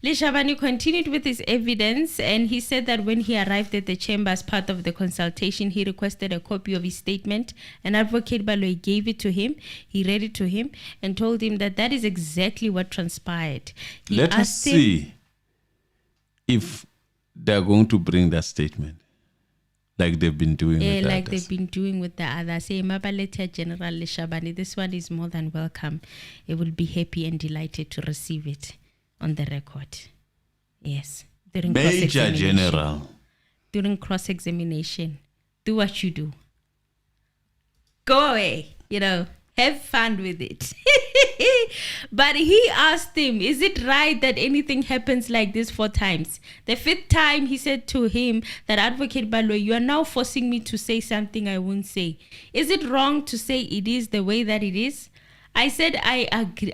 Leshabane continued with his evidence, and he said that when he arrived at the chamber as part of the consultation, he requested a copy of his statement, and Advocate Baloyi gave it to him. He read it to him and told him that is exactly what transpired. Let us see if they're going to bring that statement. Like they've been doing with the others. They've been doing with the others. Say, Mabaletia General Leshabane, this one is more than welcome. It will be happy and delighted to receive it on the record. Yes. Major General. During cross-examination, do what you do. Go away, have fun with it. But he asked him, is it right that anything happens like this 4 times? The 5th time, he said to him that Advocate Baloyi, you are now forcing me to say something I won't say. Is it wrong to say it is the way that it is? I said, I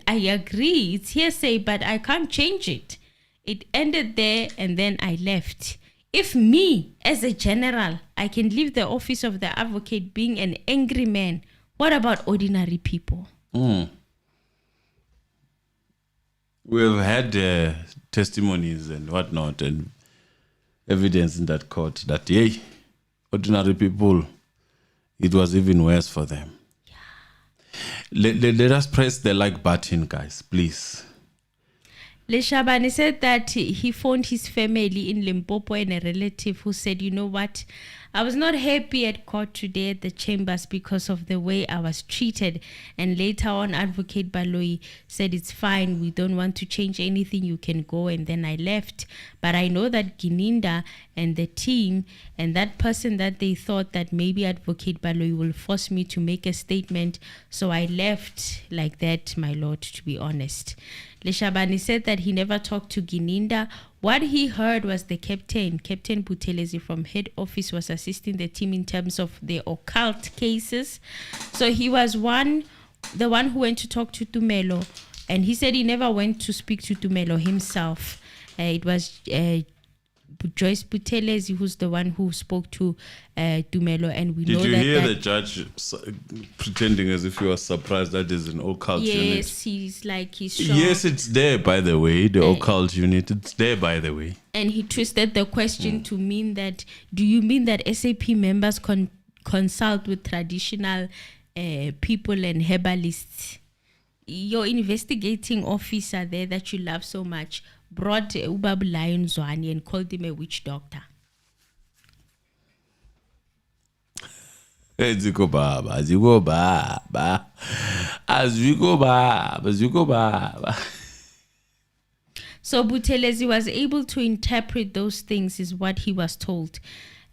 agree. It's hearsay, but I can't change it. It ended there and then I left. If me, as a general, I can leave the office of the advocate being an angry man, what about ordinary people? We've had testimonies and whatnot, and evidence in that court that, hey, ordinary people, it was even worse for them. Let us press the like button, guys, please. Leshabane said that he phoned his family in Limpopo and a relative who said, you know what, I was not happy at court today at the chambers because of the way I was treated. And later on, Advocate Baloyi said, it's fine, we don't want to change anything, you can go. And then I left. But I know that Gininda and the team and that person that they thought that maybe Advocate Baloyi will force me to make a statement. So I left like that, my lord, to be honest. Leshabane said that he never talked to Gininda. What he heard was the Captain Buthelezi from head office was assisting the team in terms of the occult cases. So he was the one who went to talk to Tumelo, and he said he never went to speak to Tumelo himself. It was Joyce Buthelezi who's the one who spoke to Tumelo, and we know that. Did you hear the judge pretending as if he was surprised that there's an occult unit? Yes, he's shocked. Yes, it's there, by the way, the occult unit. It's there, by the way. And he twisted the question to mean that, do you mean that SAP members consult with traditional people and herbalists? Your investigating officer there that you love so much brought Ubab Lion Zwane and called him a witch doctor. Ziko baba. So Buthelezi was able to interpret those things, is what he was told.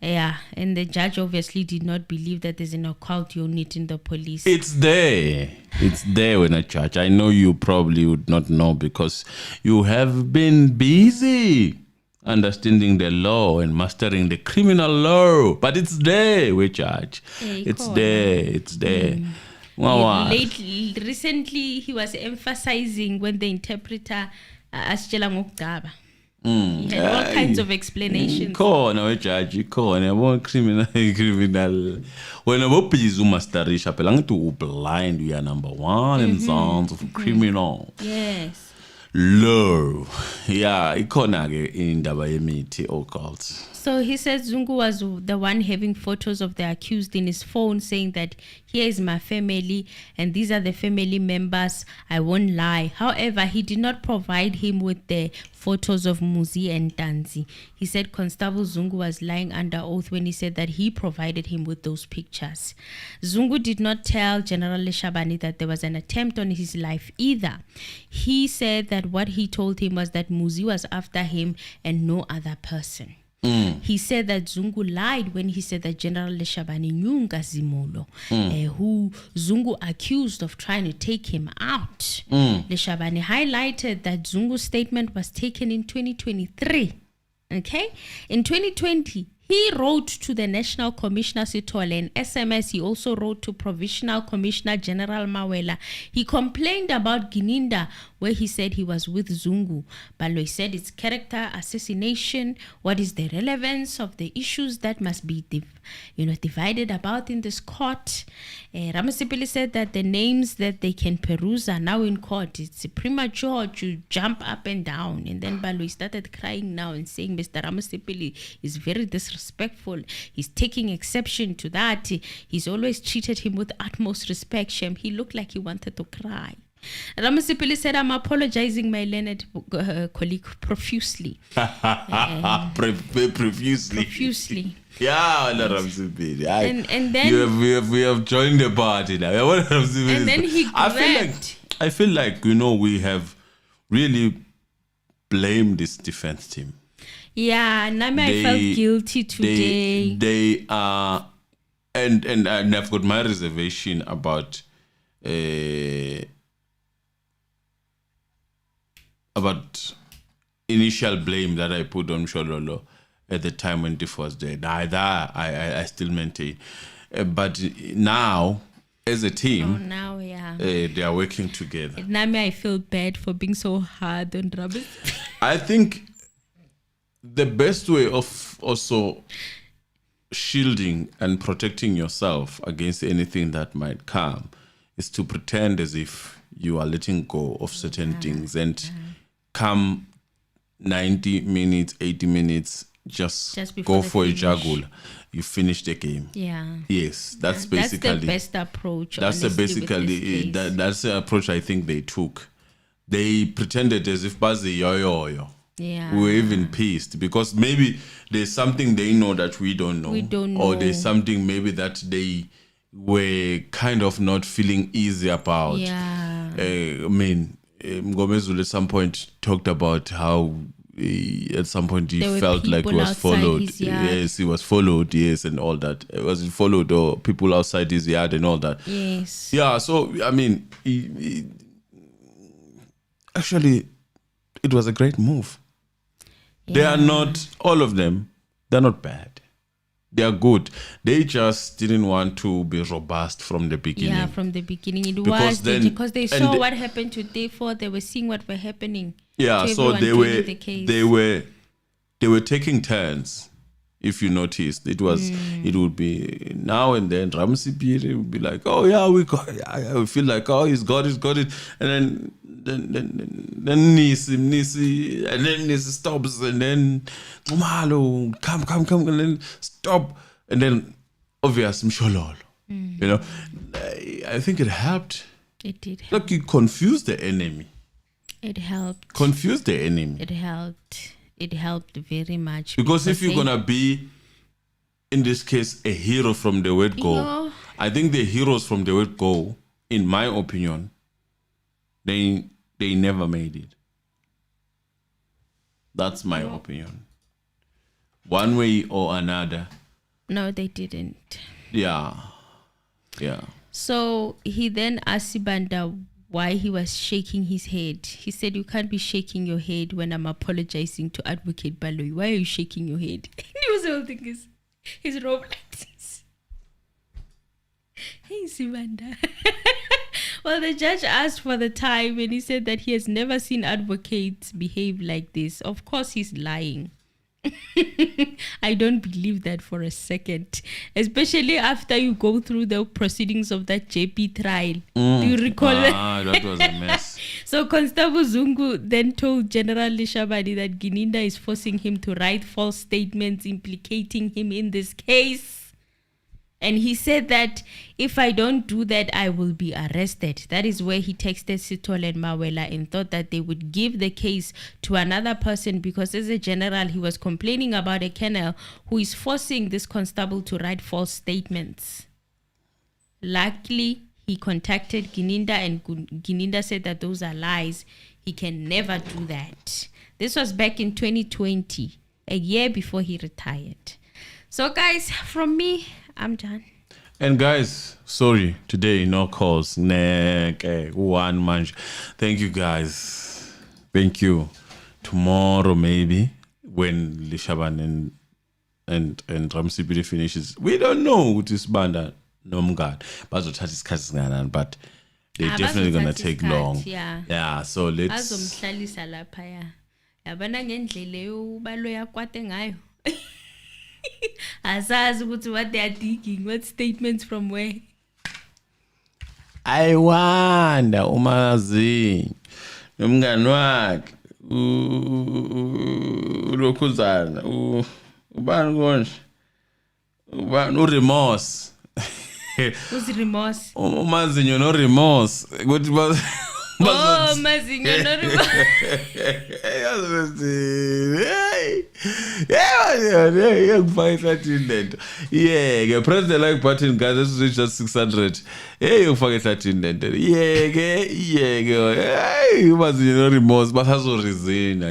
Yeah, and the judge obviously did not believe that there's an occult unit in the police. It's there. It's there when a judge. I know you probably would not know because you have been busy understanding the law and mastering the criminal law. But it's there, we judge. It's there. It's there. Recently, he was emphasizing when the interpreter asitshela ngokugaba. He had all kinds of explanations. Khona judge, khona yabo criminal. When abo please umasterisha phela ngithi ublind you are number 1 in sounds of criminal. Yes. Law. Yeah, ikhona ke indaba yemithi occult. So he said Zungu was the one having photos of the accused in his phone saying that here is my family and these are the family members. I won't lie. However, he did not provide him with the photos of Muzi and Tanzi. He said Constable Zungu was lying under oath when he said that he provided him with those pictures. Zungu did not tell General Leshabane that there was an attempt on his life either. He said that what he told him was that Muzi was after him and no other person. He said that Zungu lied when he said that General Leshabane knew Ngazimolo, who Zungu accused of trying to take him out. Leshabane highlighted that Zungu's statement was taken in 2023. Okay? In 2020, he wrote to the National Commissioner Sithole an SMS. He also wrote to Provisional Commissioner General Mawela. He complained about Gininda, where he said he was with Zungu. Baloyi said it's character assassination. What is the relevance of the issues that must be divided about in this court? Ramasipili said that the names that they can peruse are now in court. It's premature to jump up and down. And then Baloyi started crying now and saying Mr. Ramasipili is very disrespectful. He's taking exception to that. He's always treated him with utmost respect. Shem, he looked like he wanted to cry. Ramasipili said, I'm apologizing my learned colleague profusely. Profusely. Yeah, Ramasipili. And then we have joined the party now. And then he grabbed. I feel like we have really blamed this defense team. Yeah, Nami, I felt guilty today. They are, and I've got my reservation about initial blame that I put on Shololo at the time when Tiff was there. I still maintain. But now, as a team, they are working together. Nami, I feel bad for being so hard on Rabbit. I think the best way of also shielding and protecting yourself against anything that might come is to pretend as if you are letting go of certain things and come 90 minutes, 80 minutes just before go the for finish. a jugular. You finish the game. Yeah. Yes, that's basically That's the best approach. That's honestly, basically with this case. that's the approach I think they took. They pretended as if Bazi yo. Yeah. We were even pissed because maybe there's something they know that we don't know. We don't Or know. there's something maybe that they were kind of not feeling easy about. Yeah. I mean, Mgomezulu at some point talked about how at some point he There were felt like he people was outside followed. his yard. Yes, he was followed. Yes, and all that. Was he followed or people outside his yard and all that? Yes. Yeah. So I mean, actually, it was a great move. They are not all of them. They're not bad. They are good. They just didn't want to be robust from the beginning. Yeah, from the beginning it Because because they saw and what happened to day 4. They were seeing what were happening. Yeah, to so everyone pleading the case. they were taking turns. If you noticed, it would be now and then Ramsipiri would be like, oh yeah, we feel like, oh, he's got it, and then Nisi, and then Nisi stops, and then Umalo, come, and then stop, and then obvious Mshololo. You know, I think it helped. It did help. Look, you confused the enemy. It helped. Confused the enemy. It helped. It helped very much. Because if you're gonna be, in this case, a hero from the word go, No. I think the heroes from the word go, in my opinion, they never made it. That's my opinion. One way or another. No, they didn't. Yeah. So he then asked Sibanda why he was shaking his head. He said, you can't be shaking your head when I'm apologizing to Advocate Baloyi. Why are you shaking your head? He was holding his robe like this. Hey, Sibanda. Well, the judge asked for the time and he said that he has never seen advocates behave like this. Of course, he's lying. I don't believe that for a second, especially after you go through the proceedings of that JP trial. Do you recall that? That was a mess. So Constable Zungu then told General Leshabane that Gininda is forcing him to write false statements implicating him in this case. And he said that if I don't do that, I will be arrested. That is where he texted Sithole and Mawela and thought that they would give the case to another person because as a general, he was complaining about a colonel who is forcing this constable to write false statements. Luckily, he contacted Gininda and Gininda said that those are lies. He can never do that. This was back in 2020, a year before he retired. So guys, from me, I'm done. And guys, sorry, today no calls. One man. Thank you guys. Thank you. Tomorrow maybe when Leshabane and Ramsipiri finishes. We don't know what is banda nomgad. But they're definitely gonna take long. Yeah, so let's Azomhlalisa lapha ya. Yabona ngendlela yobaloya kwate ngayo. Asazi ukuthi what they are digging, what statements from where. I wonder umazi nomngani wakhe ulokhuzana ubani konje ubani uremorse Who's remorse? umazinyo no remorse ukuthi Oh, Mazinho no remorse. Yeah, press the like button, guys. This is just 600. Hey, you forget that in there. Yeah, hey, you must no remorse, but has no reason.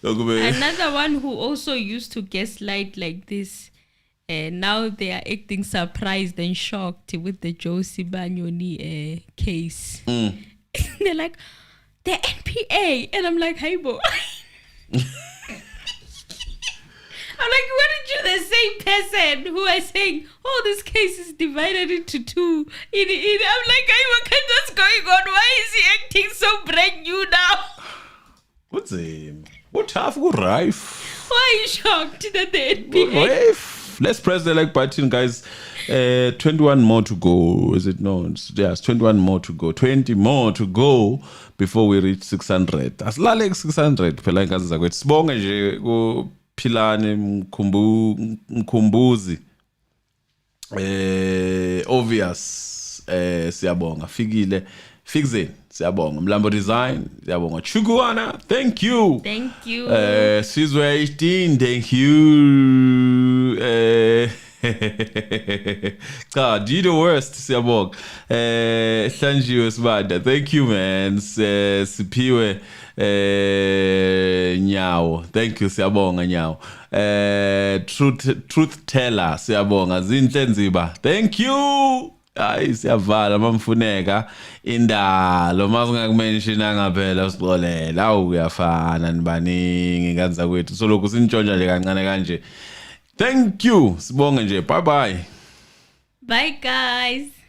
Another one who also used to gaslight like this. Now they are acting surprised and shocked with the Josie Banyoni case. They're like, the NPA. And I'm like, hey, bo. I'm like, what did you, the same person who are saying, oh, this case is divided into two. I'm like, hey, what's going on? Why is he acting so brand new now? What's him? What have you, Rife? Why are you shocked that the NPA? Rife? Let's press the like button, guys. 21 more to go. Is it no? Yes, 21 more to go. 20 more to go before we reach 600. Asilale 600 phela inkazi zakwethu. Sibonge nje kuphilane mkhumbuzi. Obvious. Siyabonga. Fikile. Fixin. Siyabonga. Mlambo Design. Siyabonga. Chukuana. Thank you. Thank you. Sizwe 18. Thank you. God, you the worst. Siyabonga. Hlanjiwe Sibanda. Thank you, man. Sipiwe Nyawo. Thank you. Siyabonga Nyawo. Truth teller. Siyabonga. Zinhle Nziba. Thank you. Hayi siyavala mamfuneka indalo masingakumentionanga phela usixolela awu kuyafana nibaningi kanza kwethu soloko sinitshontsha nje kancane kanje. Thank you. Sibonge nje. Bye bye. Bye guys.